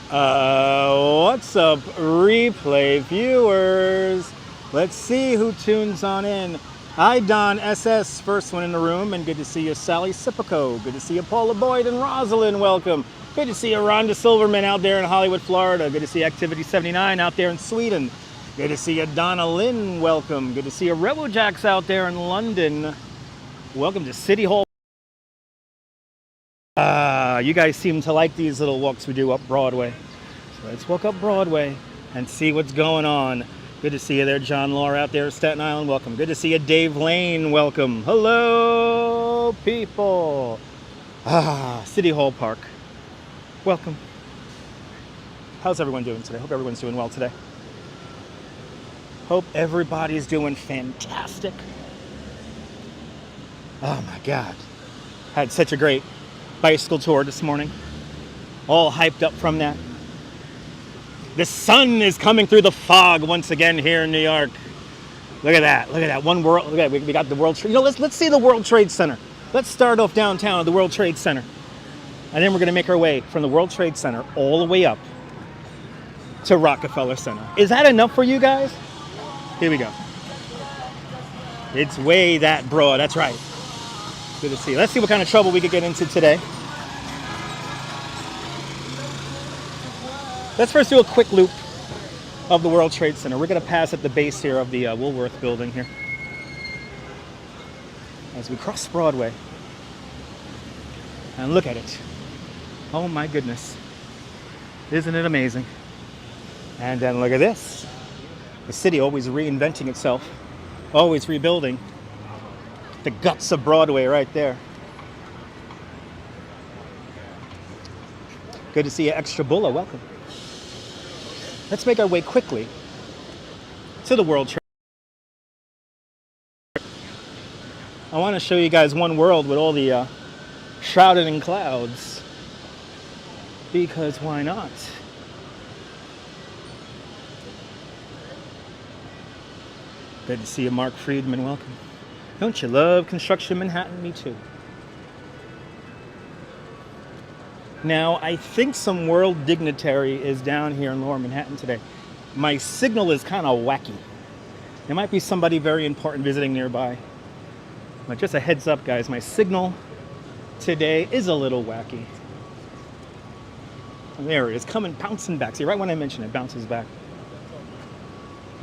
What's up, replay viewers? Let's see who tunes on in. Hi, Don SS, first one in the room, and good to see you, Sally Sipico. Good to see you, Paula Boyd and Rosalind. Welcome. Good to see you, Rhonda Silverman out there in Hollywood, Florida. Good to see Activity 79 out there in Sweden. Good to see you, Donna Lynn. Welcome. Good to see you, Rebel Jacks out there in London. Welcome to City Hall. You guys seem to like these little walks we do up Broadway. So let's walk up Broadway and see what's going on. Good to see you there, John Law out there in Staten Island. Welcome. Good to see you, Dave Lane. Welcome. Hello, people. City Hall Park. Welcome. How's everyone doing today? Hope everyone's doing well today. Hope everybody's doing fantastic. Oh my God. Had such a great bicycle tour this morning. All hyped up from that. The sun is coming through the fog once again here in New York. Look at that. Look at that. One world. Look at that. We got the World Trade. You know, let's see the World Trade Center. Let's start off downtown at the World Trade Center. And then we're going to make our way from the World Trade Center all the way up to Rockefeller Center. Is that enough for you guys? Here we go. It's way that broad. That's right. Good to see you. Let's see what kind of trouble we could get into today. Let's first do a quick loop of the World Trade Center. We're going to pass at the base here of the Woolworth building here as we cross Broadway. And look at it. Oh my goodness. Isn't it amazing? And then look at this. The city always reinventing itself, always rebuilding. The guts of Broadway right there. Good to see you, Extra Bulla. Welcome. Let's make our way quickly to the World Trade. I want to show you guys one world with all the shrouded in clouds. Because why not? Good to see you, Mark Friedman. Welcome. Don't you love construction Manhattan? Me too. Now, I think some world dignitary is down here in Lower Manhattan today. My signal is kind of wacky. There might be somebody very important visiting nearby. But just a heads up, guys, my signal today is a little wacky. And there it is, coming, bouncing back. See, right when I mention it, bounces back.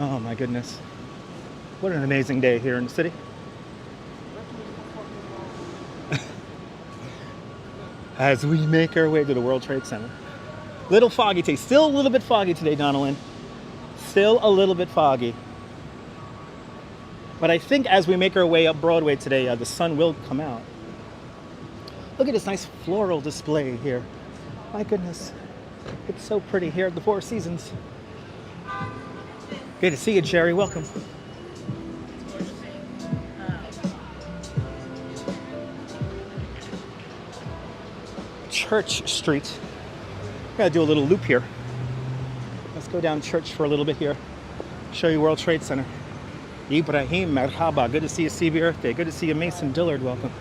Oh my goodness. What an amazing day here in the city. As we make our way to the World Trade Center. Little foggy today. Still a little bit foggy today, Donalyn. Still a little bit foggy. But I think as we make our way up Broadway today, the sun will come out. Look at this nice floral display here. My goodness. It's so pretty here at the Four Seasons. Good to see you, Jerry. Welcome. Church Street. Gotta do a little loop here. Let's go down Church for a little bit here. Show you World Trade Center. Ibrahim Merhaba. Good to see you, CB Earth. Good to see you, Mason Dillard. Welcome.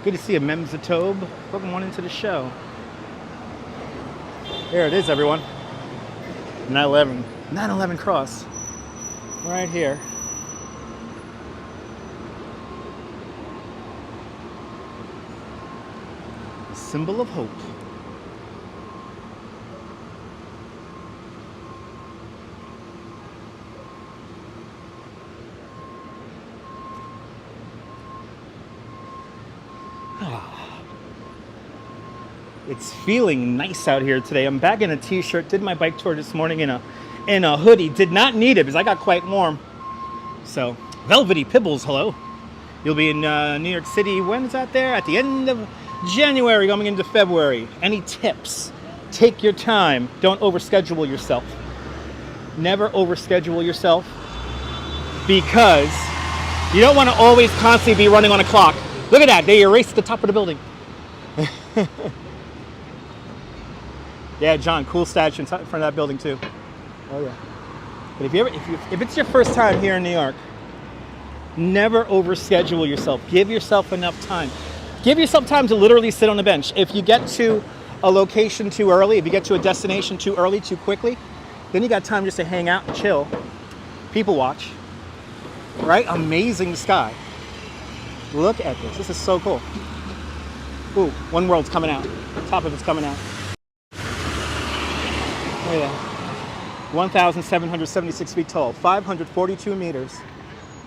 Good to see you, Memzatobe. Welcome on into the show. There it is, everyone. 9/11 cross. Right here. Symbol of hope. It's feeling nice out here today. I'm back in a t-shirt. Did my bike tour this morning in a hoodie. Did not need it because I got quite warm. So, Velvety Pibbles, hello. You'll be in New York City. When is that there? At the end of January, coming into February. Any tips? Take your time. Don't overschedule yourself. Never overschedule yourself because you don't want to always constantly be running on a clock. Look at that. They erased the top of the building. Yeah, John, cool statue in front of that building too. Oh yeah. But if it's your first time here in New York, never overschedule yourself. Give yourself enough time. Give yourself time to literally sit on the bench. If you get to a location too early, if you get to a destination too early, too quickly, then you got time just to hang out and chill. People watch. Right? Amazing sky. Look at this. This is so cool. Ooh, One World's coming out. Top of it's coming out. Look at that. 1,776 feet tall, 542 meters.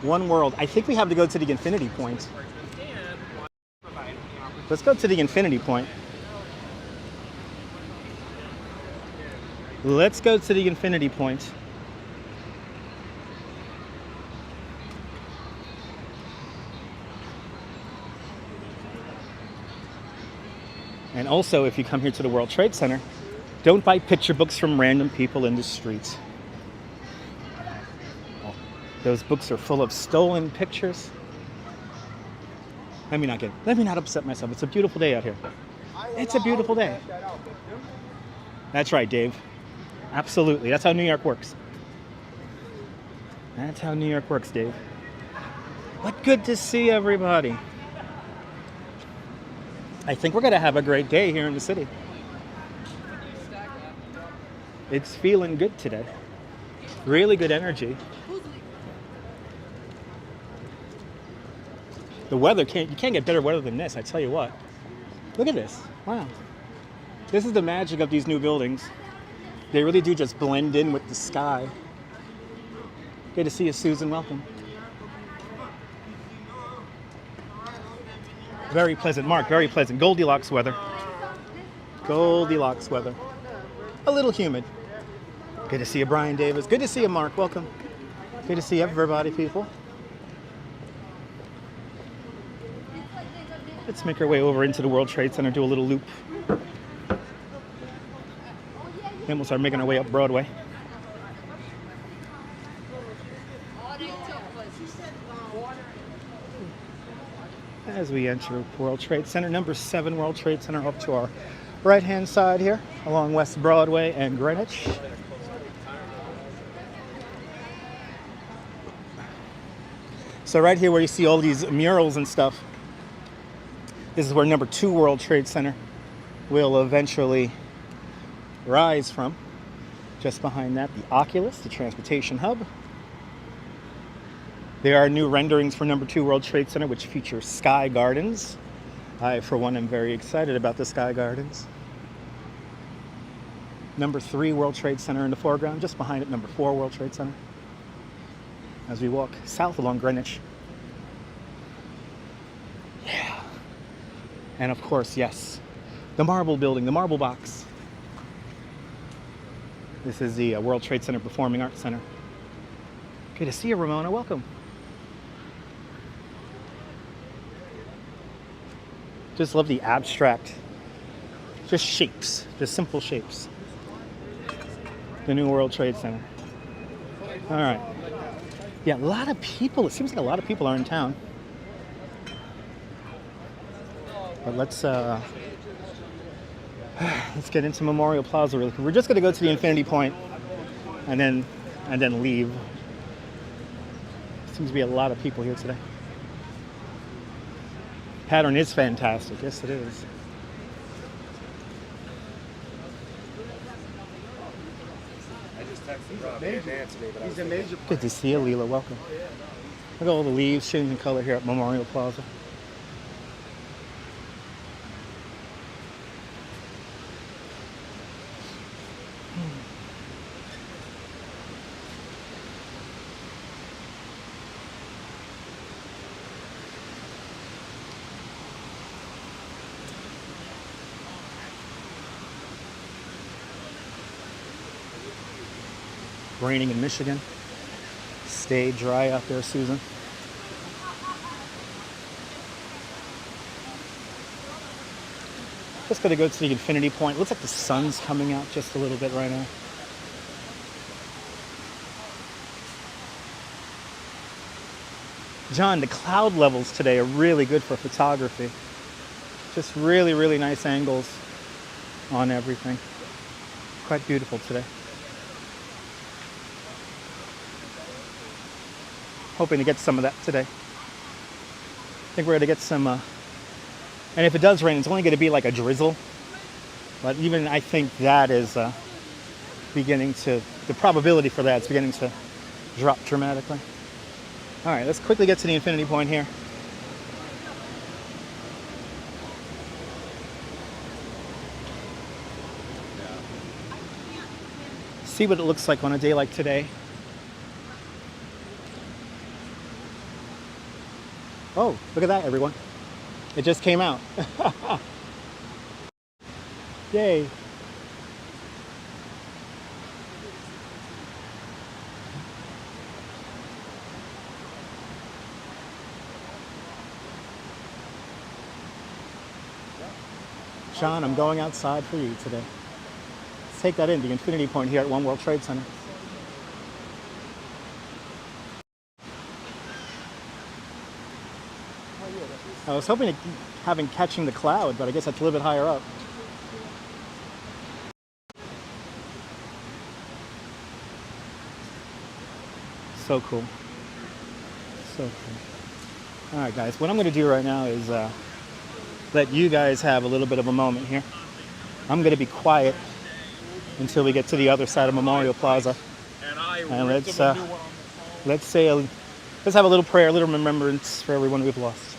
One World. I think we have to go to the infinity point. Let's go to the infinity point. Let's go to the infinity point. And also, if you come here to the World Trade Center, don't buy picture books from random people in the streets. Those books are full of stolen pictures. Let me not upset myself. It's a beautiful day out here. It's a beautiful day. That's right, Dave. Absolutely. That's how New York works. That's how New York works, Dave. But good to see everybody. I think we're going to have a great day here in the city. It's feeling good today. Really good energy. The weather, you can't get better weather than this, I tell you what. Look at this. Wow. This is the magic of these new buildings. They really do just blend in with the sky. Good to see you, Susan. Welcome. Very pleasant, Mark. Very pleasant. Goldilocks weather. Goldilocks weather. A little humid. Good to see you, Brian Davis. Good to see you, Mark. Welcome. Good to see everybody, people. Let's make our way over into the World Trade Center, do a little loop. Then we'll start making our way up Broadway. As we enter World Trade Center, number 7 World Trade Center, up to our right-hand side here, along West Broadway and Greenwich. So right here where you see all these murals and stuff, this is where number 2 World Trade Center will eventually rise from. Just behind that, the Oculus, the transportation hub. There are new renderings for number 2 World Trade Center, which feature sky gardens. I, for one, am very excited about the sky gardens. Number 3 World Trade Center in the foreground, just behind it, number 4 World Trade Center. As we walk south along Greenwich. Yeah. And of course, yes, the Marble Building, the Marble Box. This is the World Trade Center Performing Arts Center. Good to see you, Ramona. Welcome. Just love the abstract, just shapes, just simple shapes. The new World Trade Center. All right. Yeah, a lot of people. It seems like a lot of people are in town. But let's get into Memorial Plaza really quick. We're just going to go to the Infinity Point and then leave. Seems to be a lot of people here today. Pattern is fantastic. Yes, it is. I just texted Rob. He didn't answer me, but he's a major. Good to see you, Leela. Welcome. Look at all the leaves changing color here at Memorial Plaza. Raining in Michigan. Stay dry out there, Susan. Just going to go to the Infinity Point. Looks like the sun's coming out just a little bit right now. John, the cloud levels today are really good for photography. Just really, really nice angles on everything. quite beautiful today. Hoping to get some of that today. I think we're going to get some, and if it does rain, it's only going to be like a drizzle. But even I think that is beginning to, the probability for that is beginning to drop dramatically. All right, let's quickly get to the infinity point here. See what it looks like on a day like today. Oh, look at that, everyone. It just came out. Yay. Sean, I'm going outside for you today. Let's take that in, the infinity point here at One World Trade Center. I was hoping to have him catching the cloud, but I guess that's a little bit higher up. So cool. So cool. All right, guys, what I'm going to do right now is let you guys have a little bit of a moment here. I'm going to be quiet until we get to the other side of Memorial Plaza. And let's have a little prayer, a little remembrance for everyone we've lost.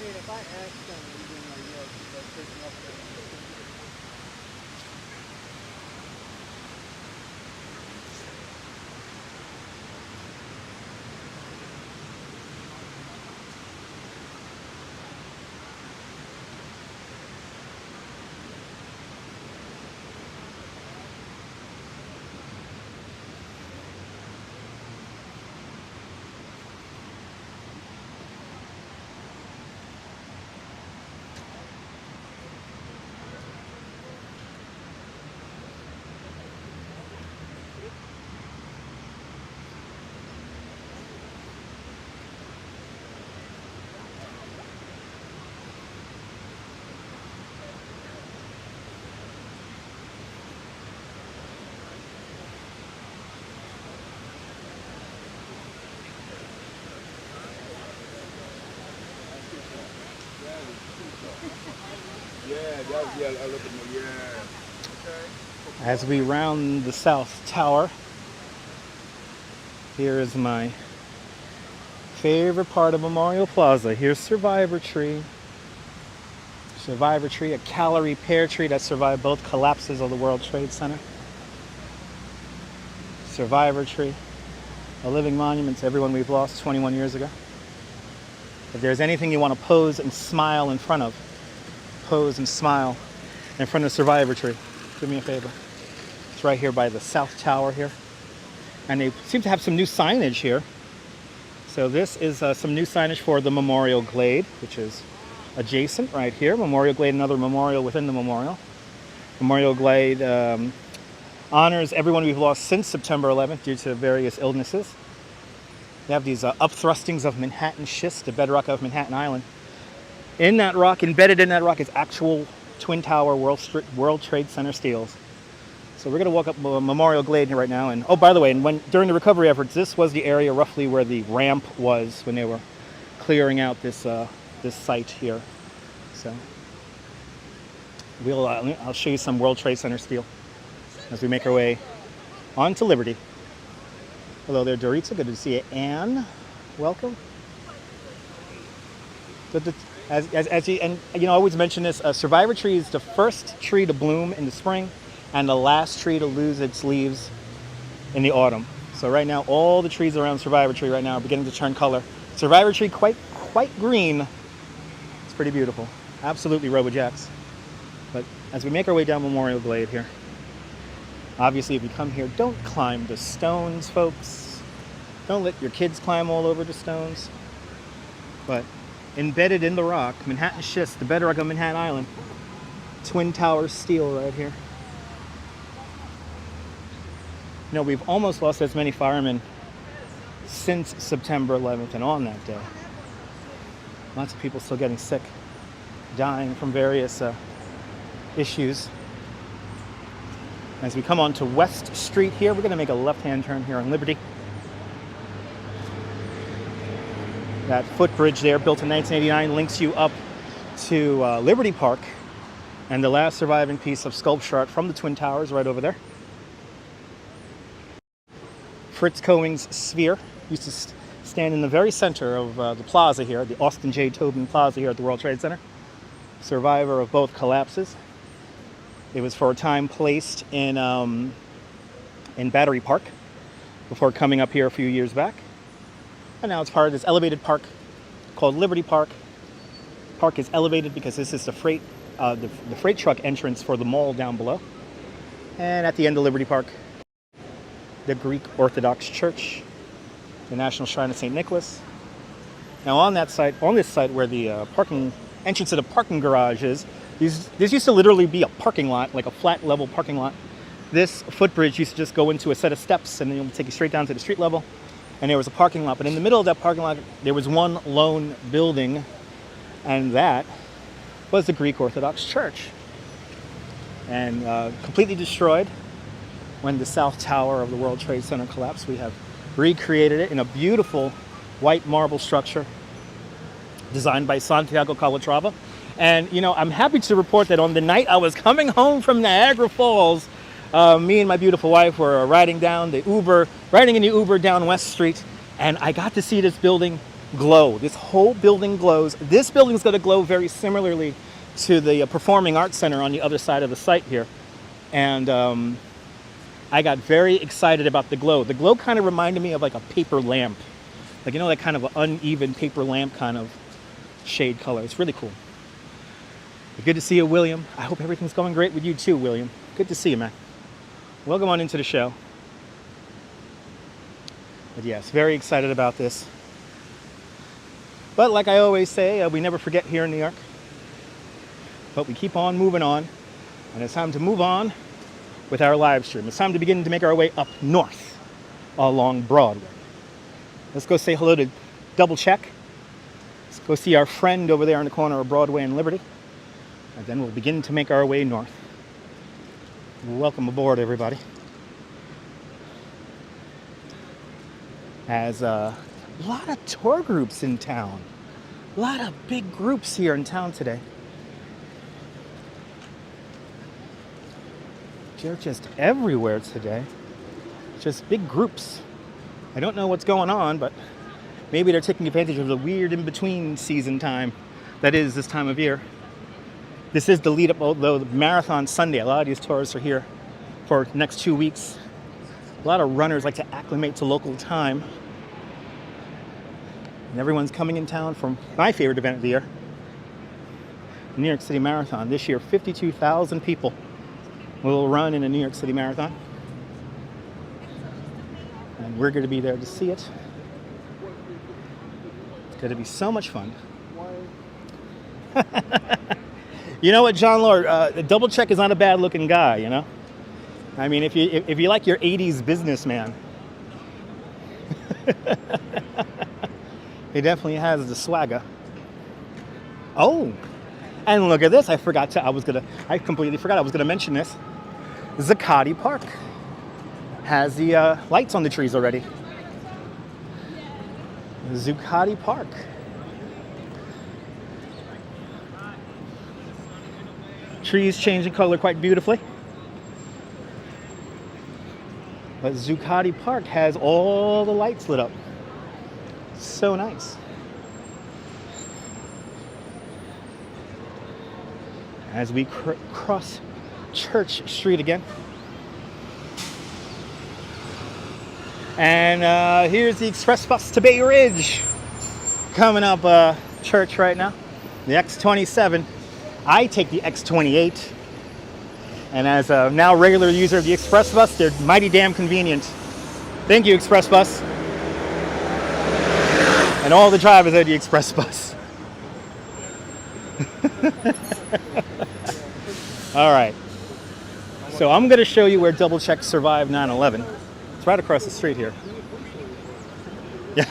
If I ask them, picking up As we round the South Tower, here is my favorite part of Memorial Plaza. Here's Survivor Tree. Survivor Tree, a calorie pear tree that survived both collapses of the World Trade Center. Survivor Tree, a living monument to everyone we've lost 21 years ago. If there's anything you want to pose and smile in front of, pose and smile in front of the Survivor Tree. Do me a favor. It's right here by the South Tower here. And they seem to have some new signage here. So this is some new signage for the Memorial Glade, which is adjacent right here. Memorial Glade, another memorial within the memorial. Memorial Glade honors everyone we've lost since September 11th due to various illnesses. They have these upthrustings of Manhattan schist, the bedrock of Manhattan Island. In that rock, embedded in that rock, is actual Twin Tower World Trade Center steels. So we're going to walk up Memorial Glade here right now. And oh, by the way, during the recovery efforts, this was the area roughly where the ramp was when they were clearing out this site here. So I'll show you some World Trade Center steel as we make our way onto Liberty. Hello there, Doritza. Good to see you. Anne, welcome. I always mention this, Survivor Tree is the first tree to bloom in the spring and the last tree to lose its leaves in the autumn. So right now, all the trees around Survivor Tree right now are beginning to turn color. Survivor Tree quite green. It's pretty beautiful. Absolutely Robo-Jacks. But as we make our way down Memorial Glade here, obviously if you come here, don't climb the stones, folks. Don't let your kids climb all over the stones. But embedded in the rock. Manhattan schist, the bedrock of Manhattan Island. Twin Towers steel right here. You know, we've almost lost as many firemen since September 11th and on that day. Lots of people still getting sick, dying from various issues. As we come onto West Street here, we're going to make a left-hand turn here on Liberty. That footbridge there, built in 1989, links you up to Liberty Park and the last surviving piece of sculpture art from the Twin Towers right over there. Fritz Cohen's sphere used to stand in the very center of the plaza here, the Austin J. Tobin Plaza here at the World Trade Center. Survivor of both collapses. It was for a time placed in Battery Park before coming up here a few years back. And now it's part of this elevated park called Liberty Park. Park is elevated because this is the freight truck entrance for the mall down below. And at the end of Liberty Park, the Greek Orthodox Church, the National Shrine of St. Nicholas. Now on this site where the entrance to the parking garage is, this used to literally be a parking lot, like a flat level parking lot. This footbridge used to just go into a set of steps and then it would take you straight down to the street level. And there was a parking lot, but in the middle of that parking lot, there was one lone building, and that was the Greek Orthodox Church. And completely destroyed when the South Tower of the World Trade Center collapsed. We have recreated it in a beautiful white marble structure designed by Santiago Calatrava. And, you know, I'm happy to report that on the night I was coming home from Niagara Falls, me and my beautiful wife were riding in the Uber down West Street, and I got to see this building glow. This whole building glows. This building's going to glow very similarly to the Performing Arts Center on the other side of the site here. And I got very excited about the glow. The glow kind of reminded me of like a paper lamp. Like, you know, that kind of uneven paper lamp kind of shade color. It's really cool. Good to see you, William. I hope everything's going great with you too, William. Good to see you, man. Welcome on into the show. But yes, very excited about this. But like I always say, we never forget here in New York. But we keep on moving on. And it's time to move on with our live stream. It's time to begin to make our way up north along Broadway. Let's go say hello to Double Check. Let's go see our friend over there in the corner of Broadway and Liberty. And then we'll begin to make our way north. Welcome aboard, everybody. As a lot of tour groups in town. A lot of big groups here in town today. They're just everywhere today. Just big groups. I don't know what's going on, but maybe they're taking advantage of the weird in-between season time that is this time of year. This is the lead up, although the Marathon Sunday. A lot of these tourists are here for the next 2 weeks. A lot of runners like to acclimate to local time. And everyone's coming in town for my favorite event of the year, the New York City Marathon. This year, 52,000 people will run in a New York City Marathon. And we're going to be there to see it. It's going to be so much fun. You know what, John Lord? Double Check is not a bad-looking guy, you know? I mean, if you like your 80s businessman, he definitely has the swagger. Oh, and look at this. I completely forgot I was gonna mention this. Zuccotti Park has the lights on the trees already. Zuccotti Park. Trees changing color quite beautifully. But Zuccotti Park has all the lights lit up. So nice. As we cross Church Street again. And here's the express bus to Bay Ridge. Coming up Church right now. The X27. I take the X28. And as a now regular user of the express bus, they're mighty damn convenient. Thank you, express bus. And all the drivers of the express bus. All right. So I'm going to show you where Double Check survived 9/11. It's right across the street here. Yeah.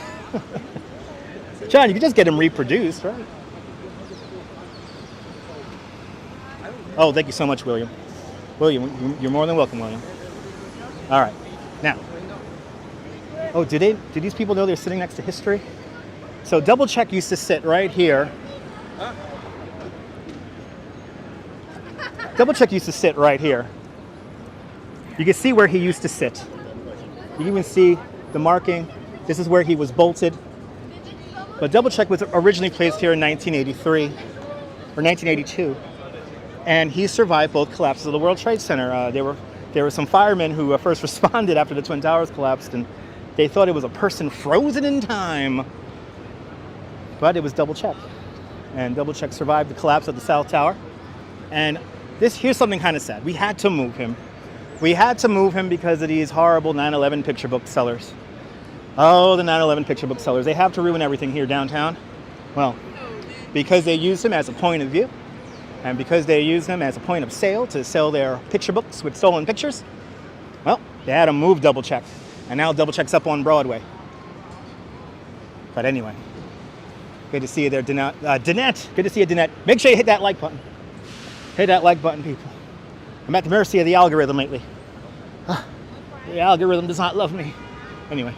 John, you can just get them reproduced, right? Oh, thank you so much, William. William, you're more than welcome, William. All right. Now. Oh, do these people know they're sitting next to history? So Double Check used to sit right here. Double Check used to sit right here. You can see where he used to sit. You can even see the marking. This is where he was bolted. But Double Check was originally placed here in 1983 or 1982. And he survived both collapses of the World Trade Center. There were some firemen who first responded after the Twin Towers collapsed, and they thought it was a person frozen in time. But it was Double Check. And Double Check survived the collapse of the South Tower. And here's something kind of sad. We had to move him. We had to move him because of these horrible 9/11 picture book sellers. Oh, the 9/11 picture book sellers. They have to ruin everything here downtown. Well, because they use him as a point of view, and because they use him as a point of sale to sell their picture books with stolen pictures, well, they had to move Double Check. And now Double Check's up on Broadway. But anyway, good to see you there, Danette. Good to see you, Danette. Make sure you hit that like button. Hit that like button, people. I'm at the mercy of the algorithm lately. The algorithm does not love me. Anyway,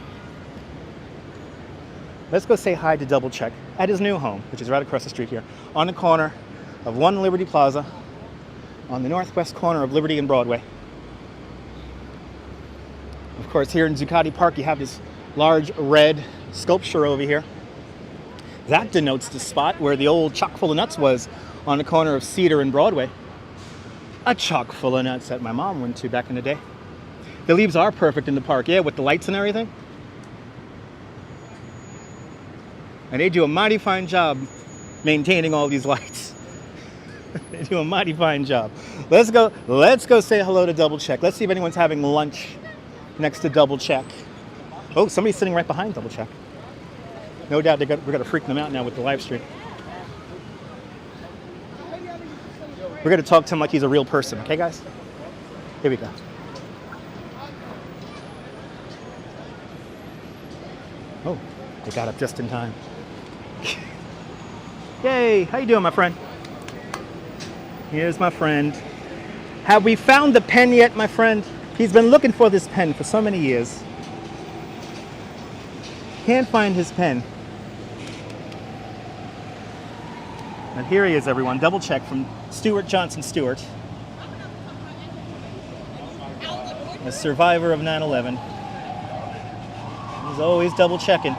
let's go say hi to Double Check at his new home, which is right across the street here, on the corner of 1 Liberty Plaza, on the northwest corner of Liberty and Broadway. Of course, here in Zuccotti Park, you have this large red sculpture over here. That denotes the spot where the old chock full of nuts was, on the corner of Cedar and Broadway. A chock full of nuts that my mom went to back in the day. The leaves are perfect in the park, yeah, with the lights and everything. And they do a mighty fine job maintaining all these lights. They do a mighty fine job. Let's go say hello to Double Check. Let's see if anyone's having lunch next to Double Check. Oh, somebody's sitting right behind Double Check. No doubt we're going to freak them out now with the live stream. We're going to talk to him like he's a real person, okay, guys? Here we go. Oh, they got up just in time. Yay, how you doing, my friend? Here's my friend. Have we found the pen yet, my friend? He's been looking for this pen for so many years. Can't find his pen. And here he is, everyone. Double Check from Stuart Johnson Stewart, a survivor of 9/11. He's always double checking.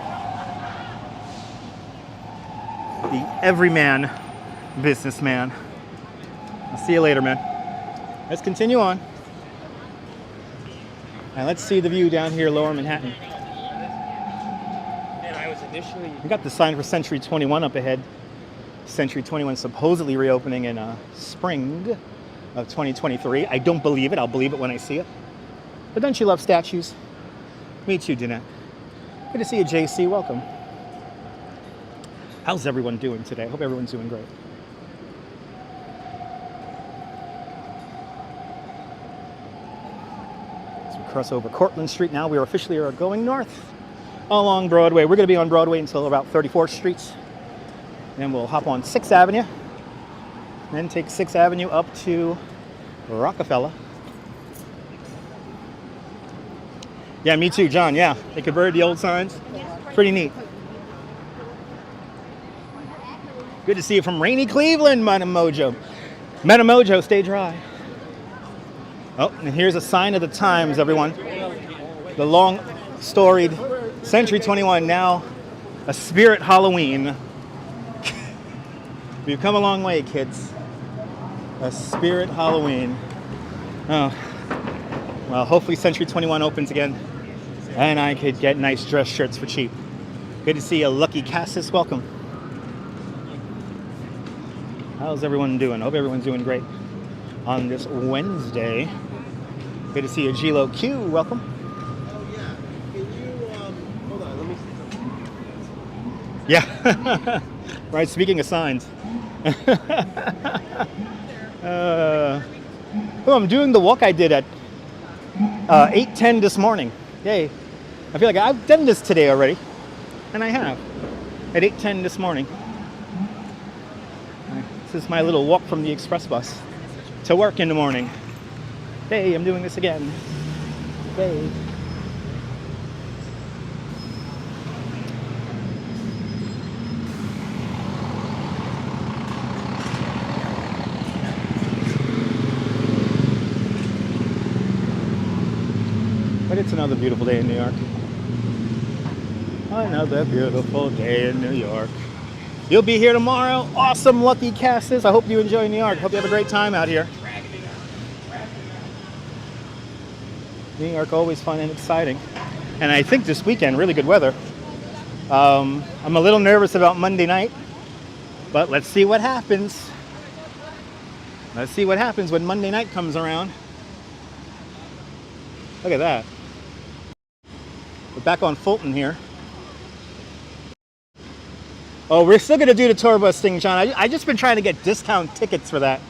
The everyman businessman. I'll see you later, man. Let's continue on. And let's see the view down here, Lower Manhattan. We got the sign for Century 21 up ahead. Century 21 supposedly reopening in spring of 2023. I don't believe it. I'll believe it when I see it. But don't you love statues? Me too, Danette. Good to see you, JC. Welcome. How's everyone doing today? I hope everyone's doing great. As we cross over Cortlandt Street now, we are officially going north along Broadway. We're going to be on Broadway until about 34th Street. Then we'll hop on 6th Avenue, then take 6th Avenue up to Rockefeller. Yeah, me too, John. Yeah, they converted the old signs. Pretty neat. Good to see you from rainy Cleveland, Metamojo. Metamojo, stay dry. Oh, and here's a sign of the times, everyone. The long storied Century 21, now a Spirit Halloween. We've come a long way, kids. A Spirit Halloween. Oh, well, hopefully Century 21 opens again, and I could get nice dress shirts for cheap. Good to see you, Lucky Cassis. Welcome. How's everyone doing? Hope everyone's doing great on this Wednesday. Good to see you, Gilo Q. Welcome. Oh, yeah. Can you, hold on, let me see something. Yeah. Right, speaking of signs, Oh, I'm doing the walk I did at 8:10 this morning. Yay. I feel like I've done this today already. And I have. At 8:10 this morning. This is my little walk from the express bus to work in the morning. Hey, I'm doing this again. Hey. But it's another beautiful day in New York. Another beautiful day in New York. You'll be here tomorrow. Awesome, lucky casters. I hope you enjoy New York. Hope you have a great time out here. New York, always fun and exciting. And I think this weekend, really good weather. I'm a little nervous about Monday night, but let's see what happens. Let's see what happens when Monday night comes around. Look at that. We're back on Fulton here. Oh, we're still gonna do the tour bus thing, John. I just been trying to get discount tickets for that.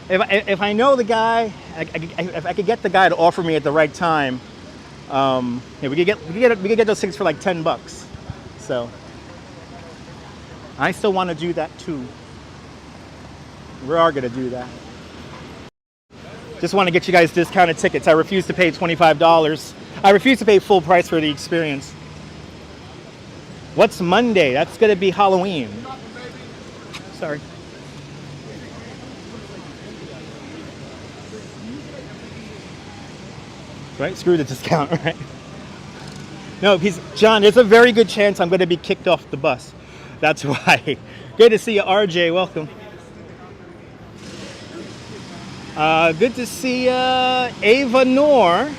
If I know the guy, if I could get the guy to offer me at the right time, yeah, we could get those tickets for like $10. So I still want to do that too. We are gonna do that. Just want to get you guys discounted tickets. I refuse to pay $25. I refuse to pay full price for the experience. What's Monday? That's gonna be Halloween. Sorry. Right? Screw the discount, right? No, John, there's a very good chance I'm gonna be kicked off the bus. That's why. Good to see you, RJ. Welcome. Good to see Ava Noor.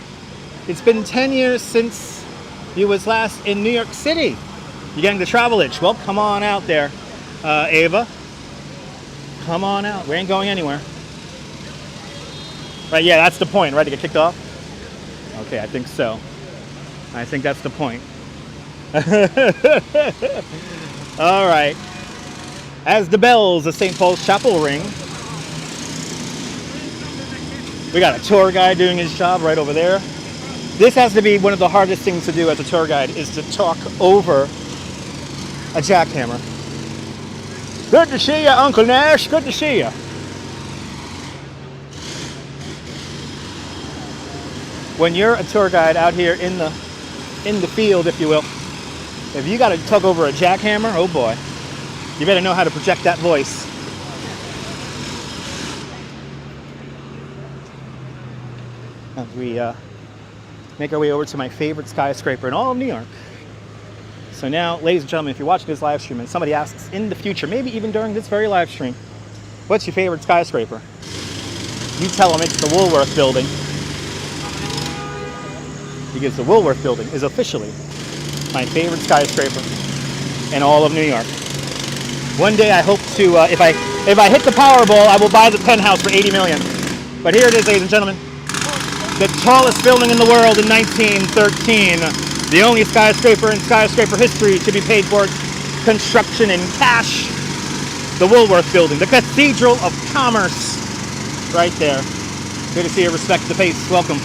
It's been 10 years since you was last in New York City. You're getting the travel itch. Well, come on out there, Ava. Come on out. We ain't going anywhere. Right, yeah, that's the point, right? To get kicked off? Okay, I think so. I think that's the point. All right. As the bells of St. Paul's Chapel ring, we got a tour guide doing his job right over there. This has to be one of the hardest things to do as a tour guide, is to talk over a jackhammer. Good to see you, Uncle Nash. Good to see you. When you're a tour guide out here in the field, if you will, if you got to talk over a jackhammer, oh boy, you better know how to project that voice. As we make our way over to my favorite skyscraper in all of New York. So now, ladies and gentlemen, if you're watching this live stream and somebody asks in the future, maybe even during this very live stream, what's your favorite skyscraper? You tell them it's the Woolworth Building. Because the Woolworth Building is officially my favorite skyscraper in all of New York. One day I hope to, if I hit the Powerball, I will buy the penthouse for $80 million. But here it is, ladies and gentlemen. The tallest building in the world in 1913. The only skyscraper in skyscraper history to be paid for its construction in cash. The Woolworth Building, the Cathedral of Commerce. Right there. Good to see you. Respect the pace. Welcome.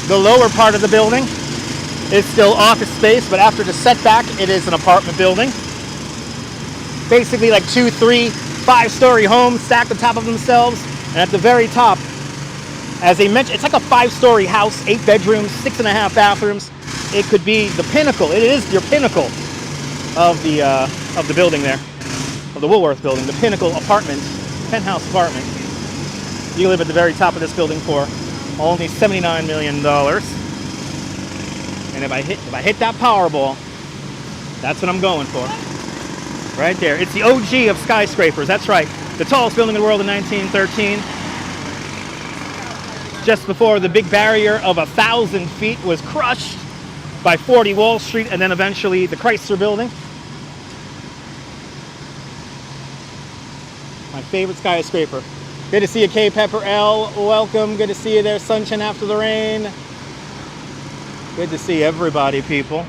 The lower part of the building is still office space, but after the setback, it is an apartment building. Basically like 2, 3, 5-story homes stacked on top of themselves. And at the very top, as they mentioned, it's like a 5-story house, 8 bedrooms, 6.5 bathrooms. It could be the pinnacle. It is your pinnacle of the building there, of the Woolworth Building, the pinnacle apartment, penthouse apartment. You live at the very top of this building for only $79 million. And if I hit that Powerball, that's what I'm going for. Right there. It's the OG of skyscrapers. That's right. The tallest building in the world in 1913. Just before the big barrier of 1,000 feet was crushed by 40 Wall Street and then eventually the Chrysler Building. My favorite skyscraper. Good to see you, K Pepper L. Welcome. Good to see you there, sunshine after the rain. Good to see everybody, people.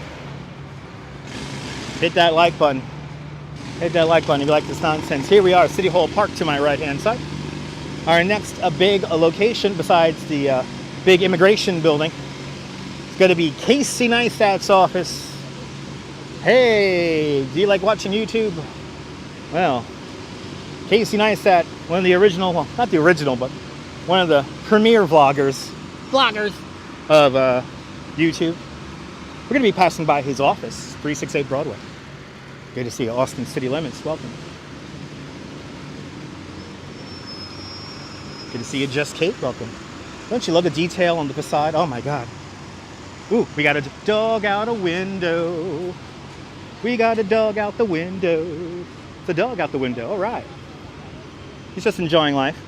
Hit that like button. Hit that like button if you like this nonsense. Here we are, City Hall Park to my right-hand side. Our next big location besides the big immigration building is going to be Casey Neistat's office. Hey, do you like watching YouTube? Well, Casey Neistat, one of the original, well, not the original, but one of the premier vloggers of YouTube. We're going to be passing by his office, 368 Broadway. Good to see you, Austin City Limits. Welcome. Good to see you, Just Kate. Welcome. Don't you love the detail on the facade? Oh my God. Ooh, we got a dog out a window. We got a dog out the window. The dog out the window. All right. He's just enjoying life.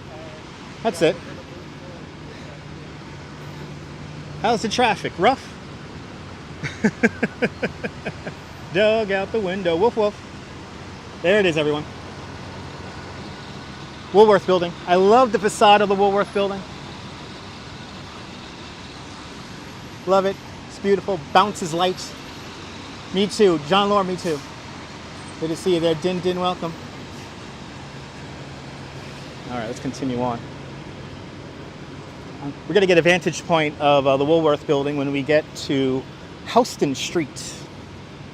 That's it. How's the traffic? Rough? Dog out the window. Woof woof. There it is, everyone. Woolworth Building. I love the facade of the Woolworth Building. Love it. It's beautiful. Bounces lights. Me too. John Lore, me too. Good to see you there. Din Din, welcome. All right, let's continue on. We're going to get a vantage point of the Woolworth Building when we get to Houston Street.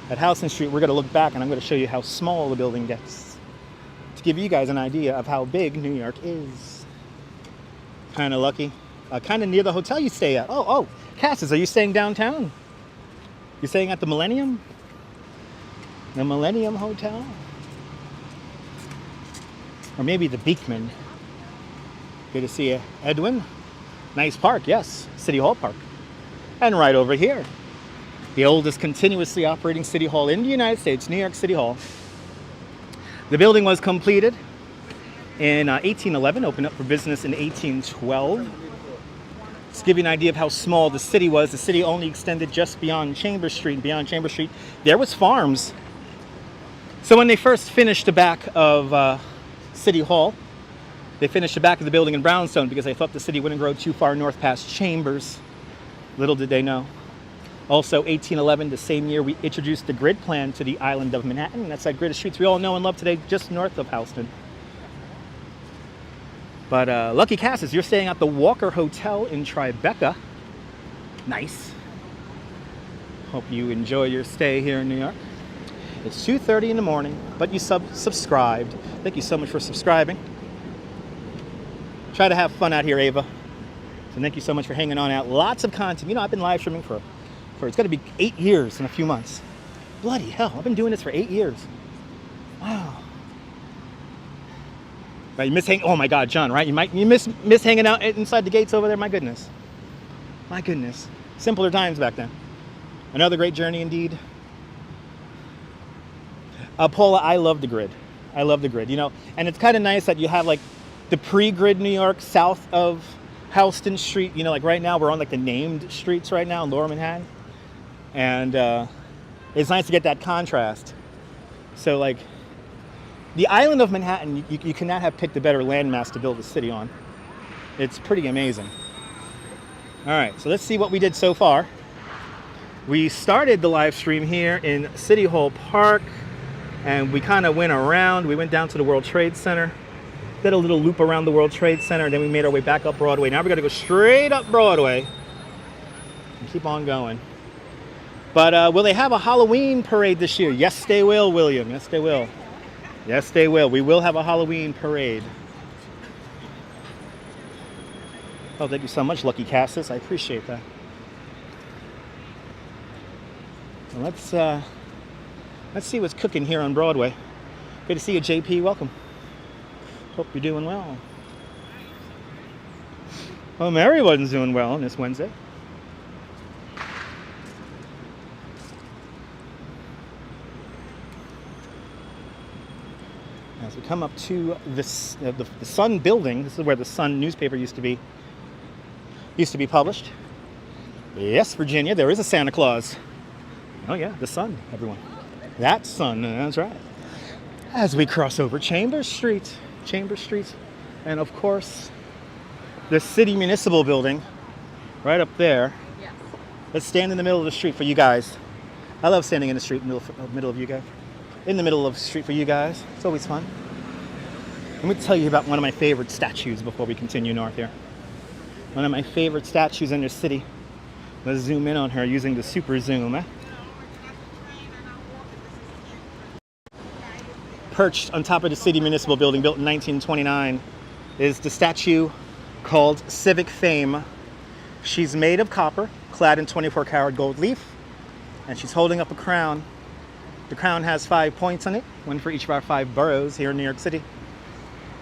At Houston Street, we're going to look back and I'm going to show you how small the building gets to give you guys an idea of how big New York is. Kind of lucky. Kind of near the hotel you stay at. Oh, Cassis, are you staying downtown? You staying at the Millennium? The Millennium Hotel? Or maybe the Beekman. Good to see you, Edwin. Nice park, yes. City Hall Park. And right over here, the oldest continuously operating city hall in the United States, New York City Hall. The building was completed in 1811, opened up for business in 1812. Just to give you an idea of how small the city was, the city only extended just beyond Chambers Street. Beyond Chambers Street, there was farms. So when they first finished the back of City Hall, they finished the back of the building in brownstone because they thought the city wouldn't grow too far north past Chambers. Little did they know. Also, 1811, the same year, we introduced the grid plan to the island of Manhattan. That's that grid of streets we all know and love today, just north of Houston. But lucky Cassis, you're staying at the Walker Hotel in Tribeca. Nice. Hope you enjoy your stay here in New York. It's 2:30 in the morning, but you subscribed. Thank you so much for subscribing. Try to have fun out here, Ava. So thank you so much for hanging on out. Lots of content. You know, I've been live streaming for it's going to be 8 years in a few months. Bloody hell, I've been doing this for 8 years. Wow. Right, you miss oh my God, John, right? You miss hanging out inside the gates over there. My goodness. My goodness. Simpler times back then. Another great journey indeed. Paula, I love the grid. I love the grid, you know, and it's kind of nice that you have like the pre-grid New York south of Houston Street. You know, like right now we're on like the named streets right now in Lower Manhattan. And it's nice to get that contrast. So like the island of Manhattan, you cannot have picked a better landmass to build a city on. It's pretty amazing. All right, so let's see what we did so far. We started the live stream here in City Hall Park and we kind of went around. We went down to the World Trade Center, did a little loop around the World Trade Center, and then we made our way back up Broadway. Now we're gonna go straight up Broadway and keep on going. But will they have a Halloween parade this year? Yes, they will, William. Yes, they will. Yes, they will. We will have a Halloween parade. Oh, thank you so much, Lucky Cassis. I appreciate that. Well, let's see what's cooking here on Broadway. Good to see you, JP. Welcome. Hope you're doing well. Well, everyone's doing well on this Wednesday. As we come up to this, the Sun building, this is where the Sun newspaper used to be published. Yes, Virginia, there is a Santa Claus. Oh yeah, the Sun, everyone. That Sun, that's right. As we cross over Chambers Street, and of course, the City Municipal Building, right up there. Yes. Let's stand in the middle of the street for you guys. I love standing in the street, middle of you guys. in the middle of the street for you guys. It's always fun. Let me tell you about one of my favorite statues before we continue north here. One of my favorite statues in the city. Let's zoom in on her using the super zoom. Perched on top of the city municipal building built in 1929 is the statue called Civic Fame. She's made of copper, clad in 24-karat gold leaf, and she's holding up a crown. The crown has 5 points on it, one for each of our 5 boroughs here in New York City.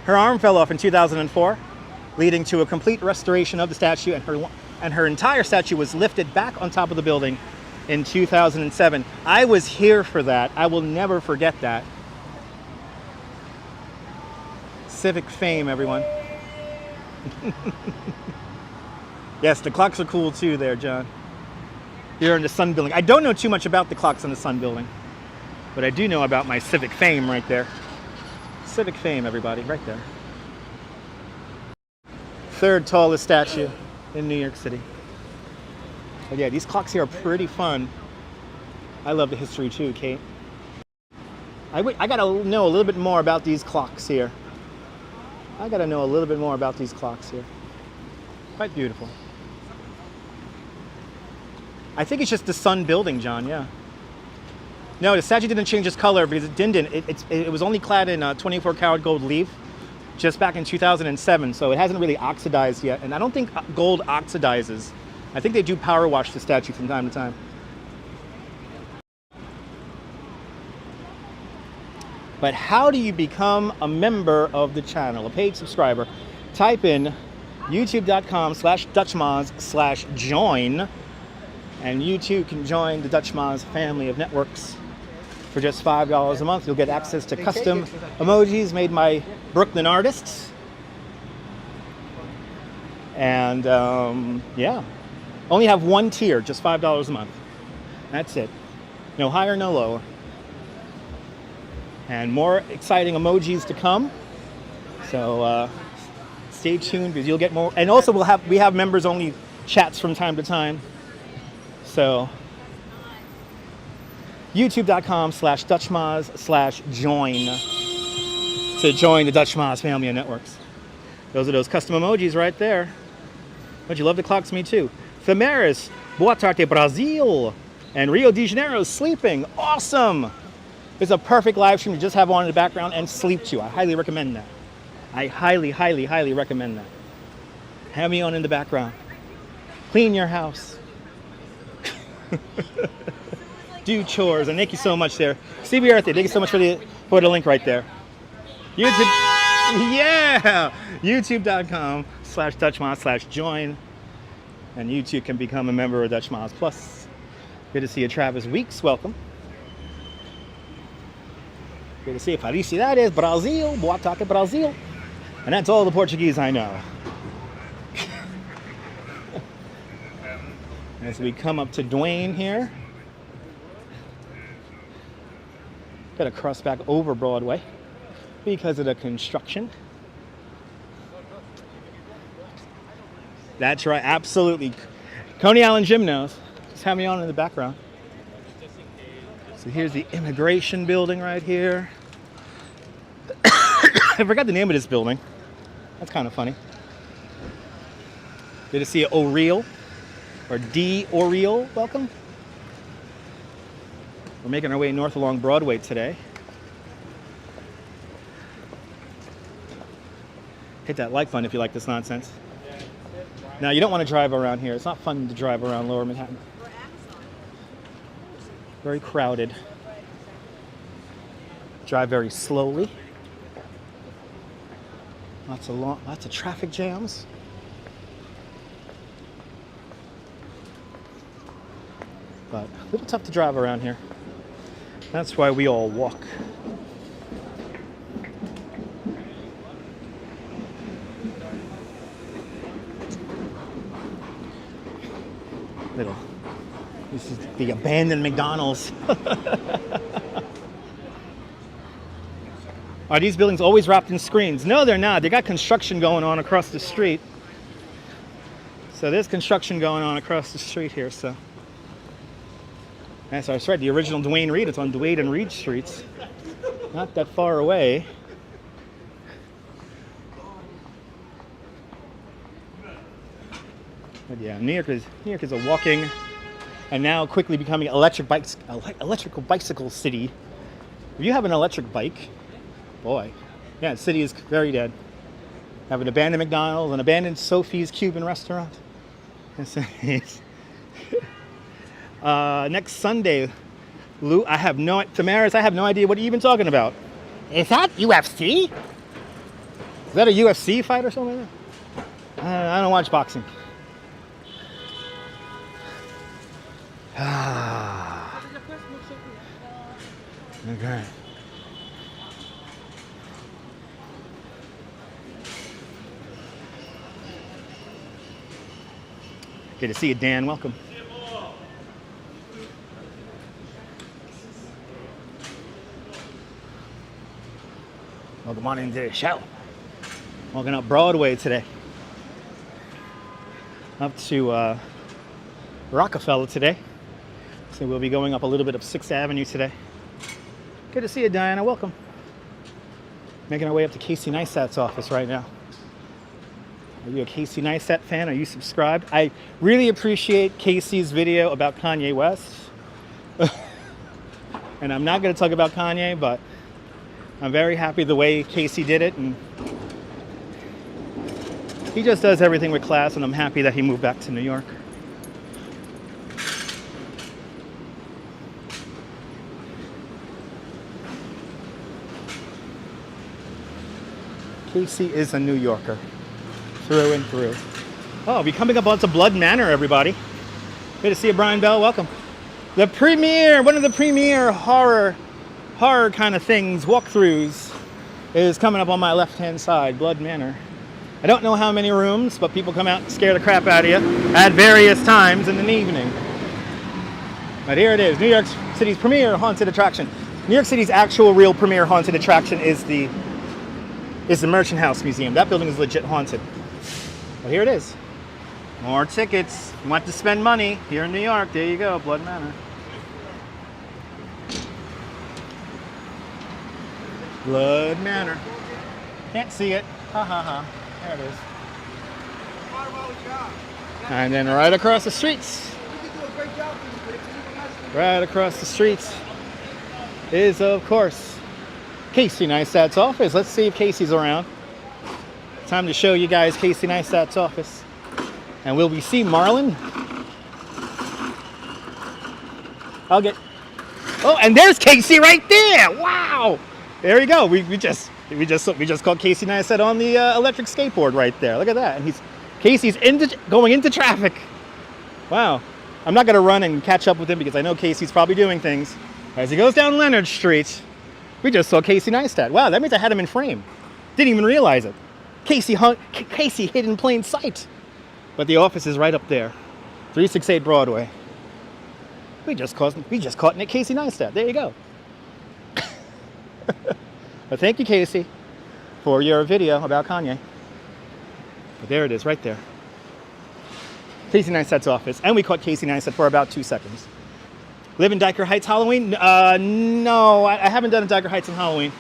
Her arm fell off in 2004, leading to a complete restoration of the statue, and her entire statue was lifted back on top of the building in 2007. I was here for that. I will never forget that. Civic Fame, everyone. Yes, the clocks are cool too there, John. Here in the Sun Building. I don't know too much about the clocks in the Sun Building, but I do know about my Civic Fame right there. Civic Fame, everybody, right there. Third tallest statue in New York City. But yeah, these clocks here are pretty fun. I love the history too, Kate. I gotta know a little bit more about these clocks here. I gotta know a little bit more about these clocks here. Quite beautiful. I think it's just the Sun Building, John, yeah. No, the statue didn't change its color because it was only clad in 24-karat gold leaf just back in 2007, so it hasn't really oxidized yet. And I don't think gold oxidizes. I think they do power wash the statue from time to time. But how do you become a member of the channel, a paid subscriber? Type in youtube.com/DutchMoz/join, and you too can join the Dutch Moz family of networks. For just $5 a month, you'll get access to custom emojis made by Brooklyn artists. And yeah, only have one tier, just $5 a month. That's it. No higher, no lower. And more exciting emojis to come. So stay tuned because you'll get more. And also we have members only chats from time to time. So youtube.com/DutchMoz/join to join the Dutch Moz family of networks. Those are those custom emojis right there. Don't you love the clocks? Me too. Thamaris, boa tarde Brazil, and Rio de Janeiro is sleeping. Awesome. It's a perfect live stream to just have on in the background and sleep to. I highly recommend that. I highly, highly, highly recommend that. Have me on in the background. Clean your house. Do chores, and thank you so much there. CB Earthy, thank you so much for the link right there. YouTube, yeah! youtube.com/DutchMoz/join, and you too can become a member of Dutch Moz Plus. Good to see you, Travis Weeks. Welcome. Good to see you. Felicidades, Brazil. Boa tarde, Brazil. And that's all the Portuguese I know. As we come up to Dwayne here. Got to cross back over Broadway because of the construction. That's right, absolutely. Coney Island Gym knows. Just have me on in the background. So here's the immigration building right here. I forgot the name of this building. That's kind of funny. Good to see you, O'Reilly, or D. O'Reilly. Welcome. We're making our way north along Broadway today. Hit that like button if you like this nonsense. Now, you don't want to drive around here. It's not fun to drive around Lower Manhattan. Very crowded. Drive very slowly. Lots of traffic jams. But a little tough to drive around here. That's why we all walk. This is the abandoned McDonald's. Are these buildings always wrapped in screens? No, they're not. They got construction going on across the street. So there's construction going on across the street here. So That's right. The original Duane Reade. It's on Duane and Reade Streets. Not that far away. But yeah, New York is a walking and now quickly becoming electrical bicycle city. If you have an electric bike, boy, yeah, the city is very dead. Have an abandoned McDonald's, an abandoned Sophie's Cuban restaurant. Next Sunday, Lou, Tamaris, I have no idea what you're even talking about. Is that UFC? Is that a UFC fight or something like that? I don't watch boxing. Okay. Good to see you, Dan. Welcome. Welcome on into the show. Walking up Broadway today. Up to Rockefeller today. So we'll be going up a little bit of 6th Avenue today. Good to see you, Diana. Welcome. Making our way up to Casey Neistat's office right now. Are you a Casey Neistat fan? Are you subscribed? I really appreciate Casey's video about Kanye West. And I'm not going to talk about Kanye, but I'm very happy the way Casey did it. And he just does everything with class, and I'm happy that he moved back to New York. Casey is a New Yorker, through and through. Oh, we're coming up onto Blood Manor, everybody. Good to see you, Brian Bell. Welcome. The premiere, one of the premier horror kind of things, walkthroughs, is coming up on my left-hand side, Blood Manor. I don't know how many rooms, but people come out and scare the crap out of you at various times in the evening. But here it is, New York City's premier haunted attraction. New York City's actual real premier haunted attraction is the Merchant House Museum. That building is legit haunted. But here it is. More tickets. You want to spend money here in New York. There you go, Blood Manor. Blood Manor. Can't see it. Ha ha ha. There it is. And then right across the streets. Right across the streets is, of course, Casey Neistat's office. Let's see if Casey's around. Time to show you guys Casey Neistat's office. And will we see Marlon? Oh, and there's Casey right there. Wow. There you go. We just caught Casey Neistat on the electric skateboard right there. Look at that. And Casey's going into traffic. Wow. I'm not going to run and catch up with him because I know Casey's probably doing things. As he goes down Leonard Street, we just saw Casey Neistat. Wow, that means I had him in frame. Didn't even realize it. Casey hid in plain sight. But the office is right up there. 368 Broadway. We just caught Casey Neistat. There you go. But thank you, Casey, for your video about Kanye. But there it is, right there. Casey Neistat's office. And we caught Casey Neistat for about 2 seconds. Live in Dyker Heights Halloween? No, I haven't done a Dyker Heights on Halloween.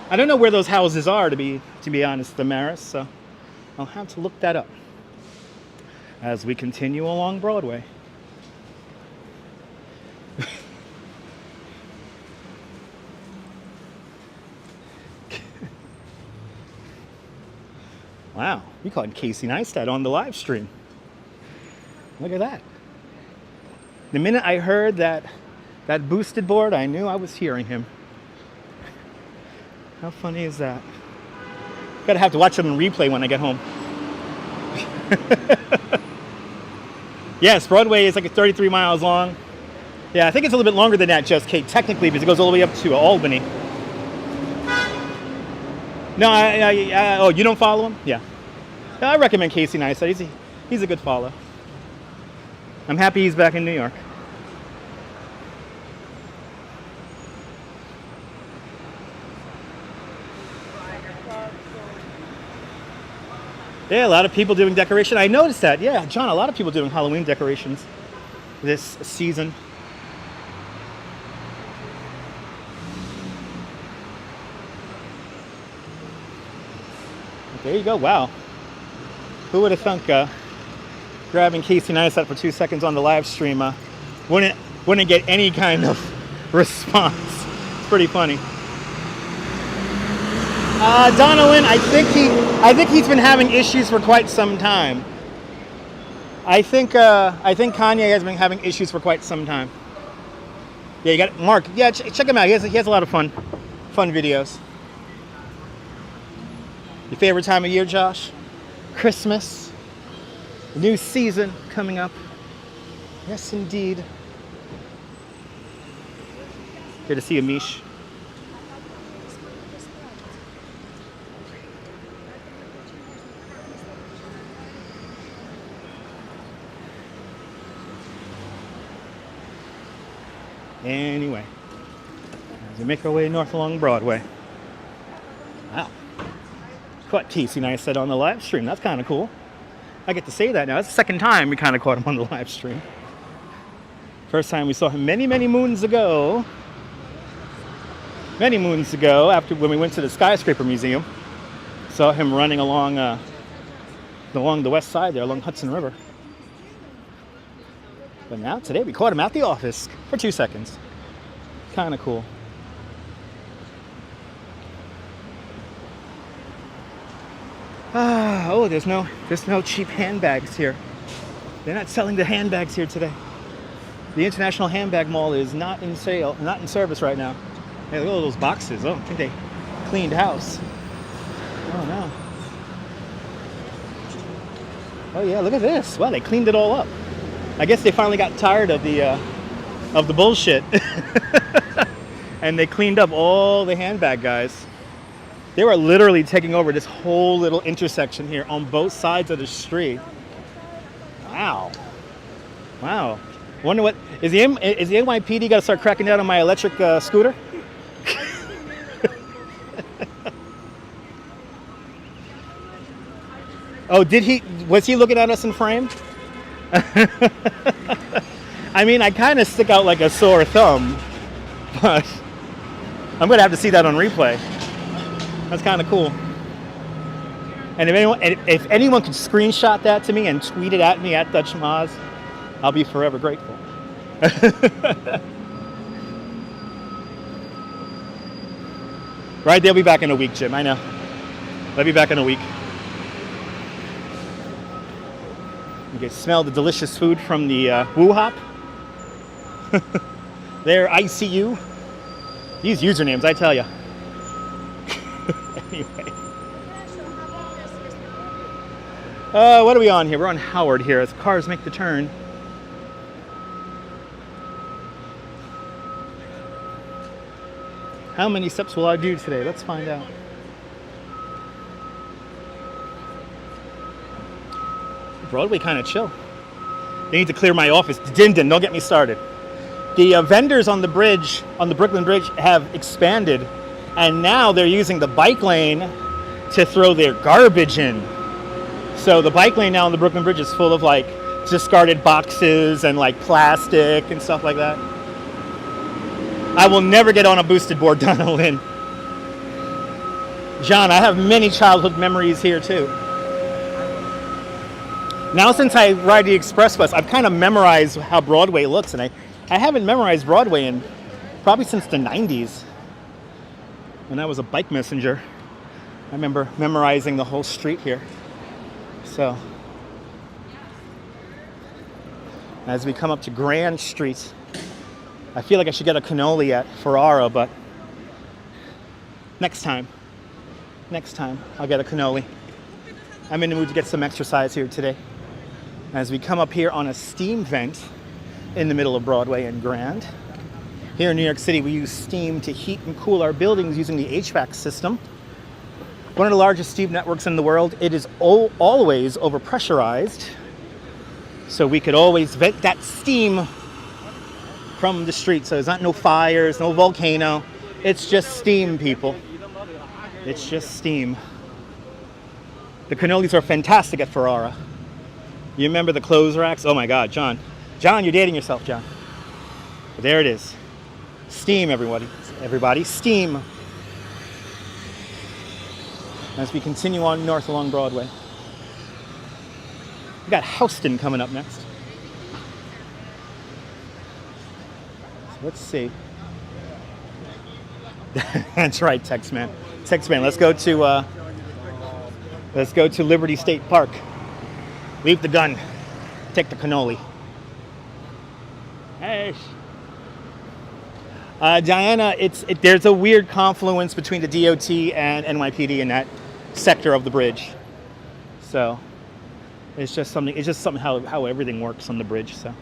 I don't know where those houses are, to be honest, Damaris, so I'll have to look that up as we continue along Broadway. Wow, we caught Casey Neistat on the live stream. Look at that. The minute I heard that boosted board, I knew I was hearing him. How funny is that? Gotta have to watch them in replay when I get home. Yes, Broadway is like 33 miles long. Yeah, I think it's a little bit longer than that, just Kate, technically, because it goes all the way up to Albany. No, oh, you don't follow him? Yeah. I recommend Casey Neistat. He's a good follow. I'm happy he's back in New York. Yeah, a lot of people doing decoration. I noticed that. Yeah, John, a lot of people doing Halloween decorations this season. There you go. Wow. Who would have thunk grabbing Casey Neistat for 2 seconds on the live stream wouldn't get any kind of response. It's pretty funny. Donovan, I think he's been having issues for quite some time. I think Kanye has been having issues for quite some time. Yeah, you got Mark. Yeah, check him out. He has a lot of fun videos. Your favorite time of year, Josh? Christmas. New season coming up. Yes, indeed. Good to see you, Mish. Anyway, as we make our way north along Broadway. Wow. Caught Casey Neistat on the live stream. That's kind of cool. I get to say that now. That's the second time we kind of caught him on the live stream. First time we saw him many, many moons ago. Many moons ago, after when we went to the Skyscraper Museum. Saw him running along the west side there, along Hudson River. But now, today, we caught him at the office for 2 seconds. Kind of cool. Oh, there's no cheap handbags here. They're not selling the handbags here today. The International Handbag Mall is not in sale, not in service right now. Hey, look at all those boxes. Oh, I think they cleaned house. Oh, no. Oh, yeah, look at this. Wow, they cleaned it all up. I guess they finally got tired of the bullshit. And they cleaned up all the handbag guys. They were literally taking over this whole little intersection here on both sides of the street. Wow. Wow. Wonder what is the NYPD got to start cracking down on my electric scooter? Oh, was he looking at us in frame? I mean, I kind of stick out like a sore thumb, but I'm going to have to see that on replay. That's kind of cool. And if anyone could screenshot that to me and tweet it at me at Dutch Maz, I'll be forever grateful. Right, they'll be back in a week, Jim. I know. They'll be back in a week. You can smell the delicious food from the Woo Hop. Their ICU. These usernames, I tell you. Anyway. What are we on here? We're on Howard here as cars make the turn. How many steps will I do today? Let's find out. Broadway kind of chill. They need to clear my office. Din, don't get me started. The vendors on the bridge, on the Brooklyn Bridge, have expanded, and now they're using the bike lane to throw their garbage in. So the bike lane now on the Brooklyn Bridge is full of like discarded boxes and like plastic and stuff like that. I will never get on a boosted board, Donna Lynn. John, I have many childhood memories here too. Now since I ride the express bus, I've kind of memorized how Broadway looks, and I haven't memorized Broadway in probably since the 90s. When I was a bike messenger, I remember memorizing the whole street here. So, as we come up to Grand Street, I feel like I should get a cannoli at Ferrara, but next time I'll get a cannoli. I'm in the mood to get some exercise here today. As we come up here on a steam vent in the middle of Broadway and Grand. Here in New York City, we use steam to heat and cool our buildings using the HVAC system. One of the largest steam networks in the world. It is always overpressurized, so we could always vent that steam from the street. So there's not no fires, no volcano. It's just steam, people. It's just steam. The cannolis are fantastic at Ferrara. You remember the clothes racks? Oh my God, John. John, you're dating yourself, John. But there it is. Steam, everybody. Everybody, steam. as we continue on north along Broadway. We got Houston coming up next. So let's see. That's right, Tex-Man. Tex-Man, let's go to Liberty State Park. Leave the gun. Take the cannoli. Hey. Diana, there's a weird confluence between the DOT and NYPD in that sector of the bridge. So it's just something how everything works on the bridge. So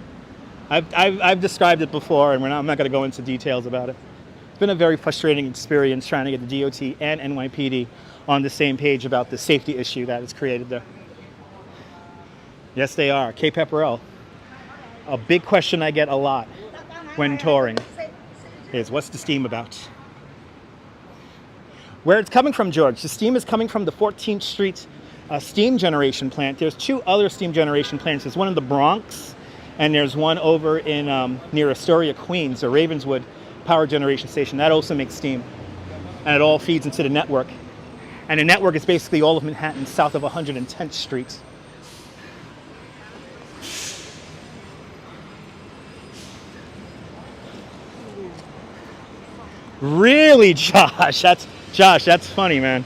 I've described it before, and I'm not going to go into details about it. It's been a very frustrating experience trying to get the DOT and NYPD on the same page about the safety issue that is created there. Yes, they are. Cape Pepperell. A big question I get a lot when touring is, what's the steam about? Where it's coming from, George, the steam is coming from the 14th Street steam generation plant. There's two other steam generation plants. There's one in the Bronx, and there's one over in near Astoria, Queens, or Ravenswood power generation station. That also makes steam, and it all feeds into the network. And the network is basically all of Manhattan south of 110th Street. Really, Josh? That's funny, man.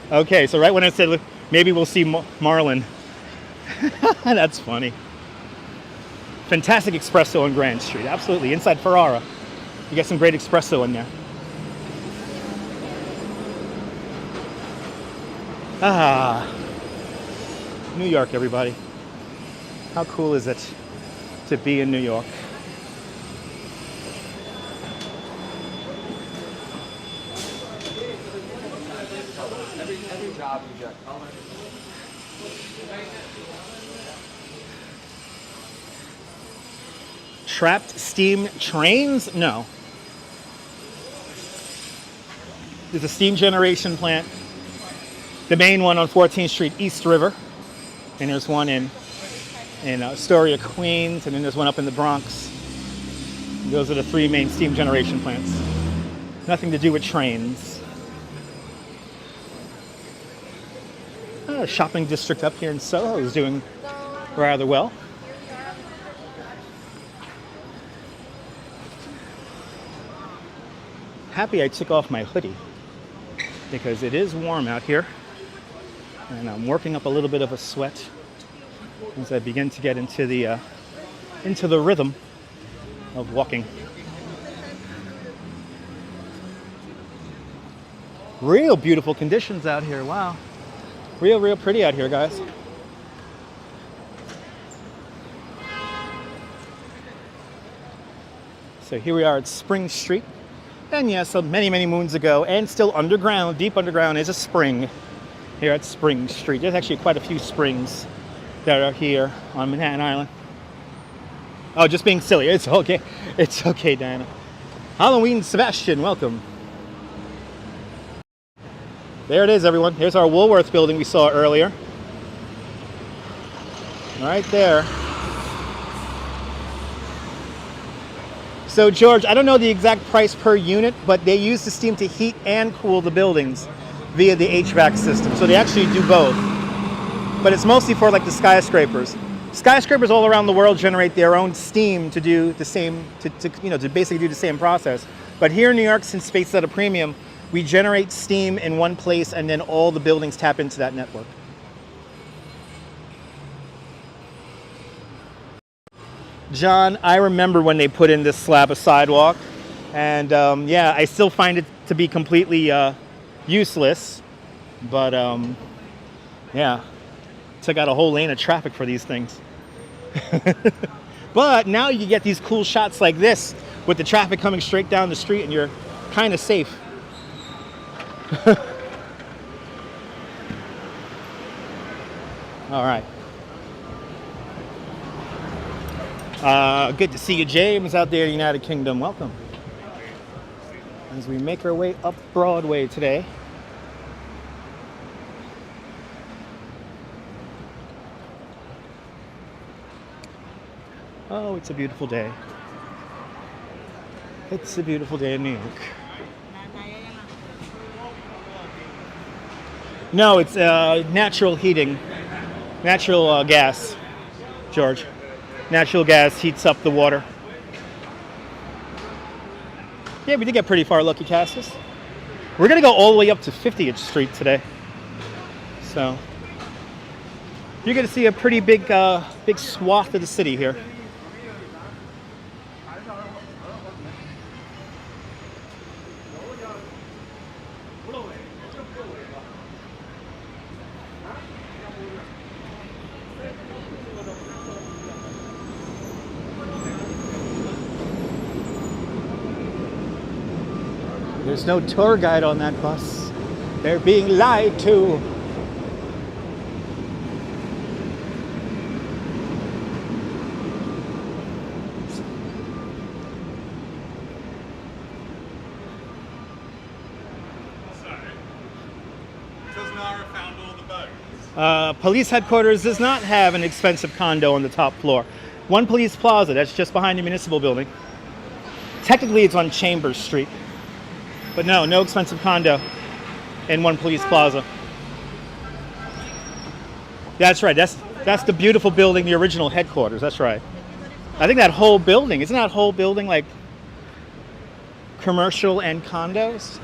Okay, so right when I said, look, maybe we'll see Marlin. That's funny. Fantastic espresso on Grand Street. Absolutely. Inside Ferrara. You get some great espresso in there. New York, everybody. How cool is it to be in New York? Every job you get. Trapped steam trains? No. There's a steam generation plant. The main one on 14th Street, East River. And there's one in Astoria, Queens, and then there's one up in the Bronx. Those are the three main steam generation plants. Nothing to do with trains. Shopping district up here in SoHo is doing rather well. Happy I took off my hoodie because it is warm out here, and I'm working up a little bit of a sweat as I begin to get into the rhythm of walking. Real beautiful conditions out here. Wow. Real pretty out here, guys. So here we are at Spring Street. And yes, so many moons ago, and still underground, deep underground, is a spring here at Spring Street. There's actually quite a few springs that are here on Manhattan Island. Oh, just being silly. It's okay. It's okay, Diana. Halloween Sebastian, welcome. There it is, everyone. Here's our Woolworth building we saw earlier. Right there. So, George, I don't know the exact price per unit, but they use the steam to heat and cool the buildings via the HVAC system. So they actually do both. But it's mostly for like the skyscrapers. Skyscrapers all around the world generate their own steam to do the same, to basically do the same process. But here in New York, since space is at a premium, we generate steam in one place and then all the buildings tap into that network. John, I remember when they put in this slab of sidewalk, and yeah, I still find it to be completely useless, but yeah, took out a whole lane of traffic for these things. But now you get these cool shots like this with the traffic coming straight down the street, and you're kind of safe. All right. Good to see you, James, out there in the United Kingdom. Welcome. As we make our way up Broadway today. Oh, it's a beautiful day. It's a beautiful day in New York. No, it's natural heating. Natural gas, George. Natural gas heats up the water. Yeah, we did get pretty far, Lucky Cassis. We're going to go all the way up to 50th Street today. So, you're going to see a pretty big swath of the city here. There's no tour guide on that bus. They're being lied to. Police headquarters does not have an expensive condo on the top floor. One Police Plaza, that's just behind the municipal building. Technically it's on Chambers Street. But no expensive condo in One Police Plaza. That's right, that's the beautiful building, the original headquarters, that's right. I think that whole building, isn't that whole building like commercial and condos?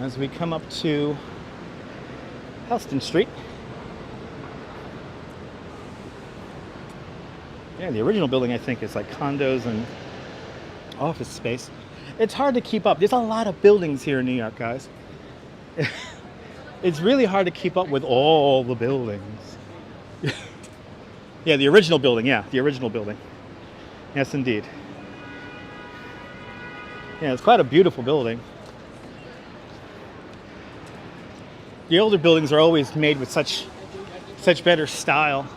As we come up to Houston Street. Yeah, the original building I think is like condos and office space. It's hard to keep up. There's a lot of buildings here in New York, guys. It's really hard to keep up with all the buildings. Yeah, the original building. Yeah, the original building. Yes, indeed. Yeah, it's quite a beautiful building. The older buildings are always made with such better style.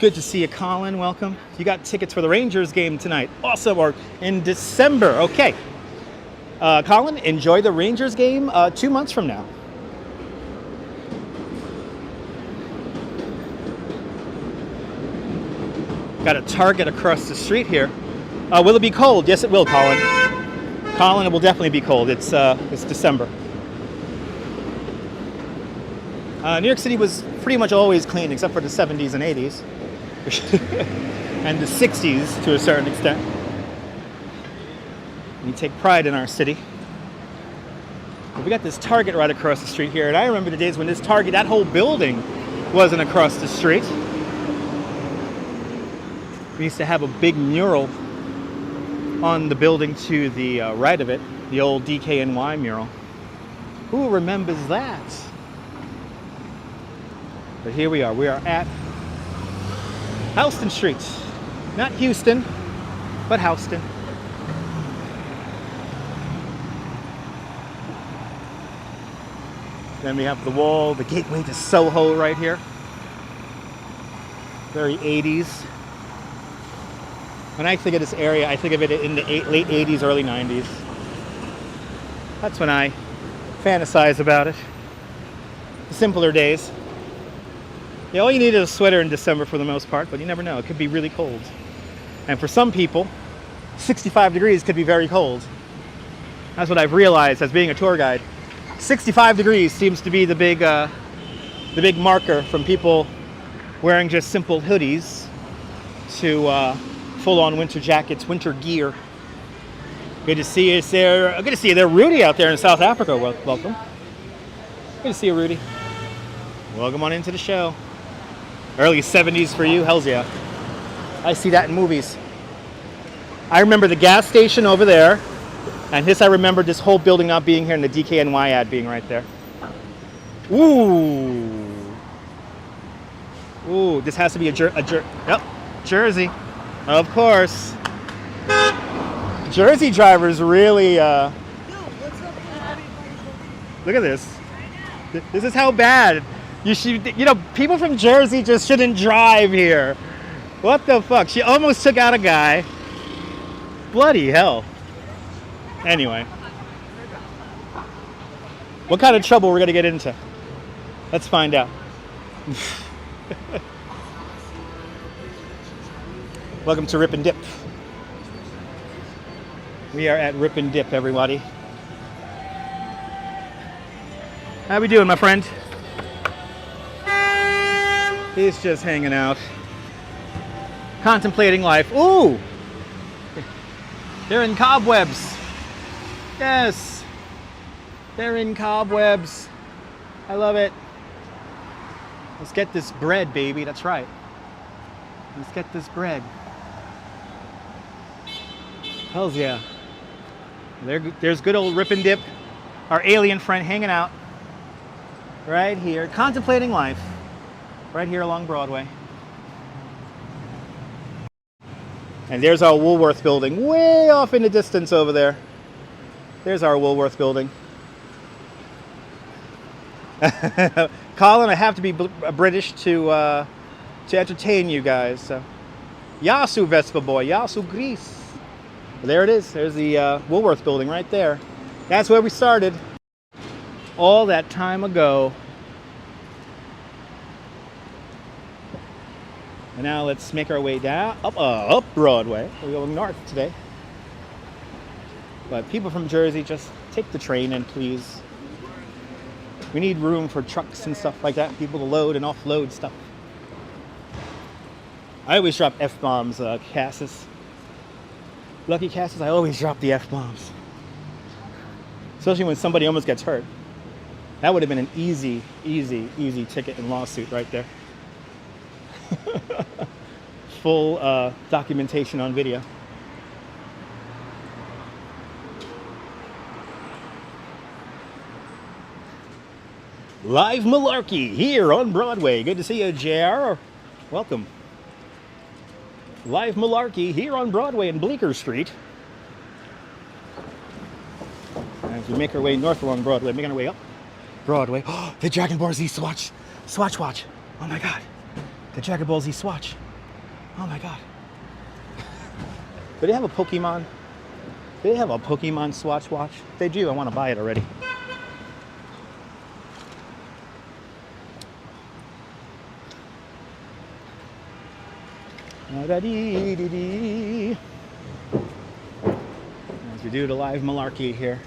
Good to see you, Colin. Welcome. You got tickets for the Rangers game tonight. Also, or in December. Okay. Colin, enjoy the Rangers game 2 months from now. Got a Target across the street here. Will it be cold? Yes, it will, Colin. Colin, it will definitely be cold. It's December. New York City was pretty much always clean, except for the 70s and 80s. And the 60s to a certain extent. We take pride in our city. But we got this Target right across the street here, and I remember the days when this Target, that whole building wasn't across the street. We used to have a big mural on the building to the right of it, the old DKNY mural. Who remembers that? But here we are at Houston Street. Not Houston, but Houston. Then we have the wall, the gateway to SoHo right here. Very 80s. When I think of this area, I think of it in the late 80s, early 90s. That's when I fantasize about it. The simpler days. Yeah, all you need is a sweater in December for the most part, but you never know. It could be really cold. And for some people, 65 degrees could be very cold. That's what I've realized as being a tour guide. 65 degrees seems to be the big marker from people wearing just simple hoodies to full-on winter jackets, winter gear. Good to see you there. Good to see you there, Rudy, out there in South Africa. Welcome. Good to see you, Rudy. Welcome on into the show. Early 70s for you, hells yeah. I see that in movies. I remember the gas station over there, and I remember this whole building not being here and the DKNY ad being right there. Ooh. Ooh, this has to be yep, Jersey. Of course. Jersey drivers really, look at this. This is how bad. People from Jersey just shouldn't drive here. What the fuck? She almost took out a guy. Bloody hell. Anyway. What kind of trouble we're going to get into? Let's find out. Welcome to Rip and Dip. We are at Rip and Dip, everybody. How we doing, my friend? He's just hanging out, contemplating life. Ooh! They're in cobwebs. Yes! They're in cobwebs. I love it. Let's get this bread, baby. That's right. Let's get this bread. Hells yeah. There's good old Rip and Dip, our alien friend hanging out right here, contemplating life, right here along Broadway. And there's our Woolworth building, way off in the distance over there. There's our Woolworth building. Colin, I have to be British to entertain you guys. So, Yasu Vespa boy, Yasu Greece. There it is. There's the Woolworth building right there. That's where we started all that time ago. And now let's make our way down, up Broadway. We're going north today. But people from Jersey, just take the train in, please. We need room for trucks and stuff like that. People to load and offload stuff. I always drop F-bombs, Cassis. Lucky Cassis, I always drop the F-bombs. Especially when somebody almost gets hurt. That would have been an easy ticket and lawsuit right there. Full documentation on video. Live malarkey here on Broadway. Good to see you, JR. Welcome. Live malarkey here on Broadway and Bleecker Street. As we make our way north along Broadway, making our way up Broadway. Oh, the Dragon Ball Z Swatch watch. Oh my God. The Dragon Ball Z Swatch. Oh my God. Do they have a Pokemon? Do they have a Pokemon Swatch watch? If they do, I want to buy it already. As we do the live malarkey here.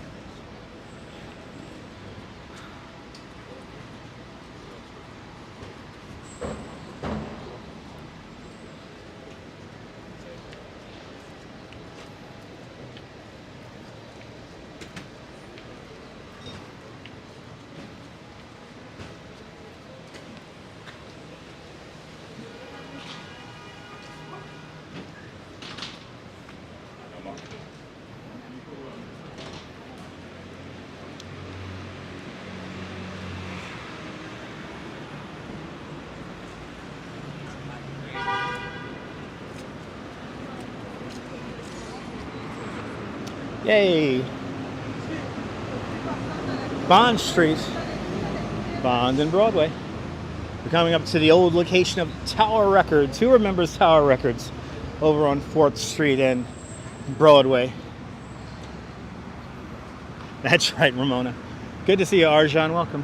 Yay! Bond Street, Bond and Broadway. We're coming up to the old location of Tower Records. Who remembers Tower Records over on 4th Street and Broadway? That's right, Ramona. Good to see you, Arjan. Welcome.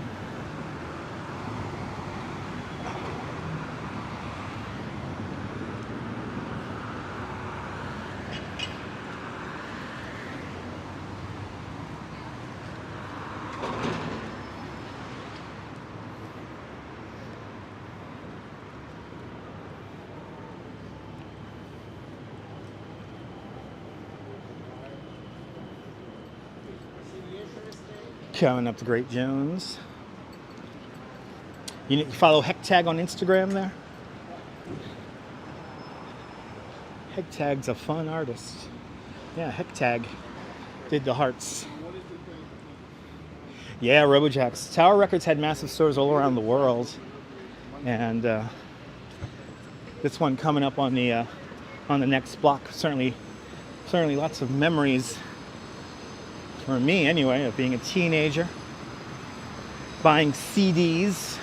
Coming up to Great Jones. You follow Hectag on Instagram there? Hectag's a fun artist. Yeah, Hectag did the hearts. Yeah, Robojacks. Tower Records had massive stores all around the world. And this one coming up on the next block, certainly lots of memories. For me, anyway, of being a teenager, buying CDs.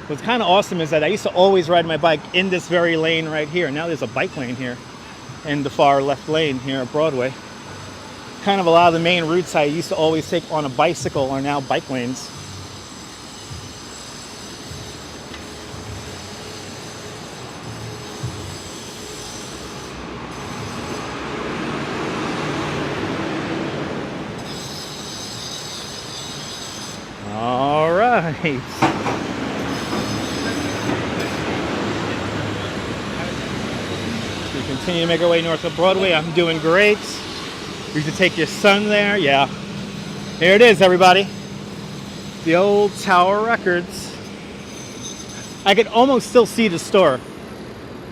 What's kind of awesome is that I used to always ride my bike in this very lane right here. Now there's a bike lane here in the far left lane here at Broadway. Kind of a lot of the main routes I used to always take on a bicycle are now bike lanes. All right. We continue to make our way north of Broadway. I'm doing great. You should take your son there. Yeah. Here it is, everybody. The old Tower Records. I could almost still see the store.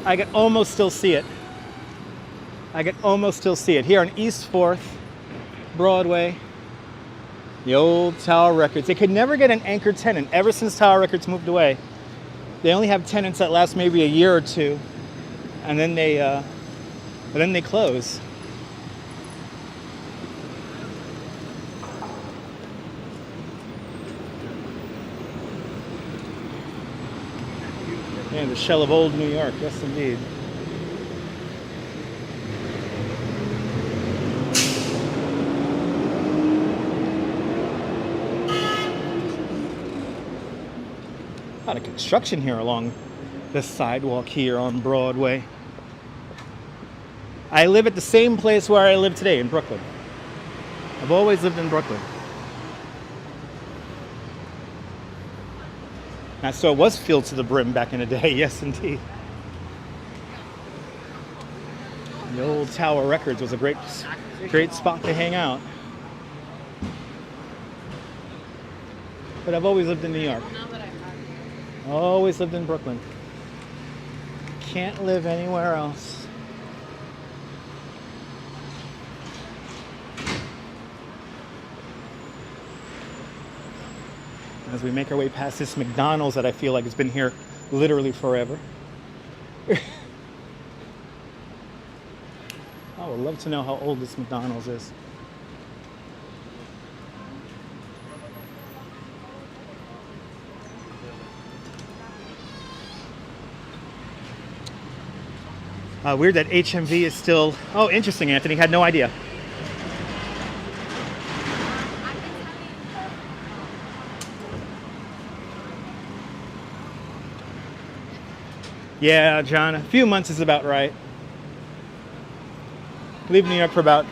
I could almost still see it. Here on East 4th, Broadway. The old Tower Records. They could never get an anchor tenant ever since Tower Records moved away. They only have tenants that last maybe a year or two, and then they close. And the shell of old New York, yes indeed. A lot of construction here along the sidewalk here on Broadway. I live at the same place where I live today in Brooklyn. I've always lived in Brooklyn. That store was filled to the brim back in the day, yes indeed. The old Tower Records was a great spot to hang out. But I've always lived in New York. Always lived in Brooklyn. Can't live anywhere else. As we make our way past this McDonald's that I feel like has been here literally forever. I would love to know how old this McDonald's is. Weird that HMV is still... Oh, interesting, Anthony. Had no idea. Yeah, John, a few months is about right. Leave New York for about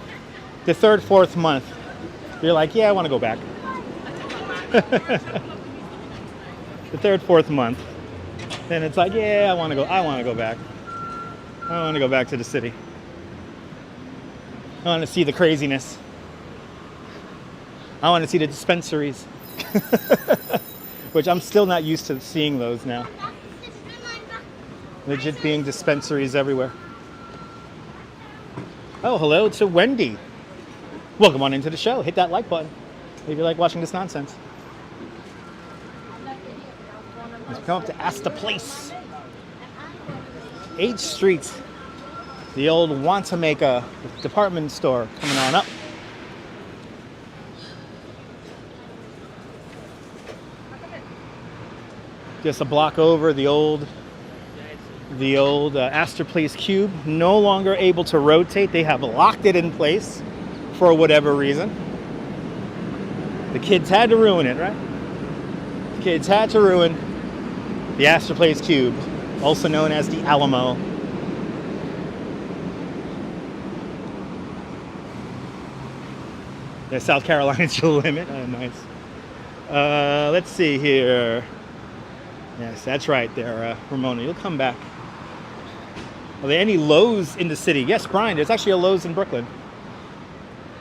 the 3rd, 4th month. You're like, yeah, I want to go back. The 3rd, 4th month. Then it's like, yeah, I want to go back. I want to go back to the city. I want to see the craziness. I want to see the dispensaries. Which I'm still not used to seeing those now. Legit being dispensaries everywhere. Oh, hello to Wendy. Welcome on into the show. Hit that like button if you like watching this nonsense. Let's come up to Ask the Place. 8th Street. The old Want-to-Make-A department store coming on up. Just a block over, the old Astor Place Cube, no longer able to rotate. They have locked it in place for whatever reason. The kids had to ruin it, right? The kids had to ruin the Astor Place Cube, also known as the Alamo. Yeah, South Carolina's your limit. Oh, nice. Let's see here. Yes, that's right there, Ramona. You'll come back. Are there any Lowe's in the city? Yes, Brian, there's actually a Lowe's in Brooklyn.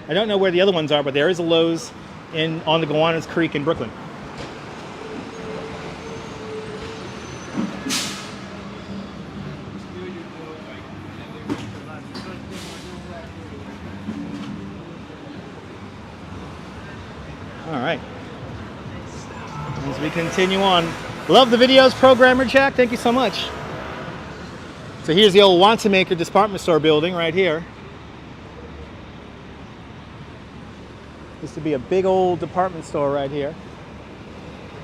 I don't know where the other ones are, but there is a Lowe's on the Gowanus Creek in Brooklyn. All right. As we continue on. Love the videos, Programmer Jack. Thank you so much. So here's the old Want-to-Make-A department store building right here. Used to be a big old department store right here.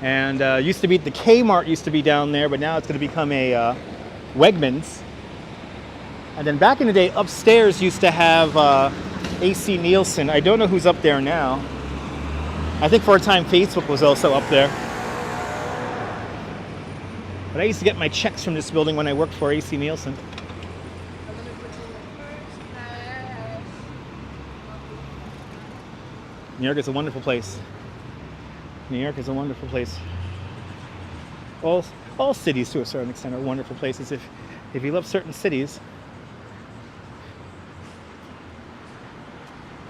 And used to be, the Kmart used to be down there, but now it's going to become a Wegmans. And then back in the day, upstairs used to have AC Nielsen. I don't know who's up there now. I think for a time Facebook was also up there. But I used to get my checks from this building when I worked for AC Nielsen. New York is a wonderful place. New York is a wonderful place. All cities, to a certain extent, are wonderful places if you love certain cities.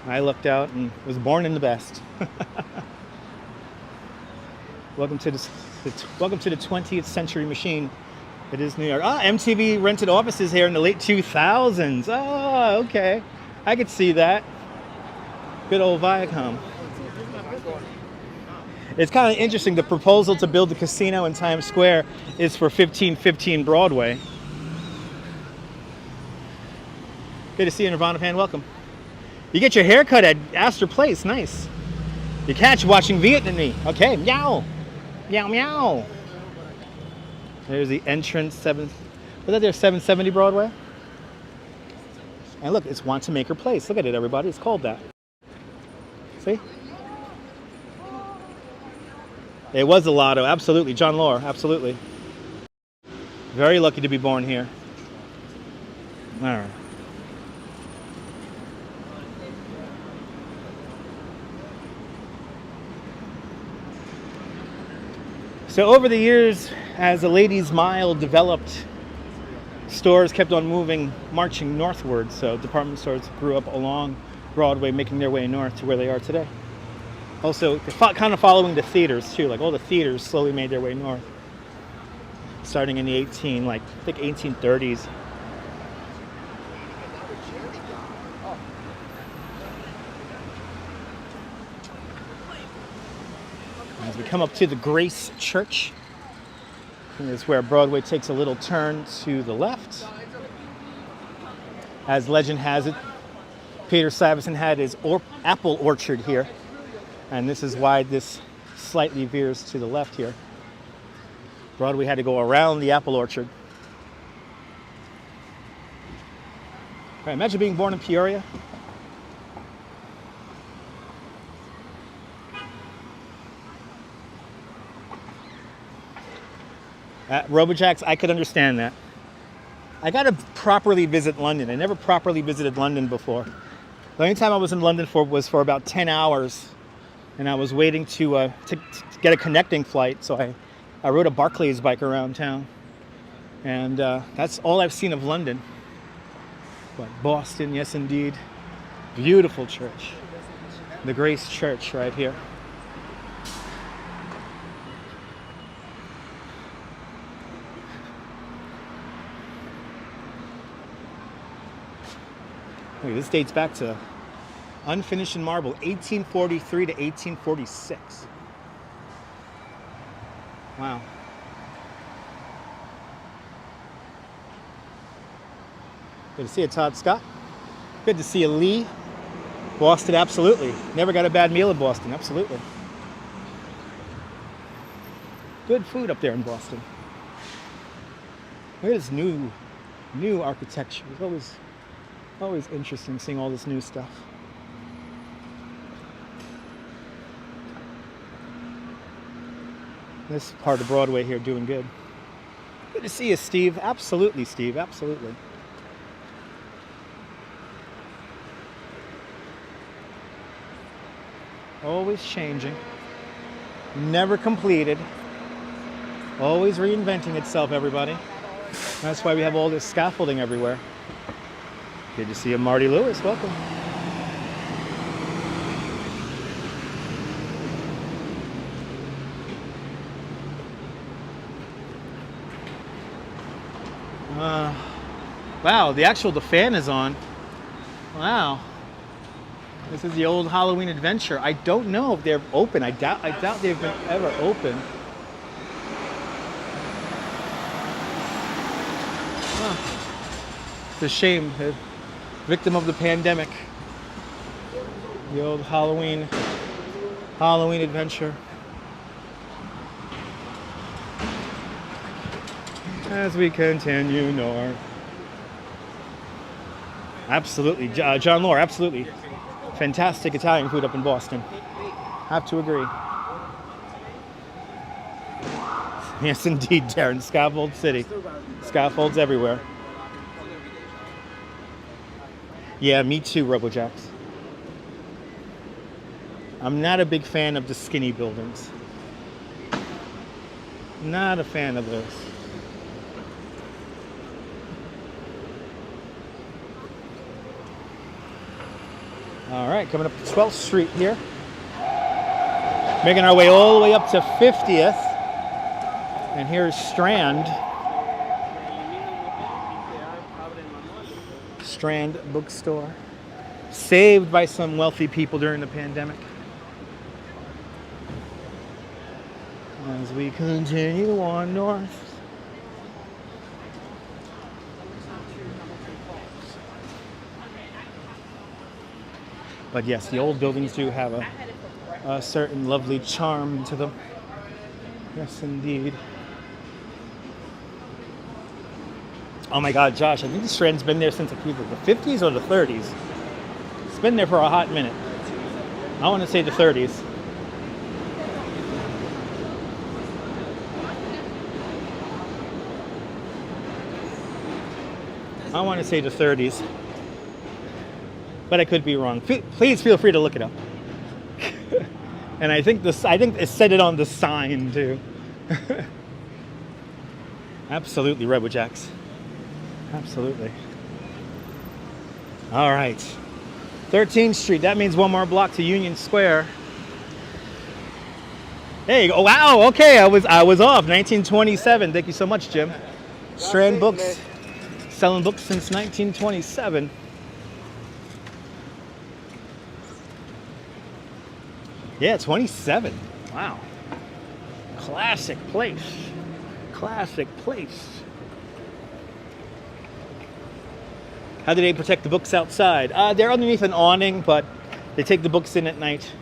I looked out and was born in the best. Welcome to the 20th century machine. It is New York. MTV rented offices here in the late 2000s. Oh, okay. I could see that. Good old Viacom. It's kind of interesting. The proposal to build a casino in Times Square is for 1515 Broadway. Good to see you, Nirvana fan. Welcome. You get your hair cut at Astor Place. Nice. You catch watching Vietnamese. Okay. Meow. Meow, meow. There's the entrance. Was that there 770 Broadway? And look, it's Wanamaker Place. Look at it, everybody. It's called that. See? It was a lotto. Absolutely. John Law. Absolutely. Very lucky to be born here. All right. So over the years, as the Ladies' Mile developed, stores kept on marching northward. So department stores grew up along Broadway, making their way north to where they are today. Also, kind of following the theaters too. Like all the theaters slowly made their way north, starting in the 1830s. As we come up to the Grace Church, this is where Broadway takes a little turn to the left. As legend has it, Peter Stuyvesant had his apple orchard here, and this is why this slightly veers to the left here. Broadway had to go around the apple orchard. All right, imagine being born in Peoria. Robojacks, I could understand that. I got to properly visit London. I never properly visited London before. The only time I was in London was for about 10 hours, and I was waiting to get a connecting flight. So I rode a Barclays bike around town, and that's all I've seen of London. But Boston, yes indeed, beautiful church, the Grace Church right here. Look, this dates back to unfinished in marble, 1843 to 1846. Wow. Good to see you, Todd Scott. Good to see you, Lee. Boston, absolutely. Never got a bad meal in Boston, absolutely. Good food up there in Boston. Look at this new architecture. It's always interesting seeing all this new stuff. This part of Broadway here doing good. Good to see you, Steve. Absolutely, Steve. Absolutely. Always changing. Never completed. Always reinventing itself, everybody. That's why we have all this scaffolding everywhere. Good to see you, Marty Lewis. Welcome. Wow, the fan is on. Wow. This is the old Halloween Adventure. I don't know if they're open. I doubt they've been ever open. It's a shame. Victim of the pandemic. The old Halloween Adventure. As we continue north. Absolutely. John Law, absolutely. Fantastic Italian food up in Boston. Have to agree. Yes, indeed, Darren. Scaffold City. Scaffolds everywhere. Yeah, me too, Robojacks. I'm not a big fan of the skinny buildings. Not a fan of those. All right, coming up to 12th Street here. Making our way all the way up to 50th. And here's Strand. Strand Bookstore. Saved by some wealthy people during the pandemic. As we continue on north. But yes, the old buildings do have a certain lovely charm to them. Yes, indeed. Oh my God, Josh, I think the Strand's been there since either the 50s or the 30s. It's been there for a hot minute. I want to say the 30s. I want to say the 30s. But I could be wrong. Please feel free to look it up. And I think it said it on the sign too. Absolutely, Redwood Jacks. Absolutely. All right. 13th Street. That means one more block to Union Square. There you go. Oh, wow. Okay, I was off. 1927. Thank you so much, Jim. Strand Books. Selling books since 1927. Yeah, 27. Wow. Classic place. Classic place. How do they protect the books outside? They're underneath an awning, but they take the books in at night.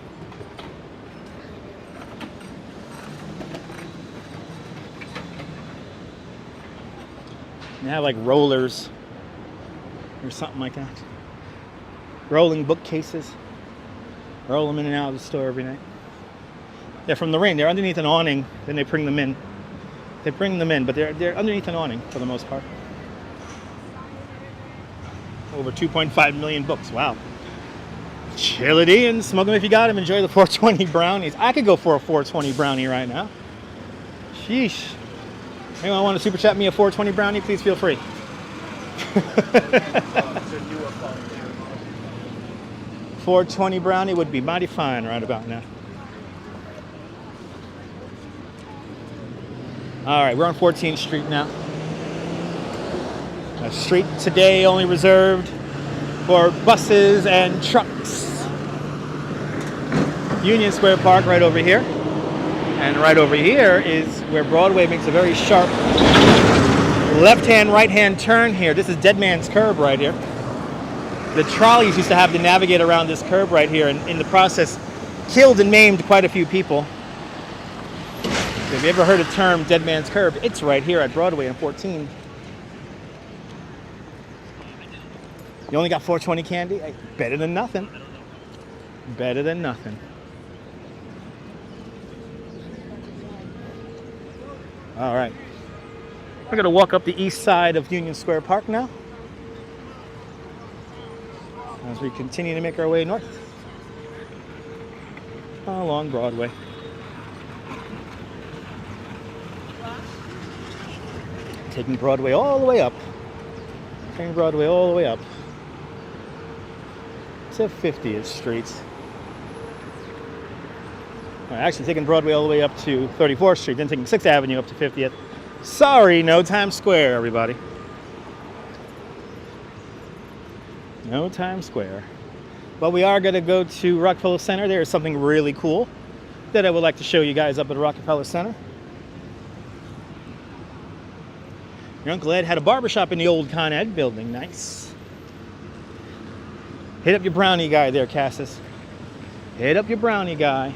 They have like rollers or something like that. Rolling bookcases. Roll them in and out of the store every night. Yeah, from the rain. They're underneath an awning, then they bring them in. They bring them in, but they're underneath an awning for the most part. Over 2.5 million books. Wow. Chillity and smoke them if you got them. Enjoy the 420 brownies. I could go for a 420 brownie right now. Sheesh. Anyone want to super chat me a 420 brownie? Please feel free. 420 brownie would be mighty fine right about now. All right, we're on 14th Street now. A street today only reserved for buses and trucks. Union Square Park right over here. And right over here is where Broadway makes a very sharp left-hand, right-hand turn here. This is Dead Man's Curve right here. The trolleys used to have to navigate around this curve right here, and in the process killed and maimed quite a few people. Have you ever heard the term Dead Man's Curve? It's right here at Broadway on 14. You only got 420 candy? Hey, better than nothing. Better than nothing. All right. We're going to walk up the east side of Union Square Park now, as we continue to make our way north along Broadway. Taking Broadway all the way up. Taking Broadway all the way up to 50th Street. Actually taking Broadway all the way up to 34th Street, then taking 6th Avenue up to 50th. Sorry, no Times Square, everybody. No Times Square. But we are going to go to Rockefeller Center. There is something really cool that I would like to show you guys up at Rockefeller Center. Your Uncle Ed had a barbershop in the old Con Ed building. Nice. Hit up your brownie guy there, Cassis. Hit up your brownie guy.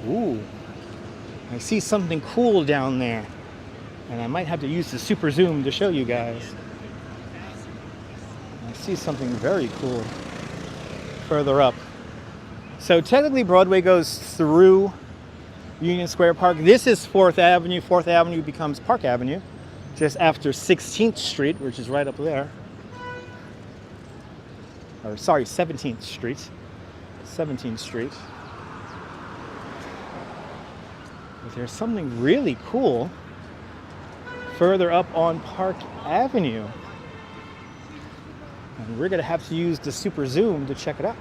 Ooh. I see something cool down there. And I might have to use the super zoom to show you guys. I see something very cool further up. So technically Broadway goes through Union Square Park. This is 4th Avenue. 4th Avenue becomes Park Avenue, just after 16th Street, which is right up there. Or sorry, 17th Street. 17th Street. there's something really cool further up on Park Avenue. And we're going to have to use the super zoom to check it out.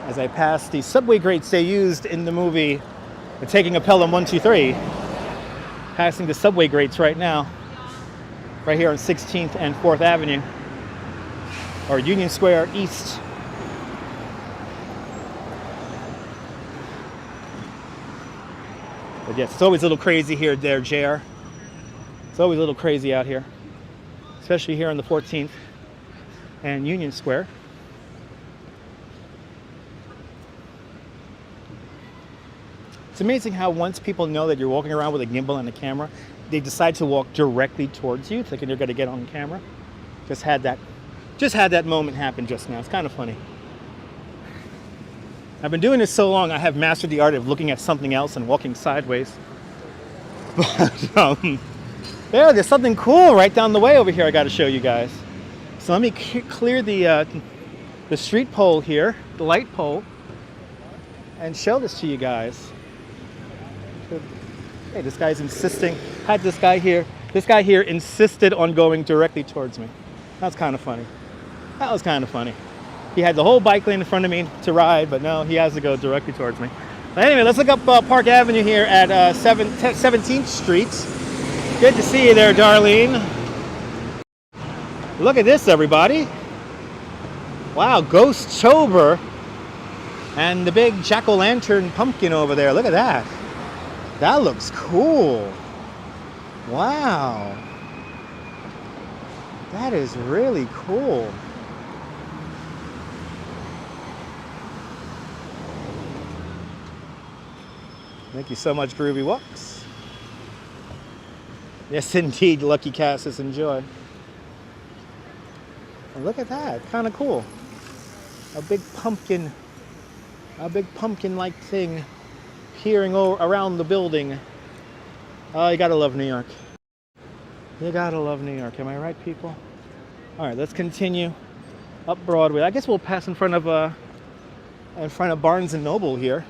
As I pass the subway grates they used in the movie The Taking of Pelham 123. Passing the subway grates right now. Right here on 16th and 4th Avenue. Or Union Square East. But yes, it's always a little crazy here, JR. It's always a little crazy out here. Especially here on the 14th and Union Square. It's amazing how once people know that you're walking around with a gimbal and a camera, they decide to walk directly towards you, thinking you're going to get on camera. Just had that moment happen just now. It's kind of funny. I've been doing this so long, I have mastered the art of looking at something else and walking sideways. But yeah, there's something cool right down the way over here I got to show you guys. So let me clear the street pole here, the light pole, and show this to you guys. Hey, this guy's insisting. Had this guy here. This guy here insisted on going directly towards me. That's kind of funny. That was kind of funny. He had the whole bike lane in front of me to ride, but no, he has to go directly towards me. But anyway, let's look up Park Avenue here at 17th Street. Good to see you there, Darlene. Look at this, everybody. Wow, Ghost Chober and the big jack-o'-lantern pumpkin over there. Look at that. That looks cool. Wow. That is really cool. Thank you so much, Groovy Walks. Yes, indeed, Lucky Cassis, enjoy. And look at that, kind of cool. A big pumpkin-like thing peering around the building. Oh, you gotta love New York. You gotta love New York, am I right, people? All right, let's continue up Broadway. I guess we'll pass in front of Barnes and Noble here.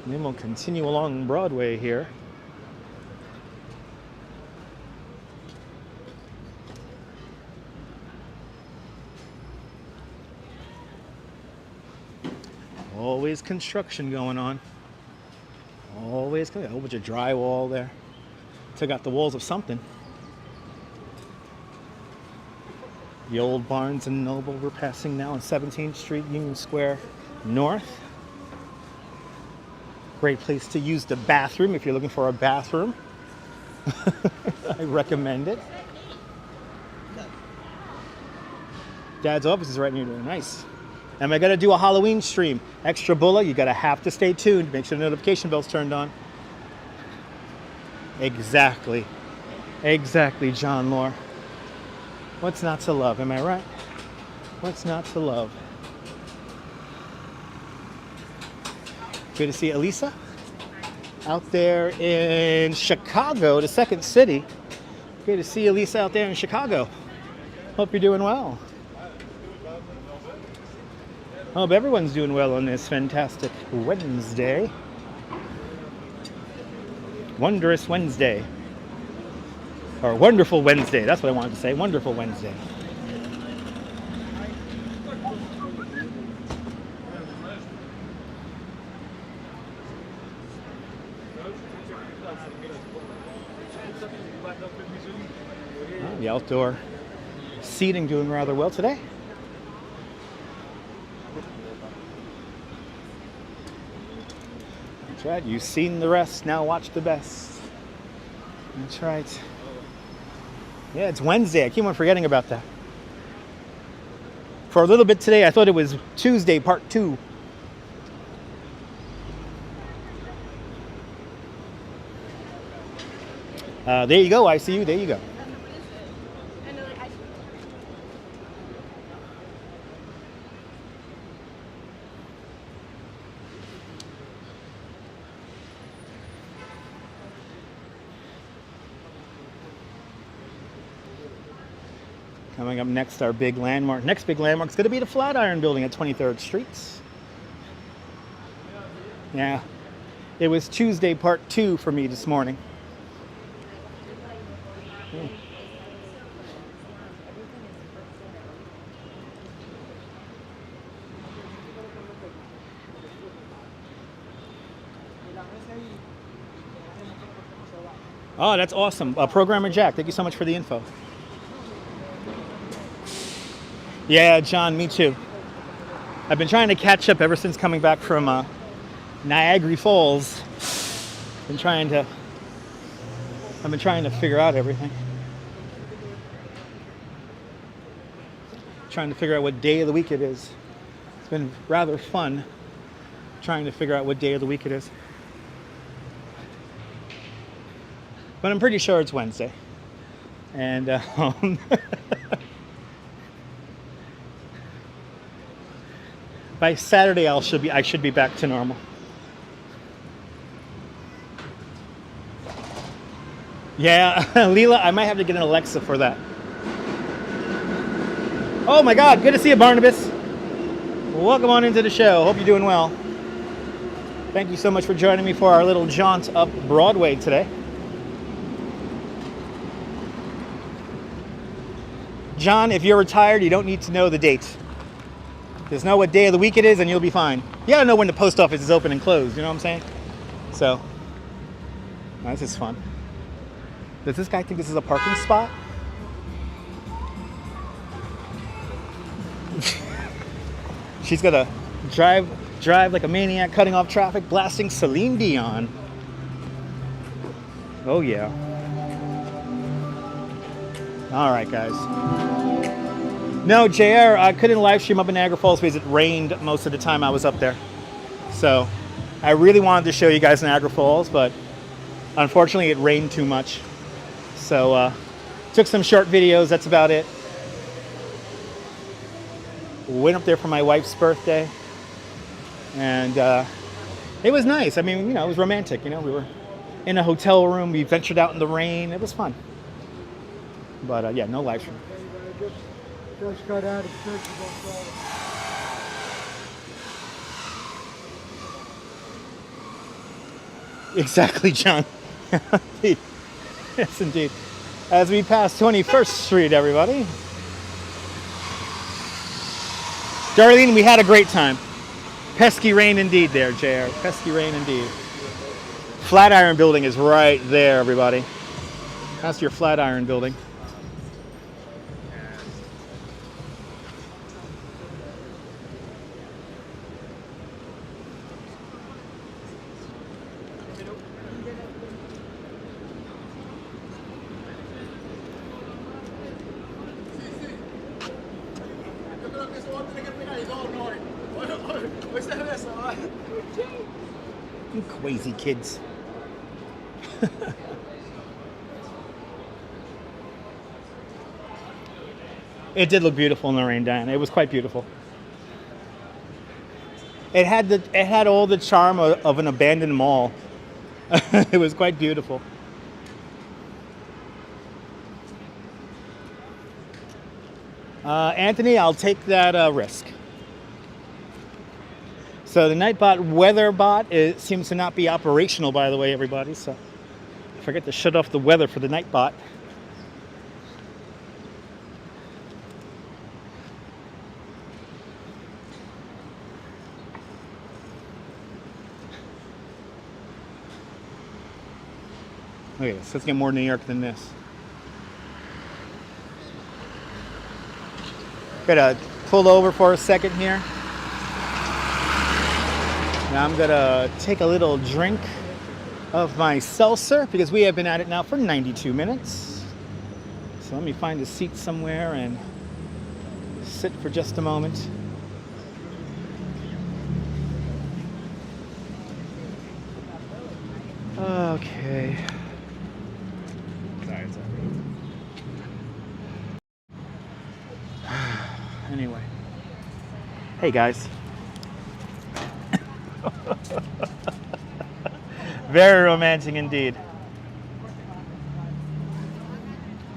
And then we'll continue along Broadway here. Always construction going on. Always a whole bunch of drywall there. Took out the walls of something. The old Barnes and Noble we're passing now on 17th Street, Union Square North. Great place to use the bathroom if you're looking for a bathroom. I recommend it. Dad's office is right near there. Nice. Am I going to do a Halloween stream? Extra Bulla, you got to have to stay tuned. Make sure the notification bell's turned on. Exactly. Exactly, John Lore. What's not to love, am I right? What's not to love? Good to see Elisa out there in Chicago, the second city. Good to see Elisa out there in Chicago. Hope you're doing well. Hope everyone's doing well on this fantastic Wednesday. Wondrous Wednesday. Or wonderful Wednesday, that's what I wanted to say. Wonderful Wednesday. The outdoor seating doing rather well today. That's right, you've seen the rest, now watch the best. That's right. Yeah, it's Wednesday, I keep on forgetting about that. For a little bit today, I thought it was Tuesday, part 2. There you go, ICU, there you go. Coming up next, our big landmark. Next big landmark is going to be the Flatiron Building at 23rd Street. Yeah. It was Tuesday part 2 for me this morning. Oh, that's awesome. Programmer Jack, thank you so much for the info. Yeah, John, me too. I've been trying to catch up ever since coming back from Niagara Falls. I've been trying to figure out everything. Trying to figure out what day of the week it is. It's been rather fun trying to figure out what day of the week it is. But I'm pretty sure it's Wednesday. And by Saturday I should be back to normal. Yeah, Leela, I might have to get an Alexa for that. Oh my God, good to see you, Barnabas. Welcome on into the show. Hope you're doing well. Thank you so much for joining me for our little jaunt up Broadway today. John, if you're retired, you don't need to know the date. Just know what day of the week it is and you'll be fine. You gotta know when the post office is open and closed, you know what I'm saying? So, this is fun. Does this guy think this is a parking spot? She's gonna drive like a maniac, cutting off traffic, blasting Celine Dion. Oh yeah. All right, guys. No, JR, I couldn't live stream up in Niagara Falls because it rained most of the time I was up there. So I really wanted to show you guys Niagara Falls, but unfortunately it rained too much. So took some short videos, that's about it. Went up there for my wife's birthday. And it was nice. I mean, it was romantic. We were in a hotel room. We ventured out in the rain. It was fun. But yeah, no live stream. Just got out of church about Exactly, John. Yes, indeed. As we pass 21st Street, everybody. Darlene, we had a great time. Pesky rain indeed there, JR. Pesky rain indeed. Flatiron Building is right there, everybody. That's your Flatiron Building. You crazy kids. It did look beautiful in the rain, Diana. It was quite beautiful. It had all the charm of an abandoned mall. It was quite beautiful. Anthony, I'll take that risk. So the Nightbot weather bot seems to not be operational, by the way, everybody. So I forget to shut off the weather for the Nightbot. Okay, so let's get more New York than this. Gotta pull over for a second here. Now I'm gonna take a little drink of my seltzer because we have been at it now for 92 minutes. So let me find a seat somewhere and sit for just a moment. Okay. Sorry, it's Anyway. Hey guys. Very romantic indeed.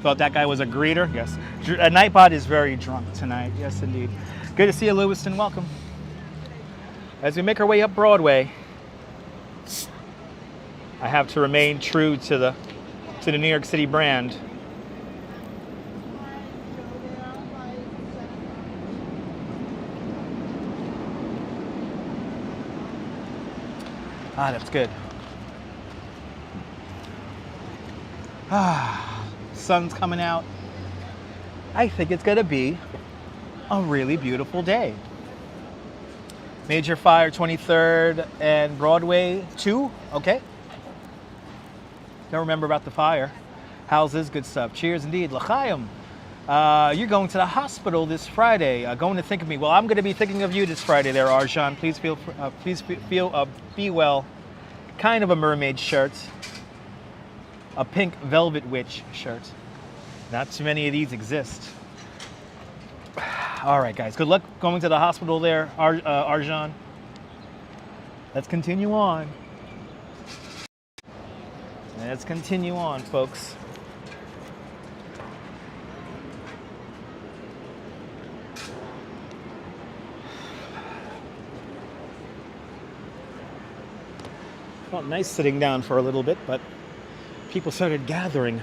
Thought that guy was a greeter? Yes. Nightbot is very drunk tonight. Yes, indeed. Good to see you, Lewiston. Welcome. As we make our way up Broadway, I have to remain true to the New York City brand. Ah, that's good. Ah, sun's coming out. I think it's gonna be a really beautiful day. Major fire, 23rd and Broadway 2, okay. Don't remember about the fire. How's this good stuff? Cheers indeed. L'chaim. You're going to the hospital this Friday. Going to think of me. Well, I'm going to be thinking of you this Friday there, Arjan. Please be well. Kind of a mermaid shirt. A pink velvet witch shirt. Not too many of these exist. All right, guys. Good luck going to the hospital there, Arjan. Let's continue on. Let's continue on, folks. Felt nice sitting down for a little bit, but people started gathering.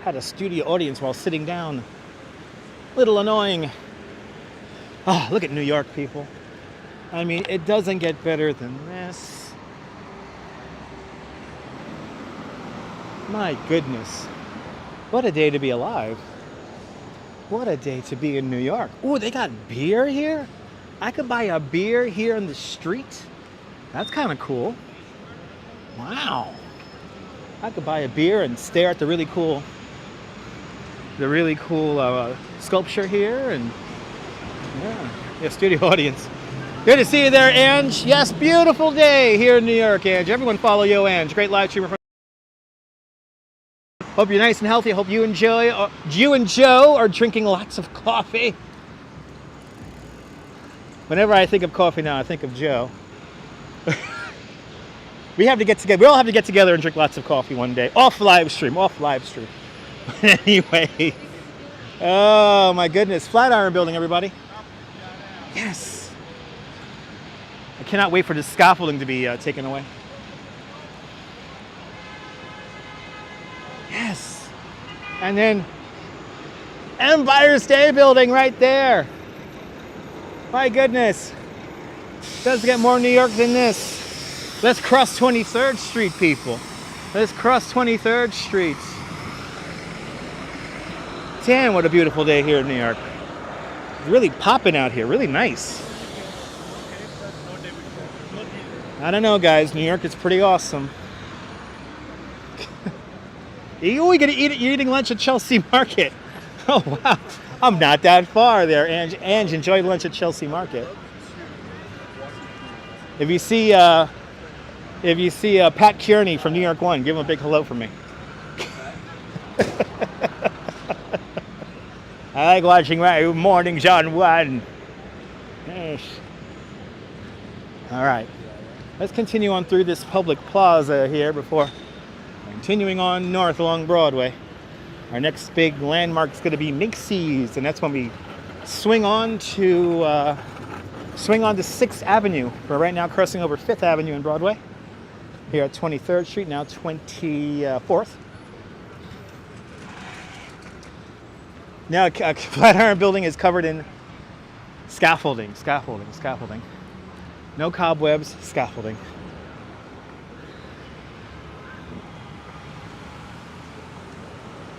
Had a studio audience while sitting down. Little annoying. Oh, look at New York, people. I mean, it doesn't get better than this. My goodness. What a day to be alive. What a day to be in New York. Ooh, they got beer here? I could buy a beer here in the street? That's kind of cool. Wow. I could buy a beer and stare at the really cool sculpture here, and yeah, studio audience. Good to see you there, Ange. Yes, beautiful day here in New York, Ange. Everyone follow Yo Ange. Great live streamer. Hope you're nice and healthy. I hope you and Joe are drinking lots of coffee. Whenever I think of coffee now, I think of Joe. We have to get together. We all have to get together and drink lots of coffee one day. Off live stream. Anyway. Oh my goodness. Flatiron Building, everybody. Yes. I cannot wait for the scaffolding to be taken away. Yes. And then Empire State Building right there. My goodness. Doesn't get more New York than this. Let's cross 23rd Street, people. Let's cross 23rd Street. Damn, what a beautiful day here in New York. It's really popping out here. Really nice. I don't know, guys. New York is pretty awesome. You're eating lunch at Chelsea Market. Oh, wow. I'm not that far there, Ange. Ange, enjoy lunch at Chelsea Market. If you see Pat Kearney from New York One, give him a big hello from me. I like watching my mornings on One. Yes. All right. Let's continue on through this public plaza here before continuing on north along Broadway. Our next big landmark is going to be Macy's, and that's when we swing on to 6th Avenue. We're right now crossing over 5th Avenue in Broadway. Here at 23rd Street, now 24th. Now, Flatiron Building is covered in scaffolding. No cobwebs, scaffolding.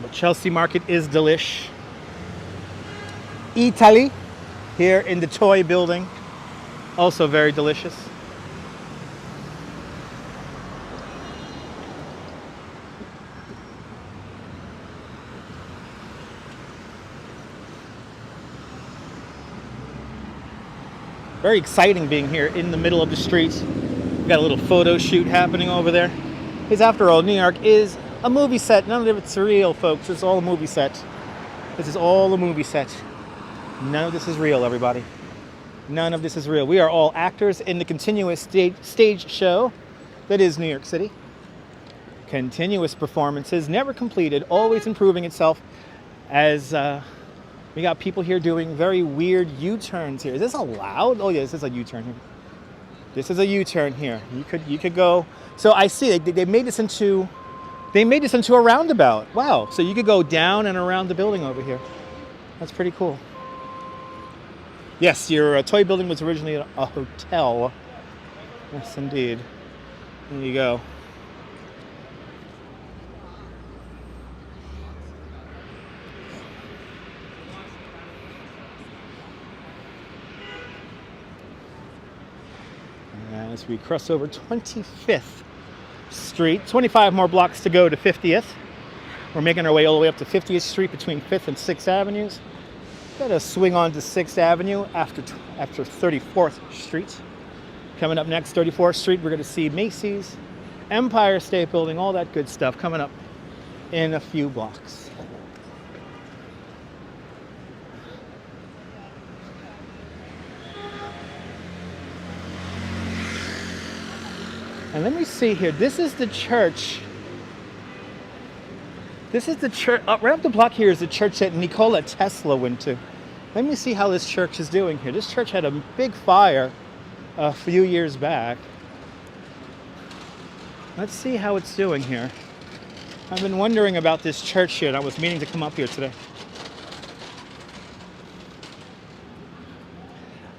But Chelsea Market is delish. Italy, here in the toy building, also very delicious. Very exciting being here in the middle of the streets. We've got a little photo shoot happening over there. Because after all, New York is a movie set. None of it's real, folks. It's all a movie set. This is all a movie set. None of this is real, everybody. None of this is real. We are all actors in the continuous stage show that is New York City. Continuous performances, never completed, always improving itself as we got people here doing very weird U-turns here. Is this allowed? Oh yeah, this is a U-turn here. This is a U-turn here. You could go. So I see they made this into a roundabout. Wow. So you could go down and around the building over here. That's pretty cool. Yes, your toy building was originally a hotel. Yes, indeed. There you go. As we cross over 25th Street, 25 more blocks to go to 50th. We're making our way all the way up to 50th Street between 5th and 6th Avenues. Got to swing on to 6th Avenue after 34th Street. Coming up next, 34th Street, we're going to see Macy's, Empire State Building, all that good stuff coming up in a few blocks. And let me see here. This is the church. This is the church. Right up the block here is the church that Nikola Tesla went to. Let me see how this church is doing here. This church had a big fire a few years back. Let's see how it's doing here. I've been wondering about this church here, and I was meaning to come up here today.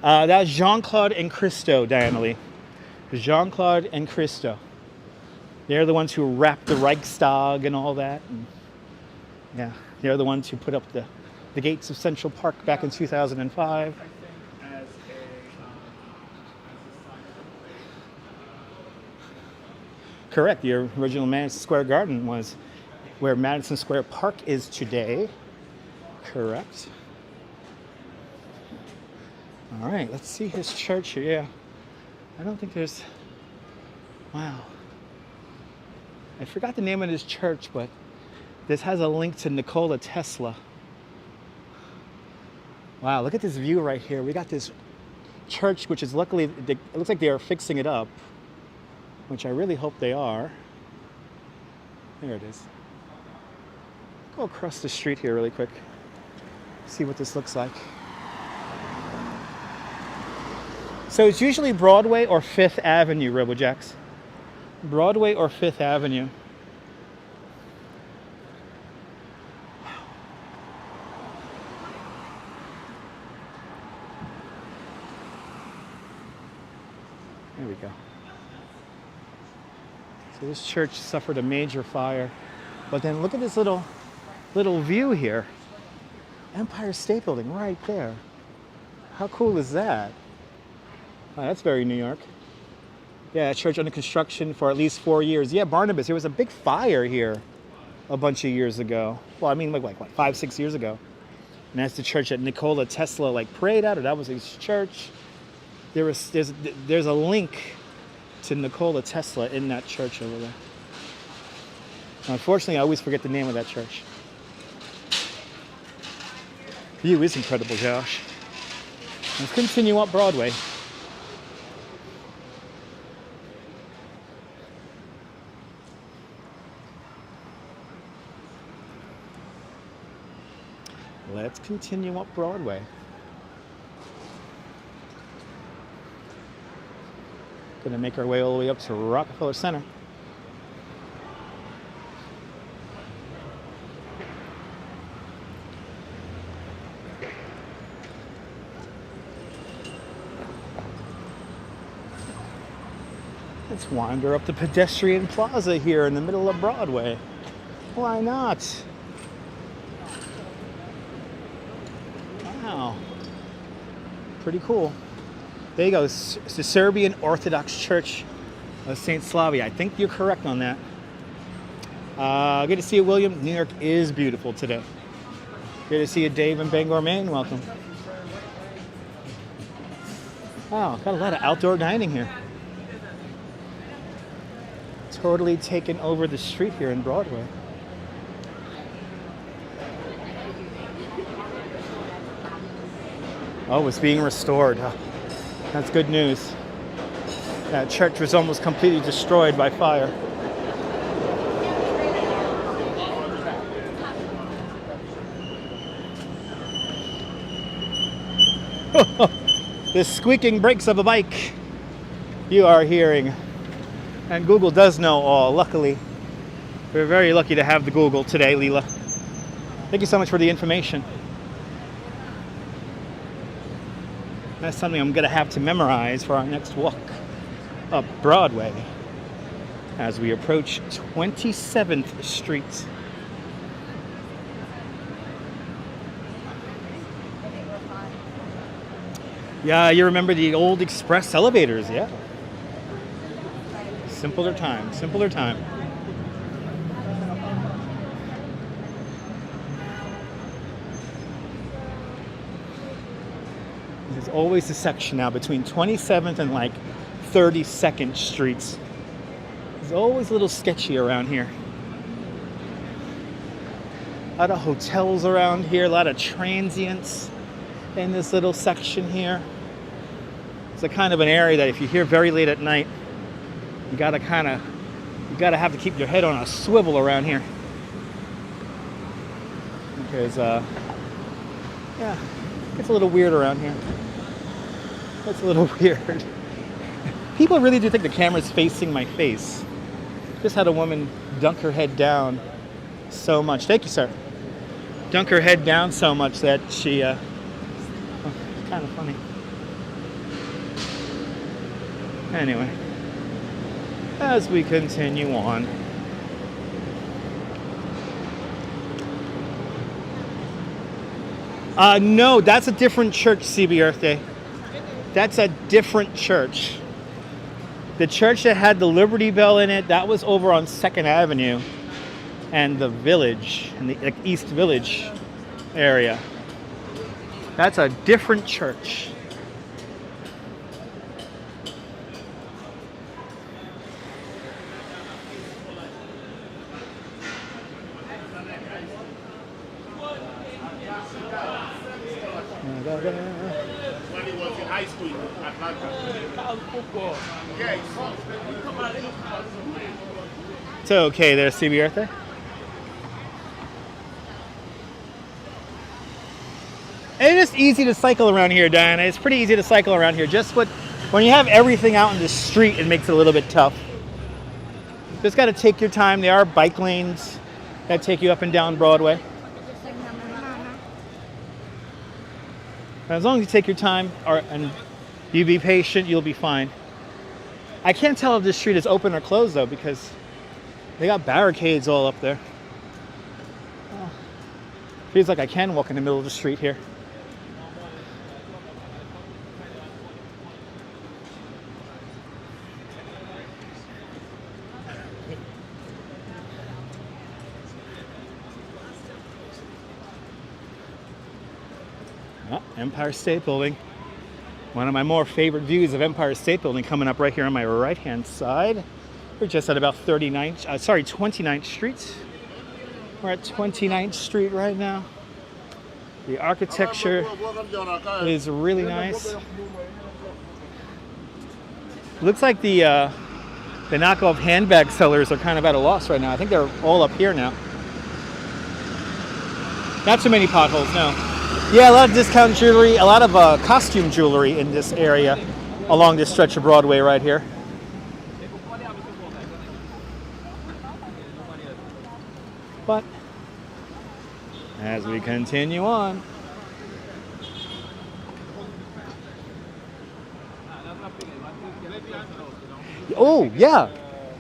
That was Jean-Claude and Christo, Diana Lee. Jean-Claude and Christo. They're the ones who wrapped the Reichstag and all that. And yeah, they're the ones who put up the gates of Central Park back in 2005. Correct. The original Madison Square Garden was where Madison Square Park is today. Correct. All right, let's see his church here. Yeah. I don't think there's... Wow. I forgot the name of this church, but this has a link to Nikola Tesla. Wow, look at this view right here. We got this church, which is luckily, it looks like they are fixing it up, which I really hope they are. There it is. Go across the street here really quick. See what this looks like. So it's usually Broadway or 5th Avenue, Robojacks. Broadway or 5th Avenue. There we go. So this church suffered a major fire. But then look at this little view here. Empire State Building right there. How cool is that? Oh, that's very New York. Yeah, church under construction for at least 4 years. Yeah, Barnabas, there was a big fire here a bunch of years ago. Well, I mean, like what, 5, 6 years ago. And that's the church that Nikola Tesla prayed at, or that was his church. There's a link to Nikola Tesla in that church over there. Unfortunately, I always forget the name of that church. View is incredible, Josh. Let's continue up Broadway. Let's continue up Broadway. Gonna make our way all the way up to Rockefeller Center. Let's wander up the pedestrian plaza here in the middle of Broadway. Why not? Wow. Pretty cool. There you go. It's the Serbian Orthodox Church of St. Slavia. I think you're correct on that. Good to see you, William. New York is beautiful today. Good to see you, Dave and Bangor, Maine. Welcome. Wow, got a lot of outdoor dining here. Totally taken over the street here in Broadway. Oh, it's being restored. That's good news. That church was almost completely destroyed by fire. The squeaking brakes of a bike. you are hearing. And Google does know all, luckily. We're very lucky to have the Google today, Leela. Thank you so much for the information. That's something I'm going to have to memorize for our next walk up Broadway as we approach 27th Street. Yeah, you remember the old express elevators, yeah. Simpler time, simpler time. There's always a section now between 27th and like 32nd Streets. It's always a little sketchy around here. A lot of hotels around here, a lot of transients in this little section here. It's a kind of an area that if you're here very late at night, you gotta have to keep your head on a swivel around here. Because yeah, it's a little weird around here. It's a little weird. People really do think the camera's facing my face. Just had a woman dunk her head down so much. Thank you, sir. Dunk her head down so much that she, oh, kind of funny. Anyway, as we continue on. No, that's a different church, CB Earth Day. That's a different church. The church that had the Liberty Bell in it, that was over on 2nd Avenue and the Village, in the East Village area. That's a different church. When he was in high school in Atlanta. It's okay there, CB Earth Day. It's just easy to cycle around here, Diana. It's pretty easy to cycle around here. Just when you have everything out in the street, it makes it a little bit tough. Just got to take your time. There are bike lanes that take you up and down Broadway. As long as you take your time and you be patient, you'll be fine. I can't tell if this street is open or closed though, because they got barricades all up there. Oh, feels like I can walk in the middle of the street here. Oh, Empire State Building. One of my more favorite views of Empire State Building coming up right here on my right-hand side. We're just at about 29th Street. We're at 29th Street right now. The architecture is really nice. Looks like the knockoff handbag sellers are kind of at a loss right now. I think they're all up here now. Not too many potholes, no. Yeah, a lot of discount jewelry, a lot of costume jewelry in this area along this stretch of Broadway right here. But as we continue on, oh yeah,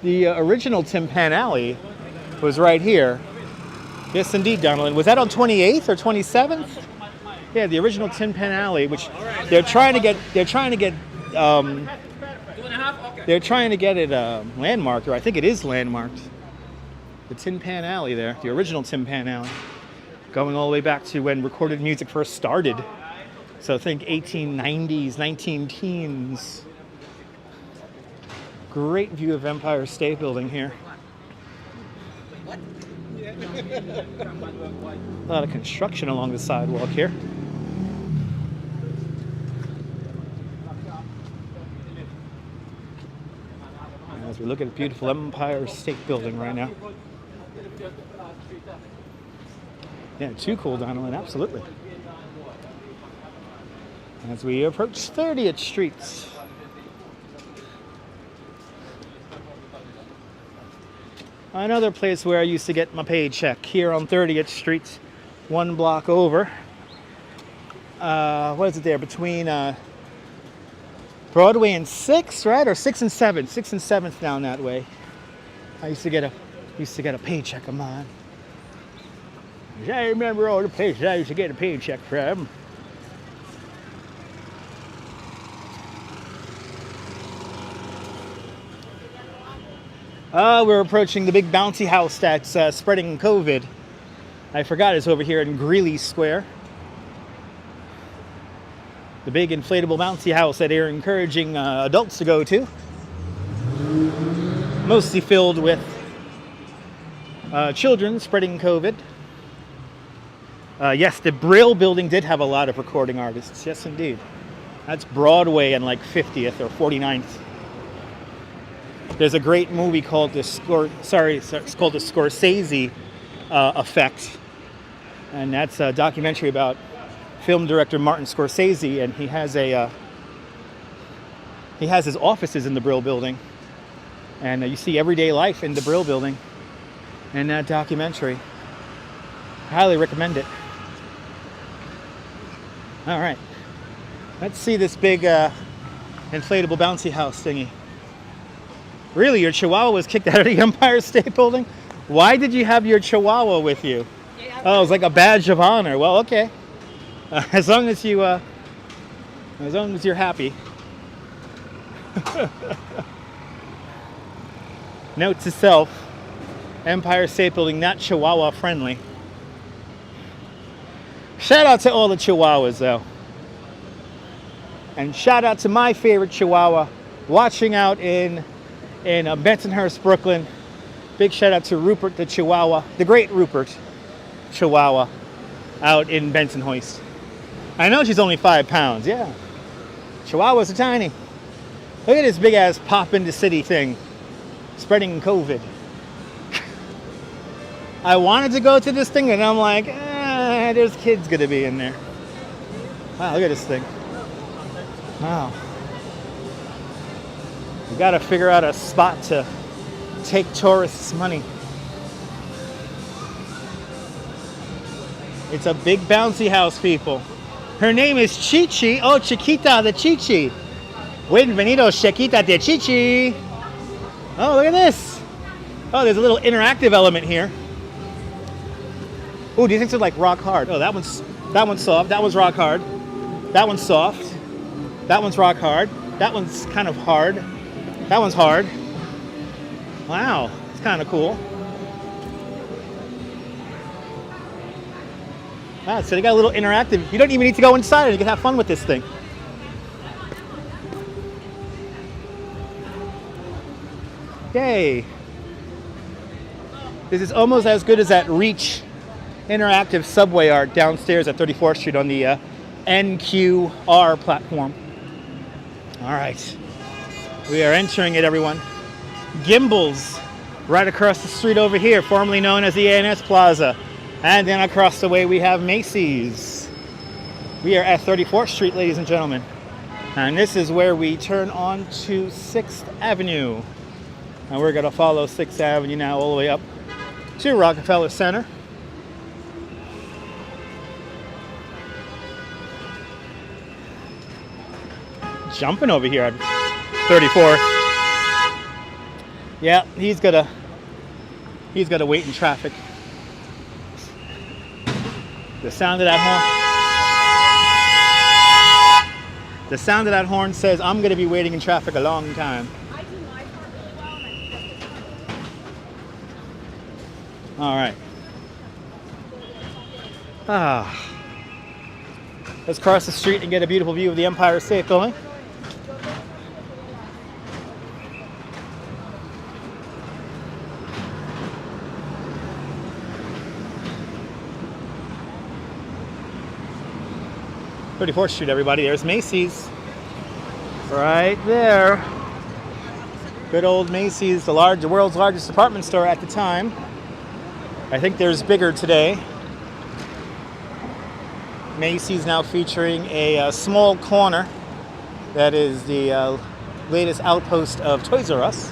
the original Tin Pan Alley was right here. Yes, indeed, Donald. Was that on 28th or 27th? Yeah, the original Tin Pan Alley, which they're trying to get it landmarked, or I think it is landmarked. The Tin Pan Alley there, the original Tin Pan Alley, going all the way back to when recorded music first started. So think 1890s, 19-teens. Great view of Empire State Building here. A lot of construction along the sidewalk here. As we look at the beautiful Empire State Building right now. Yeah, too cool, Donald, absolutely. As we approach 30th Street. Another place where I used to get my paycheck, here on 30th Street, one block over. What is it there? Between Broadway and 6th, right? Or 6th and 7th. 6th and 7th down that way. I used to get a paycheck of mine. I remember all the places I used to get a paycheck from. We're approaching the big bouncy house that's spreading COVID. I forgot it's over here in Greeley Square. The big inflatable bouncy house that they're encouraging adults to go to. Mostly filled with children spreading COVID. Yes, the Brill Building did have a lot of recording artists. Yes, indeed. That's Broadway and like 50th or 49th. There's a great movie called it's called the Scorsese Effect, and that's a documentary about film director Martin Scorsese, and he has his offices in the Brill Building, and you see everyday life in the Brill Building in that documentary. Highly recommend it. All right, let's see this big inflatable bouncy house thingy. Really, your Chihuahua was kicked out of the Empire State Building? Why did you have your Chihuahua with you? Oh, it was like a badge of honor. Well, okay. As long as you're happy. Note to self: Empire State Building not Chihuahua friendly. Shout out to all the Chihuahuas, though, and shout out to my favorite Chihuahua, watching out in Bensonhurst, Brooklyn. Big shout out to Rupert the Chihuahua, the great Rupert Chihuahua, out in Bensonhurst. I know she's only 5 pounds, yeah. Chihuahuas are tiny. Look at this big ass pop into city thing, spreading COVID. I wanted to go to this thing and I'm like, there's kids gonna be in there. Wow, look at this thing. Wow. We gotta figure out a spot to take tourists' money. It's a big bouncy house, people. Her name is Chi-Chi. Oh, Chiquita the Chi-Chi. Bienvenidos, Chiquita de Chi-Chi. Oh, look at this. Oh, there's a little interactive element here. Oh, do you think it's like rock hard? Oh, that one's soft. That one's rock hard. That one's soft. That one's rock hard. That one's kind of hard. That one's hard. Wow, it's kind of cool. Wow, so they got a little interactive. You don't even need to go inside and you can have fun with this thing. Yay. This is almost as good as that Reach interactive subway art downstairs at 34th Street on the NQR platform. All right. We are entering it, everyone. Gimble's right across the street over here, formerly known as the A&S Plaza. And then across the way we have Macy's. We are at 34th Street, ladies and gentlemen. And this is where we turn on to 6th Avenue. And we're going to follow 6th Avenue now all the way up to Rockefeller Center. Jumping over here at 34. Yeah, he's gotta wait in traffic. The sound of that horn. The sound of that horn says I'm gonna be waiting in traffic a long time. I do my part really well, and I All right. Let's cross the street and get a beautiful view of the Empire State Building. (34th Street, everybody. There's Macy's. Right there. Good old Macy's, the world's largest department store at the time. I think there's bigger today. Macy's now featuring a small corner that is the latest outpost of Toys R Us.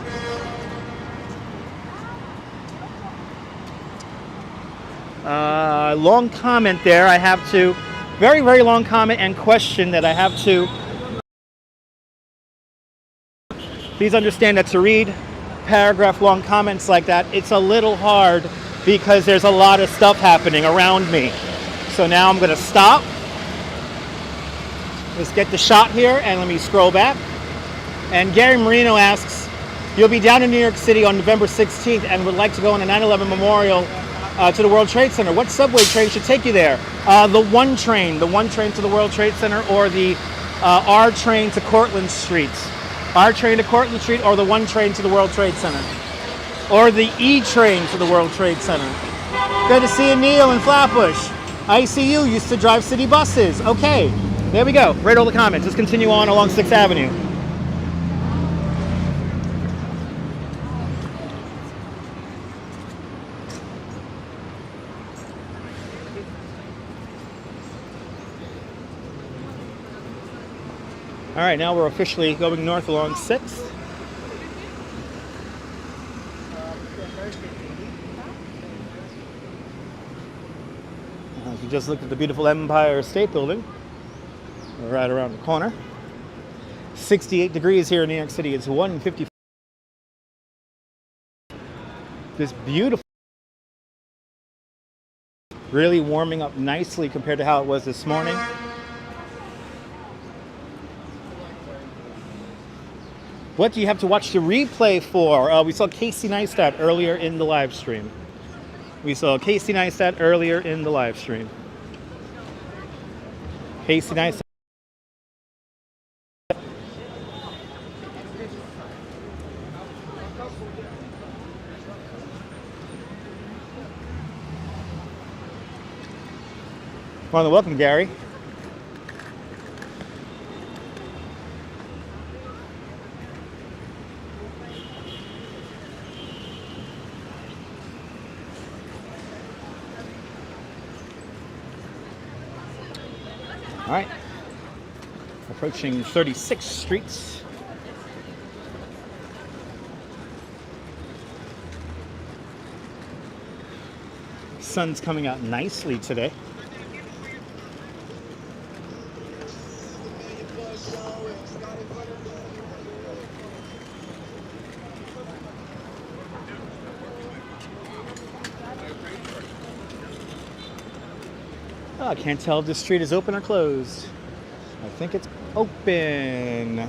Long comment there. I have to, very, very long comment and question that I have to. Please understand that to read paragraph long comments like that, it's a little hard because there's a lot of stuff happening around me. So now I'm going to stop. Let's get the shot here and let me scroll back. And Gary Marino asks, you'll be down in New York City on November 16th and would like to go on a 9/11 memorial to the World Trade Center. What subway train should take you there? The one train to the World Trade Center, or the R train to Cortlandt Street. R train to Cortlandt Street, or the one train to the World Trade Center. Or the E train to the World Trade Center. Good to see you, Neil in Flatbush. ICU used to drive city buses. Okay, there we go. Read all the comments. Let's continue on along 6th Avenue. All right, now we're officially going north along 6th. If you just looked at the beautiful Empire State Building, we're right around the corner. 68 degrees here in New York City. It's 1:50. This beautiful, really warming up nicely compared to how it was this morning. What do you have to watch the replay for? We saw Casey Neistat earlier in the live stream. Casey Neistat. Want to welcome Gary. All right, approaching 36th Street. Sun's coming out nicely today. I can't tell if this street is open or closed. I think it's open.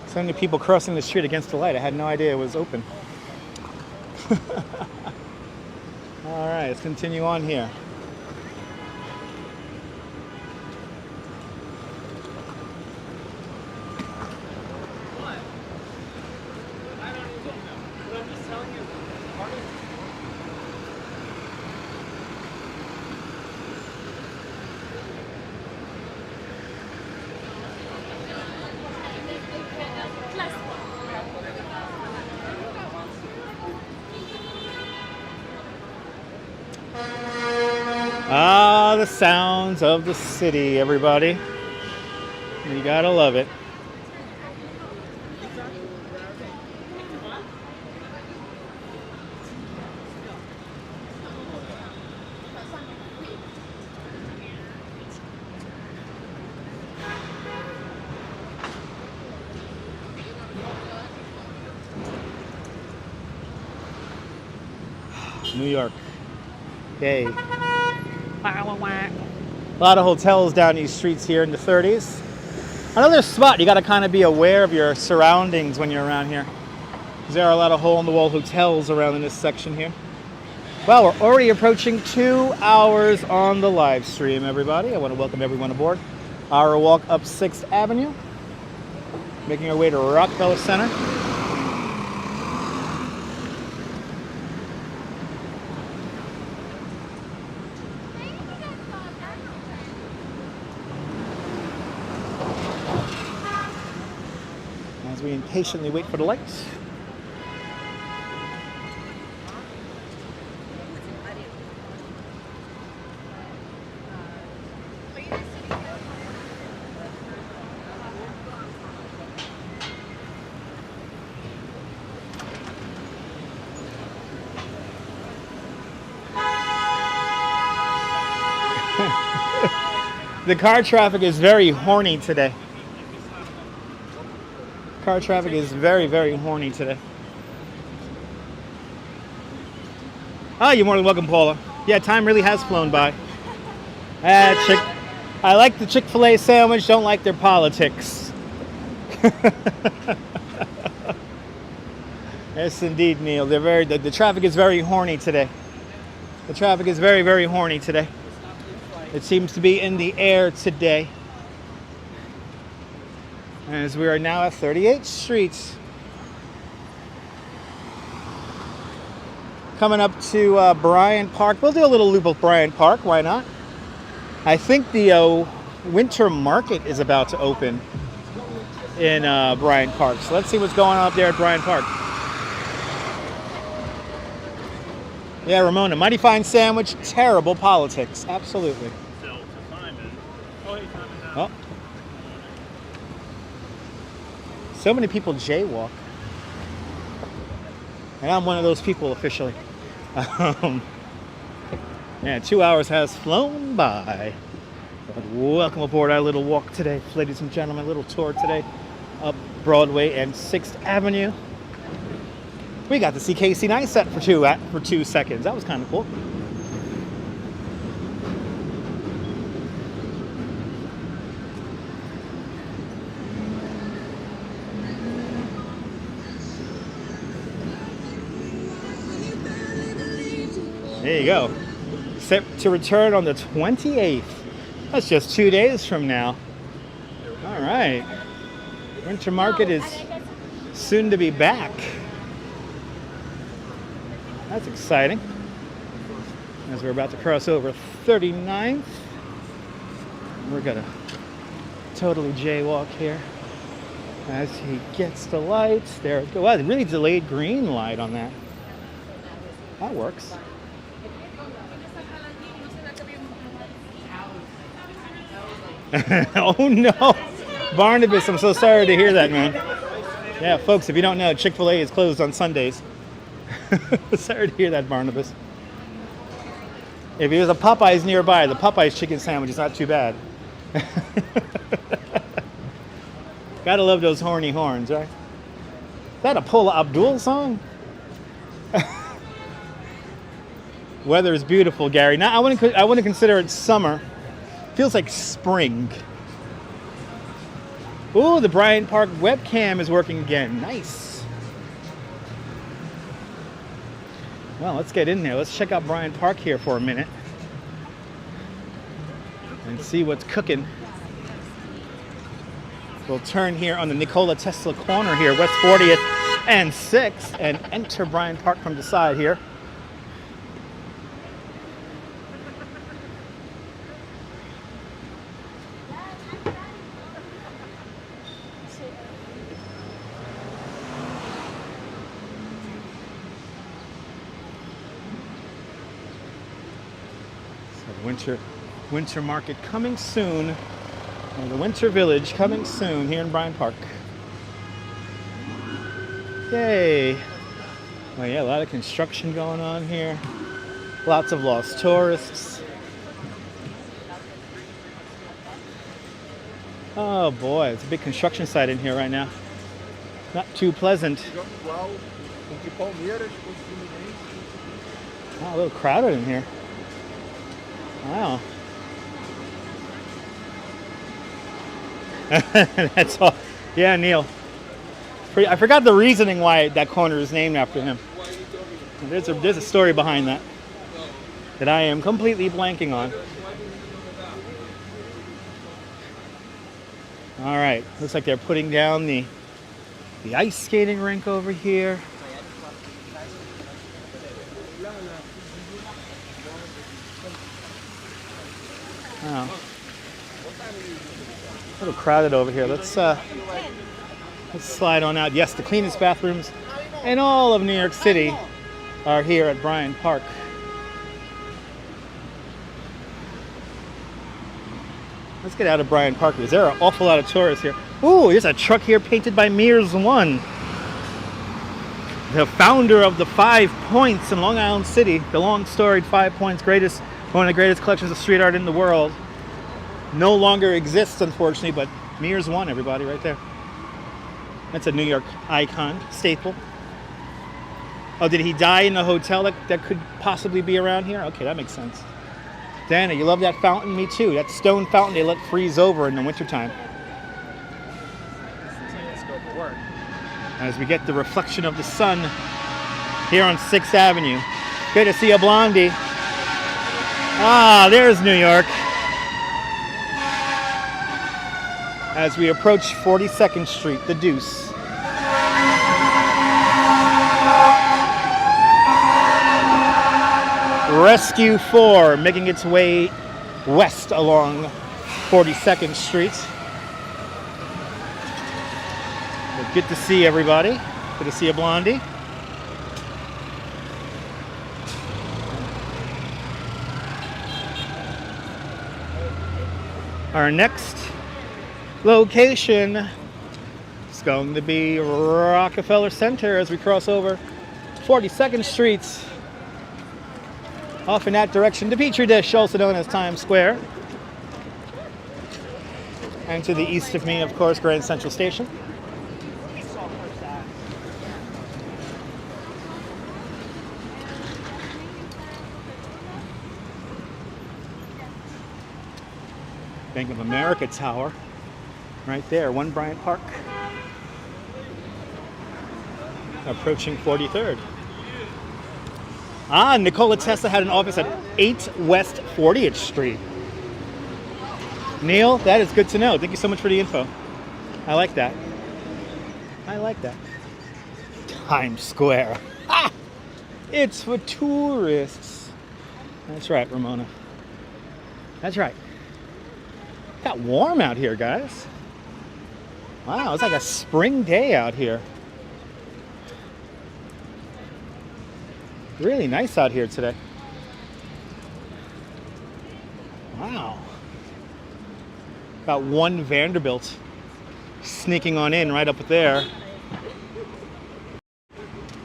So many people crossing the street against the light. I had no idea it was open. All right, let's continue on here. Ah, the sounds of the city, everybody. You gotta love it. New York. Yay. A lot of hotels down these streets here in the 30s. Another spot, you got to kind of be aware of your surroundings when you're around here. There are a lot of hole-in-the-wall hotels around in this section here. Well, we're already approaching 2 hours on the live stream, everybody. I want to welcome everyone aboard our walk up 6th Avenue, making our way to Rockefeller Center. As we impatiently wait for the lights. The car traffic is very horny today. Car traffic is very, very horny today. Oh, you're more than welcome, Paula. Yeah, time really has flown by. I like the Chick-fil-A sandwich, don't like their politics. Yes, indeed, Neil. The traffic is very horny today. The traffic is very, very horny today. It seems to be in the air today. As we are now at 38th Street. Coming up to Bryant Park. We'll do a little loop of Bryant Park, why not? I think the winter market is about to open in Bryant Park. So let's see what's going on up there at Bryant Park. Yeah, Ramona, mighty fine sandwich, terrible politics. Absolutely. Oh. So many people jaywalk. And I'm one of those people officially. Yeah, 2 hours has flown by. But welcome aboard our little walk today, ladies and gentlemen. A little tour today up Broadway and 6th Avenue. We got to see Casey Neistat for 2 seconds. That was kind of cool. There you go. Set to return on the 28th. That's just 2 days from now. All right. Winter market is soon to be back. That's exciting. As we're about to cross over 39th. We're gonna totally jaywalk here. As he gets the lights. There it goes. Wow, really delayed green light on that. That works. Oh no, Barnabas, I'm so sorry to hear that, man. Yeah, folks, if you don't know, Chick-fil-A is closed on Sundays. Sorry to hear that, Barnabas. If there's a Popeyes nearby, the Popeyes chicken sandwich is not too bad. Gotta love those horny horns, right? Is that a Paula Abdul song? Weather is beautiful, Gary. Now I wouldn't consider it summer. Feels like spring. Ooh, the Bryant Park webcam is working again. Nice. Well, let's get in there. Let's check out Bryant Park here for a minute and see what's cooking. We'll turn here on the Nikola Tesla corner here, West 40th and 6th, and enter Bryant Park from the side here. Winter market coming soon. Or the Winter Village coming soon here in Bryant Park. Yay! Well, yeah, a lot of construction going on here. Lots of lost tourists. Oh boy, it's a big construction site in here right now. Not too pleasant. Oh, a little crowded in here. Wow. That's all. Yeah, Neil. I forgot the reasoning why that corner is named after him. There's a story behind that I am completely blanking on. All right, looks like they're putting down the ice skating rink over here. Oh. A little crowded over here. Let's slide on out. Yes, the cleanest bathrooms in all of New York City are here at Bryant Park. Let's get out of Bryant Park because there are an awful lot of tourists here. Ooh, there's a truck here painted by Mears One, the founder of the 5 Points in Long Island City, the long-storied 5 Points, one of the greatest collections of street art in the world. no longer exists, unfortunately, but Mears 1, everybody, right there. That's a New York icon, staple. Oh, did he die in a hotel that could possibly be around here? Okay, that makes sense. Dana, you love that fountain? Me too. That stone fountain they let freeze over in the wintertime. As we get the reflection of the sun here on 6th Avenue. Good to see a blondie. Ah, there's New York. As we approach 42nd Street, the Deuce. Rescue 4 making its way west along 42nd Street. But good to see everybody. Good to see a blondie. Our next location is going to be Rockefeller Center as we cross over 42nd Street. Off in that direction, the Petri Dish, also known as Times Square. And to the east of me, of course, Grand Central Station. Bank of America Tower, right there, 1 Bryant Park. Approaching 43rd. Ah, Nikola Tesla had an office at 8 West 40th Street. Neil, that is good to know. Thank you so much for the info. I like that. I like that. Times Square. Ah! It's for tourists. That's right, Ramona. That's right. Got warm out here, guys. Wow, it's like a spring day out here. Really nice out here today. Wow. Got 1 Vanderbilt sneaking on in right up there.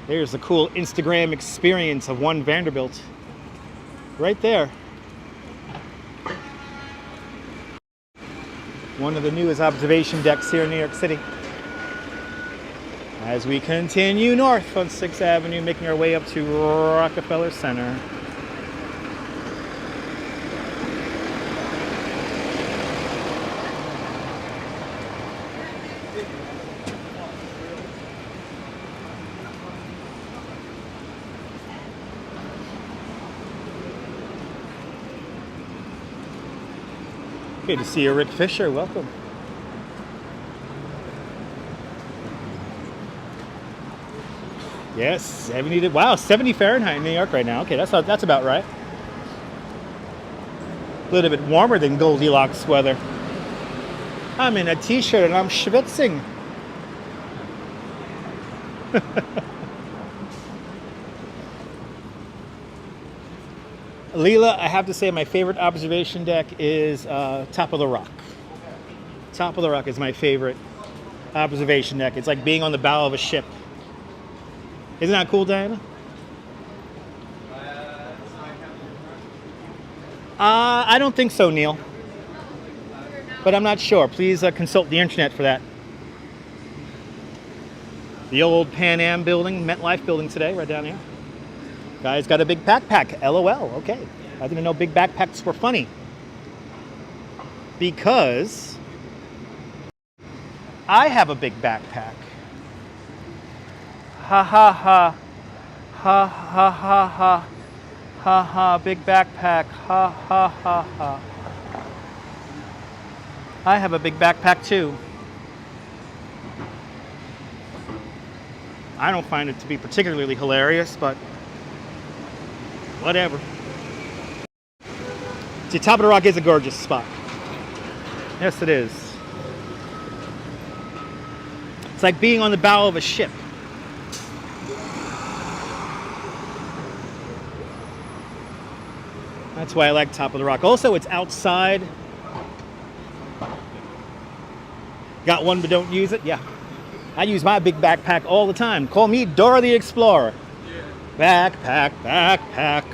There's a cool Instagram experience of 1 Vanderbilt. Right there. One of the newest observation decks here in New York City. As we continue north on 6th Avenue, making our way up to Rockefeller Center. Good to see you, Rick Fisher. Welcome. Yes, 70. Wow, 70 Fahrenheit in New York right now. Okay, that's about right. A little bit warmer than Goldilocks weather. I'm in a t-shirt and I'm schwitzing. Leela, I have to say my favorite observation deck is Top of the Rock. Top of the Rock is my favorite observation deck. It's like being on the bow of a ship. Isn't that cool, Diana? I don't think so, Neil. But I'm not sure. Please consult the internet for that. The old Pan Am building, MetLife building today, right down here. Guy's got a big backpack. LOL. Okay. I didn't know big backpacks were funny. Because I have a big backpack. Ha ha ha. Ha ha ha ha. Ha ha, big backpack. Ha ha ha ha. I have a big backpack too. I don't find it to be particularly hilarious, but whatever. See, Top of the Rock is a gorgeous spot. Yes, it is. It's like being on the bow of a ship. That's why I like Top of the Rock. Also, it's outside. Got one but don't use it? Yeah. I use my big backpack all the time. Call me Dora the Explorer. Yeah. Backpack, backpack.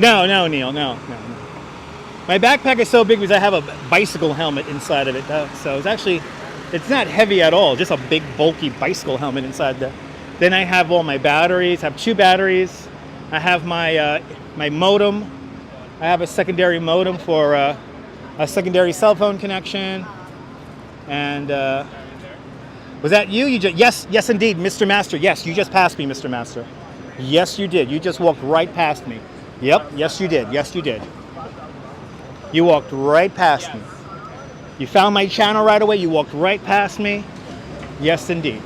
No, no, Neil, no. My backpack is so big because I have a bicycle helmet inside of it. So it's not heavy at all, just a big, bulky bicycle helmet inside there. Then I have all my batteries. I have 2 batteries. I have my my modem. I have a secondary modem for a secondary cell phone connection. And was that you? Yes, indeed, Mr. Master. Yes, you just passed me, Mr. Master. Yes, you did. You just walked right past me. Yep, yes, you did. Yes, you did. You walked right past me. You found my channel right away. You walked right past me. Yes, indeed.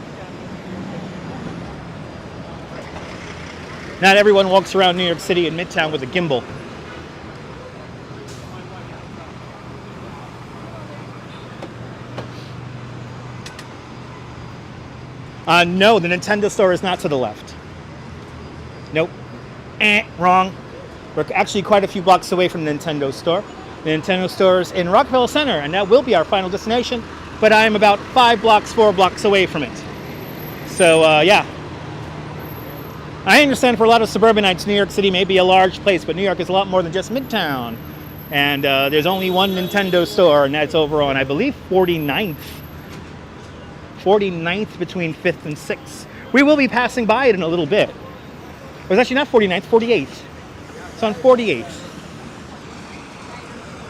Not everyone walks around New York City and Midtown with a gimbal. No, the Nintendo store is not to the left. Nope. Wrong. We're actually quite a few blocks away from the Nintendo store. The Nintendo store is in Rockefeller Center, and that will be our final destination, but I'm about 4 blocks away from it. So, yeah. I understand for a lot of suburbanites, New York City may be a large place, but New York is a lot more than just Midtown. And there's only one Nintendo store, and that's over on, I believe, 49th. 49th between 5th and 6th. We will be passing by it in a little bit. It was actually not 49th, 48th. It's on 48th.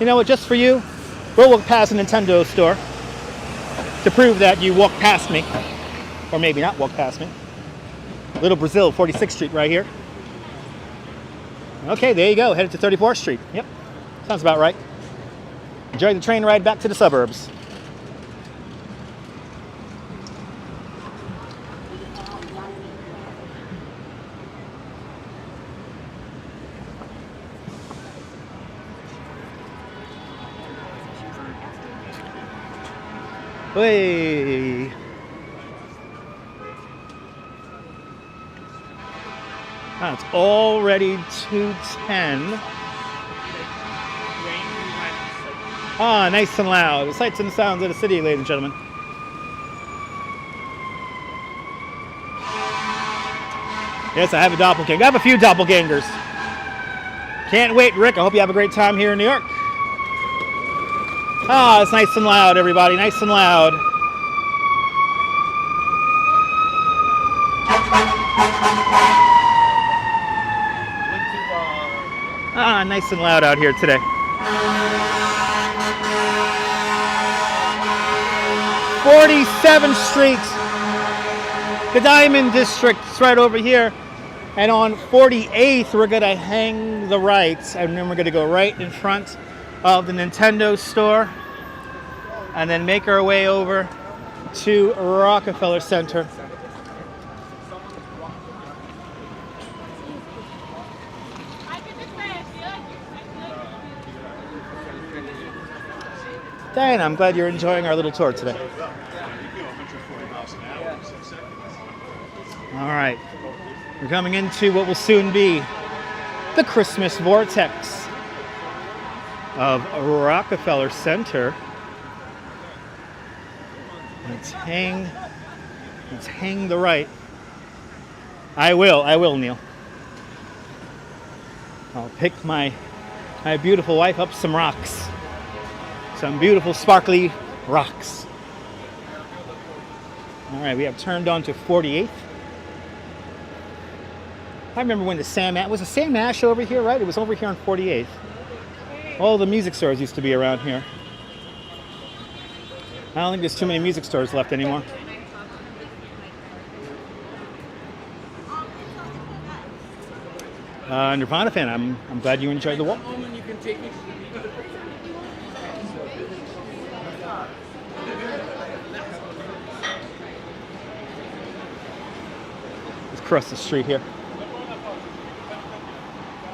You know what, just for you, we'll walk past a Nintendo store to prove that you walked past me. Or maybe not walk past me. Little Brazil, 46th Street right here. Okay, there you go, headed to 34th Street. Yep, sounds about right. Enjoy the train ride back to the suburbs. Hey. It's already 2:10. Ah, nice and loud. The sights and sounds of the city, ladies and gentlemen. Yes, I have a doppelganger. I have a few doppelgangers. Can't wait, Rick. I hope you have a great time here in New York. Ah, it's nice and loud, everybody. Nice and loud. Ah, nice and loud out here today. 47th Street, the Diamond District. It's right over here. And on 48th, we're going to hang the right, and then we're going to go right in front of the Nintendo store, and then make our way over to Rockefeller Center. Dan, I'm glad you're enjoying our little tour today. All right, we're coming into what will soon be the Christmas vortex of Rockefeller Center. Let's hang the right. I will, Neil. I'll pick my beautiful wife up some rocks. Some beautiful sparkly rocks. All right, we have turned on to 48th. I remember when was the Sam Ash over here, right? It was over here on 48th. All the music stores used to be around here. I don't think there's too many music stores left anymore. Nirvana fan, I'm glad you enjoyed the walk. Let's cross the street here.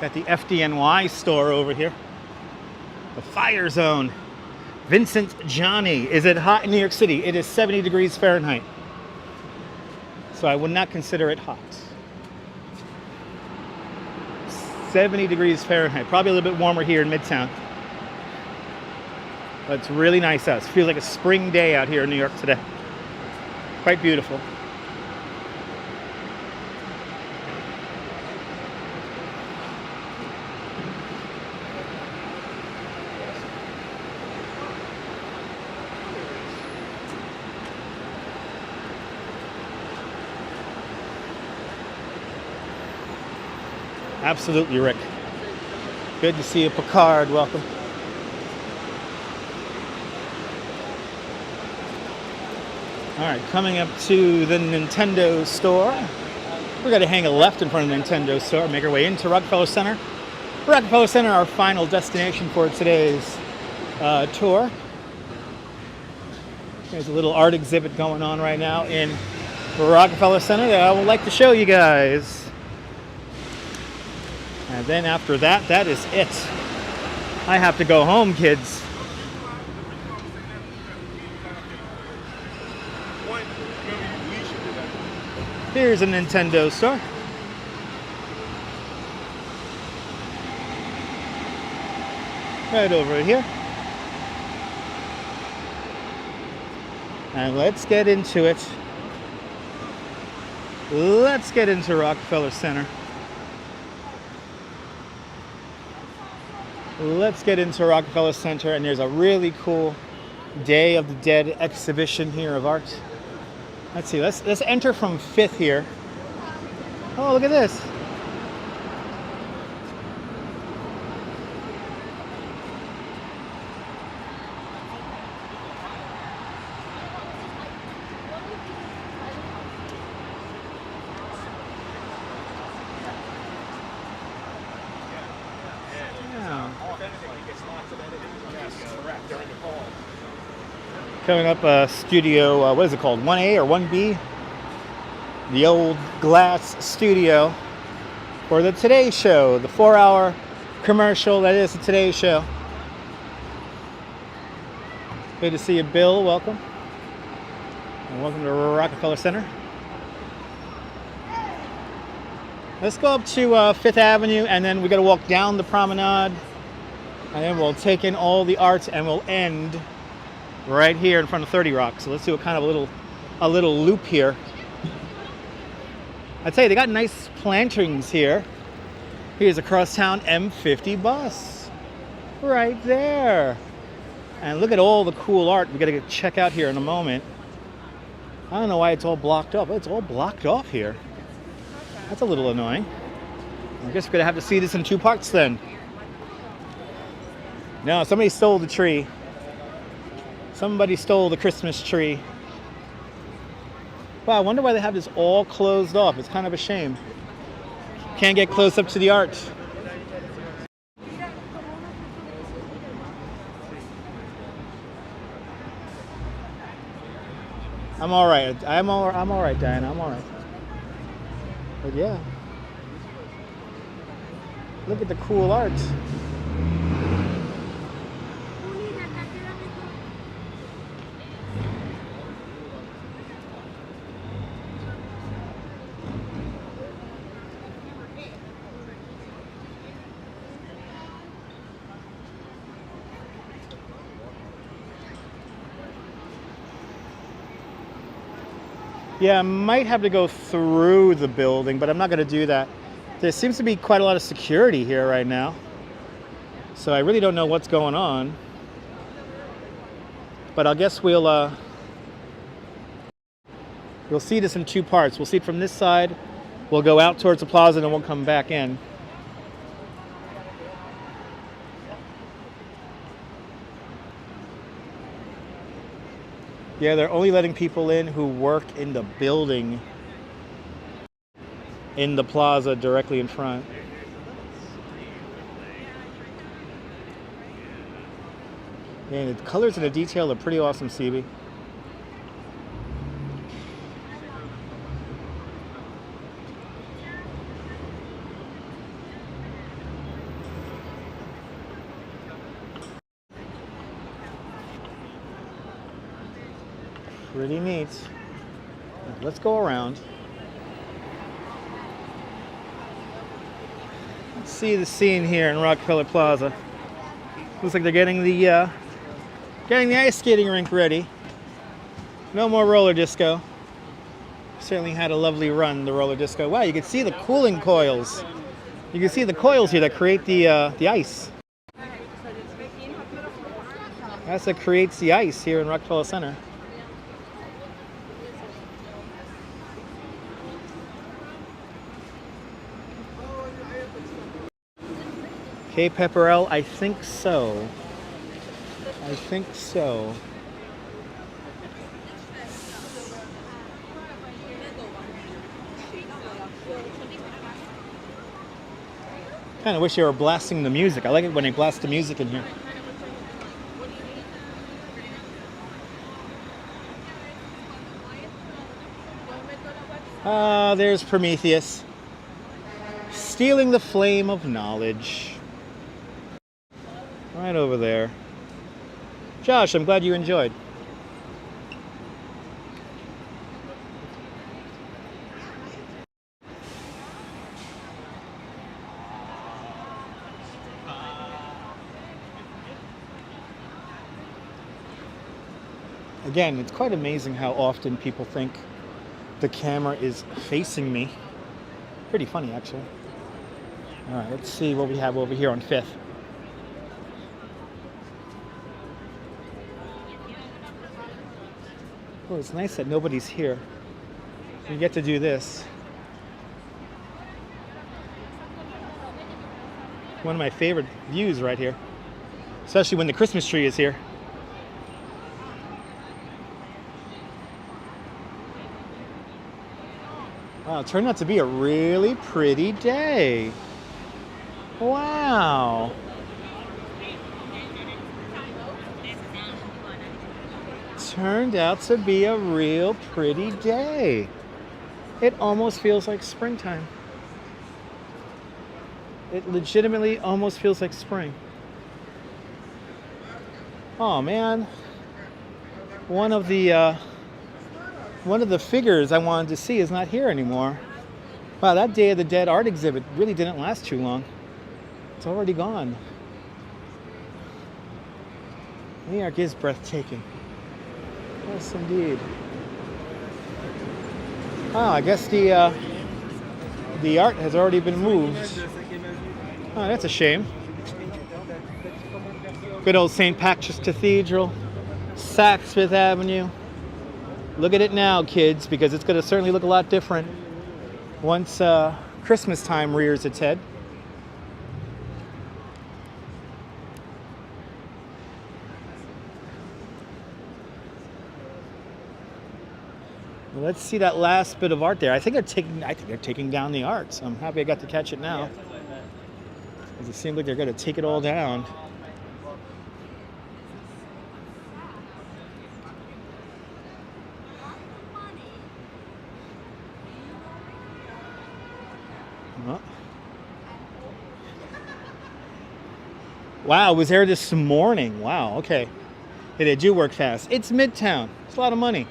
Got the FDNY store over here. The Fire Zone. Vincent Johnny. Is it hot in New York City? It is 70 degrees Fahrenheit. So I would not consider it hot. 70 degrees Fahrenheit. Probably a little bit warmer here in Midtown. But it's really nice out. It feels like a spring day out here in New York today. Quite beautiful. Absolutely, Rick. Good to see you, Picard. Welcome. All right, coming up to the Nintendo store. We're going to hang a left in front of the Nintendo store, make our way into Rockefeller Center. Rockefeller Center, our final destination for today's tour. There's a little art exhibit going on right now in Rockefeller Center that I would like to show you guys. And then after that, that is it. I have to go home, kids. Here's a Nintendo store. Right over here. And let's get into it. Let's get into Rockefeller Center. Let's get into Rockefeller Center, and there's a really cool Day of the Dead exhibition here of art. Let's see, let's enter from 5th here. Oh, look at this. Coming up, studio, what is it called? 1A or 1B? The old glass studio for the Today Show, the 4-hour commercial that is the Today Show. Good to see you, Bill. Welcome. And welcome to Rockefeller Center. Let's go up to 5th Avenue, and then we got to walk down the promenade, and then we'll take in all the arts, and we'll end right here in front of 30 Rock. So let's do a kind of a little loop here. I tell you, they got nice plantings here. Here's a crosstown M50 bus right there. And look at all the cool art we got to check out here in a moment. I don't know why it's all blocked off. It's all blocked off here. That's a little annoying. I guess we're going to have to see this in 2 parts then. No, somebody stole the tree. Somebody stole the Christmas tree. Wow, I wonder why they have this all closed off. It's kind of a shame. Can't get close up to the art. I'm all right. I'm all right, Diana. I'm all right. But yeah, look at the cool art. Yeah, I might have to go through the building, but I'm not going to do that. There seems to be quite a lot of security here right now, so I really don't know what's going on. But I guess we'll see this in 2 parts. We'll see it from this side. We'll go out towards the plaza, and then we'll come back in. Yeah, they're only letting people in who work in the building in the plaza directly in front. Man, the colors and the detail are pretty awesome, CB. Pretty neat. Let's go around. Let's see the scene here in Rockefeller Plaza. Looks like they're getting the ice skating rink ready. No more roller disco. Certainly had a lovely run, the roller disco. Wow, you can see the cooling coils. You can see the coils here that create the ice. That's what creates the ice here in Rockefeller Center. Pepperell, I think so. I think so. Kind of wish they were blasting the music. I like it when they blast the music in here. There's Prometheus. Stealing the flame of knowledge. Right over there. Josh, I'm glad you enjoyed. Again, it's quite amazing how often people think the camera is facing me. Pretty funny, actually. All right, let's see what we have over here on 5th. Oh, it's nice that nobody's here. You get to do this. One of my favorite views right here, especially when the Christmas tree is here. Wow, it turned out to be a really pretty day. Wow. Turned out to be a real pretty day. It almost feels like springtime. It legitimately almost feels like spring. Oh man. One of the figures I wanted to see is not here anymore. Wow, that Day of the Dead art exhibit really didn't last too long. It's already gone. New York is breathtaking. Yes, indeed. Oh, I guess the art has already been moved. Oh, that's a shame. Good old St. Patrick's Cathedral, Saks Fifth Avenue. Look at it now, kids, because it's going to certainly look a lot different once Christmas time rears its head. Well, let's see that last bit of art there. I think they're taking down the art, so I'm happy I got to catch it now. Because it seems like they're going to take it all down. Wow, it was there this morning. Wow, okay. Yeah, they do work fast. It's Midtown. It's a lot of money.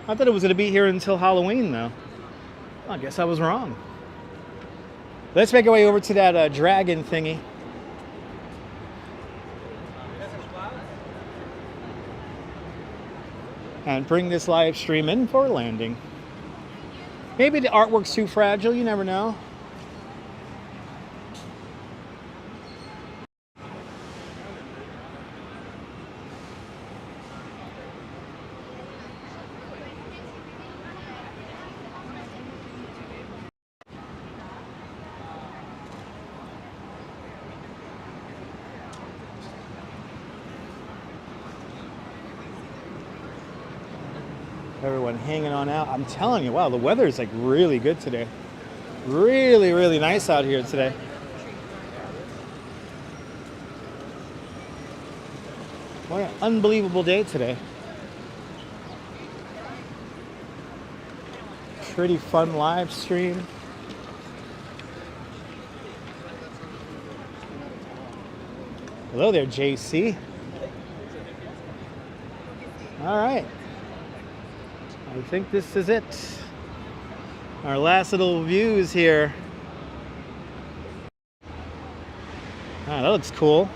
I thought it was going to be here until Halloween, though. Well, I guess I was wrong. Let's make our way over to that dragon thingy. And bring this live stream in for landing. Maybe the artwork's too fragile. You never know. Everyone hanging on out. I'm telling you, wow, the weather is like really good today. Really, really nice out here today. What an unbelievable day today. Pretty fun live stream. Hello there, JC. All right. I think this is it. Our last little views here. Ah, that looks cool.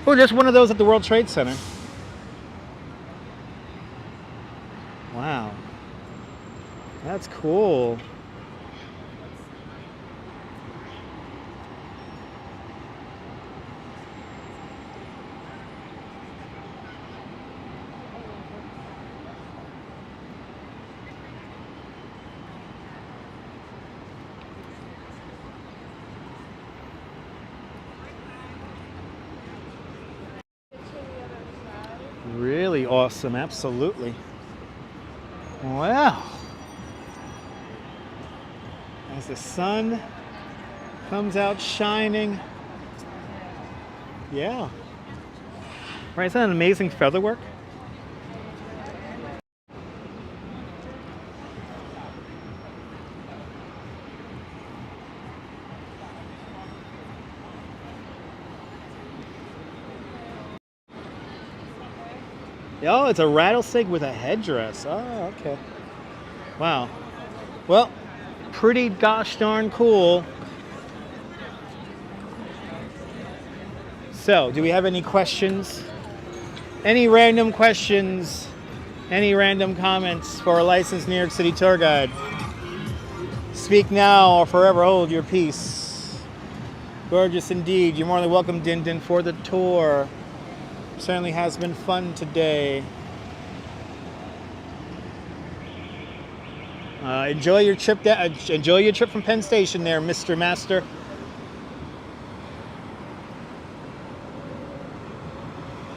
Oh, there's one of those at the World Trade Center. Wow. That's cool. Really awesome, absolutely. Wow. As the sun comes out shining. Yeah. Right, isn't that amazing featherwork? Oh, it's a rattlesnake with a headdress. Oh, okay. Wow. Well, pretty gosh darn cool. So, do we have any questions? Any random questions? Any random comments for a licensed New York City tour guide? Speak now or forever hold your peace. Gorgeous indeed. You're more than welcome, Din Din, for the tour. Certainly has been fun today. Enjoy your trip. Enjoy your trip from Penn Station, there, Mr. Master.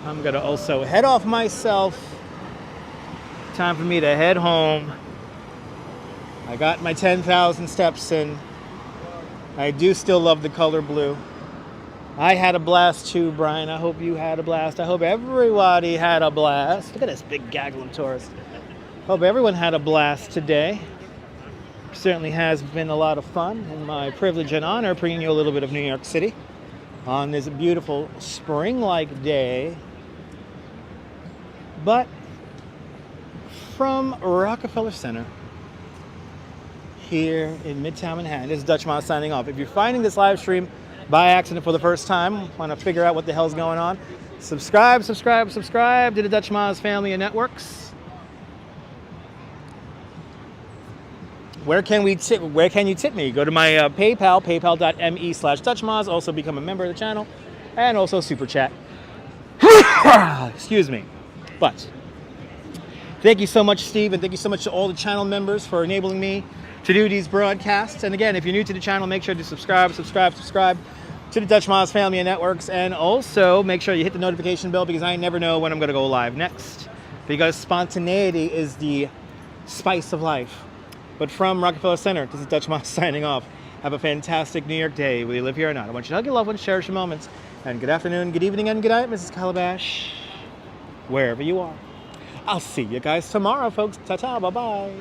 I'm gonna also head off myself. Time for me to head home. I got my 10,000 steps in. I do still love the color blue. I had a blast too, Brian. I hope you had a blast. I hope everybody had a blast. Look at this big gaggle of tourists. Hope everyone had a blast today. Certainly has been a lot of fun, and my privilege and honor bringing you a little bit of New York City on this beautiful spring-like day. But from Rockefeller Center here in Midtown Manhattan, this is Dutch Moz signing off. If you're finding this live stream by accident for the first time, want to figure out what the hell's going on, subscribe to the Dutch Moz family of networks. Where can you tip me? Go to my PayPal, paypal.me/DutchMoz. Also become a member of the channel, and also super chat. Excuse me. But thank you so much, Steve, and thank you so much to all the channel members for enabling me to do these broadcasts. And again, if you're new to the channel, make sure to subscribe to the Dutch Moz family of networks, and also make sure you hit the notification bell, because I never know when I'm going to go live next, because spontaneity is the spice of life. But from Rockefeller Center, this is Dutch Moz signing off. Have a fantastic New York day, whether you live here or not. I want you to hug your loved ones, cherish your moments, and good afternoon, good evening, and good night, Mrs. Calabash, wherever you are. I'll see you guys tomorrow, folks. Ta-ta, bye-bye.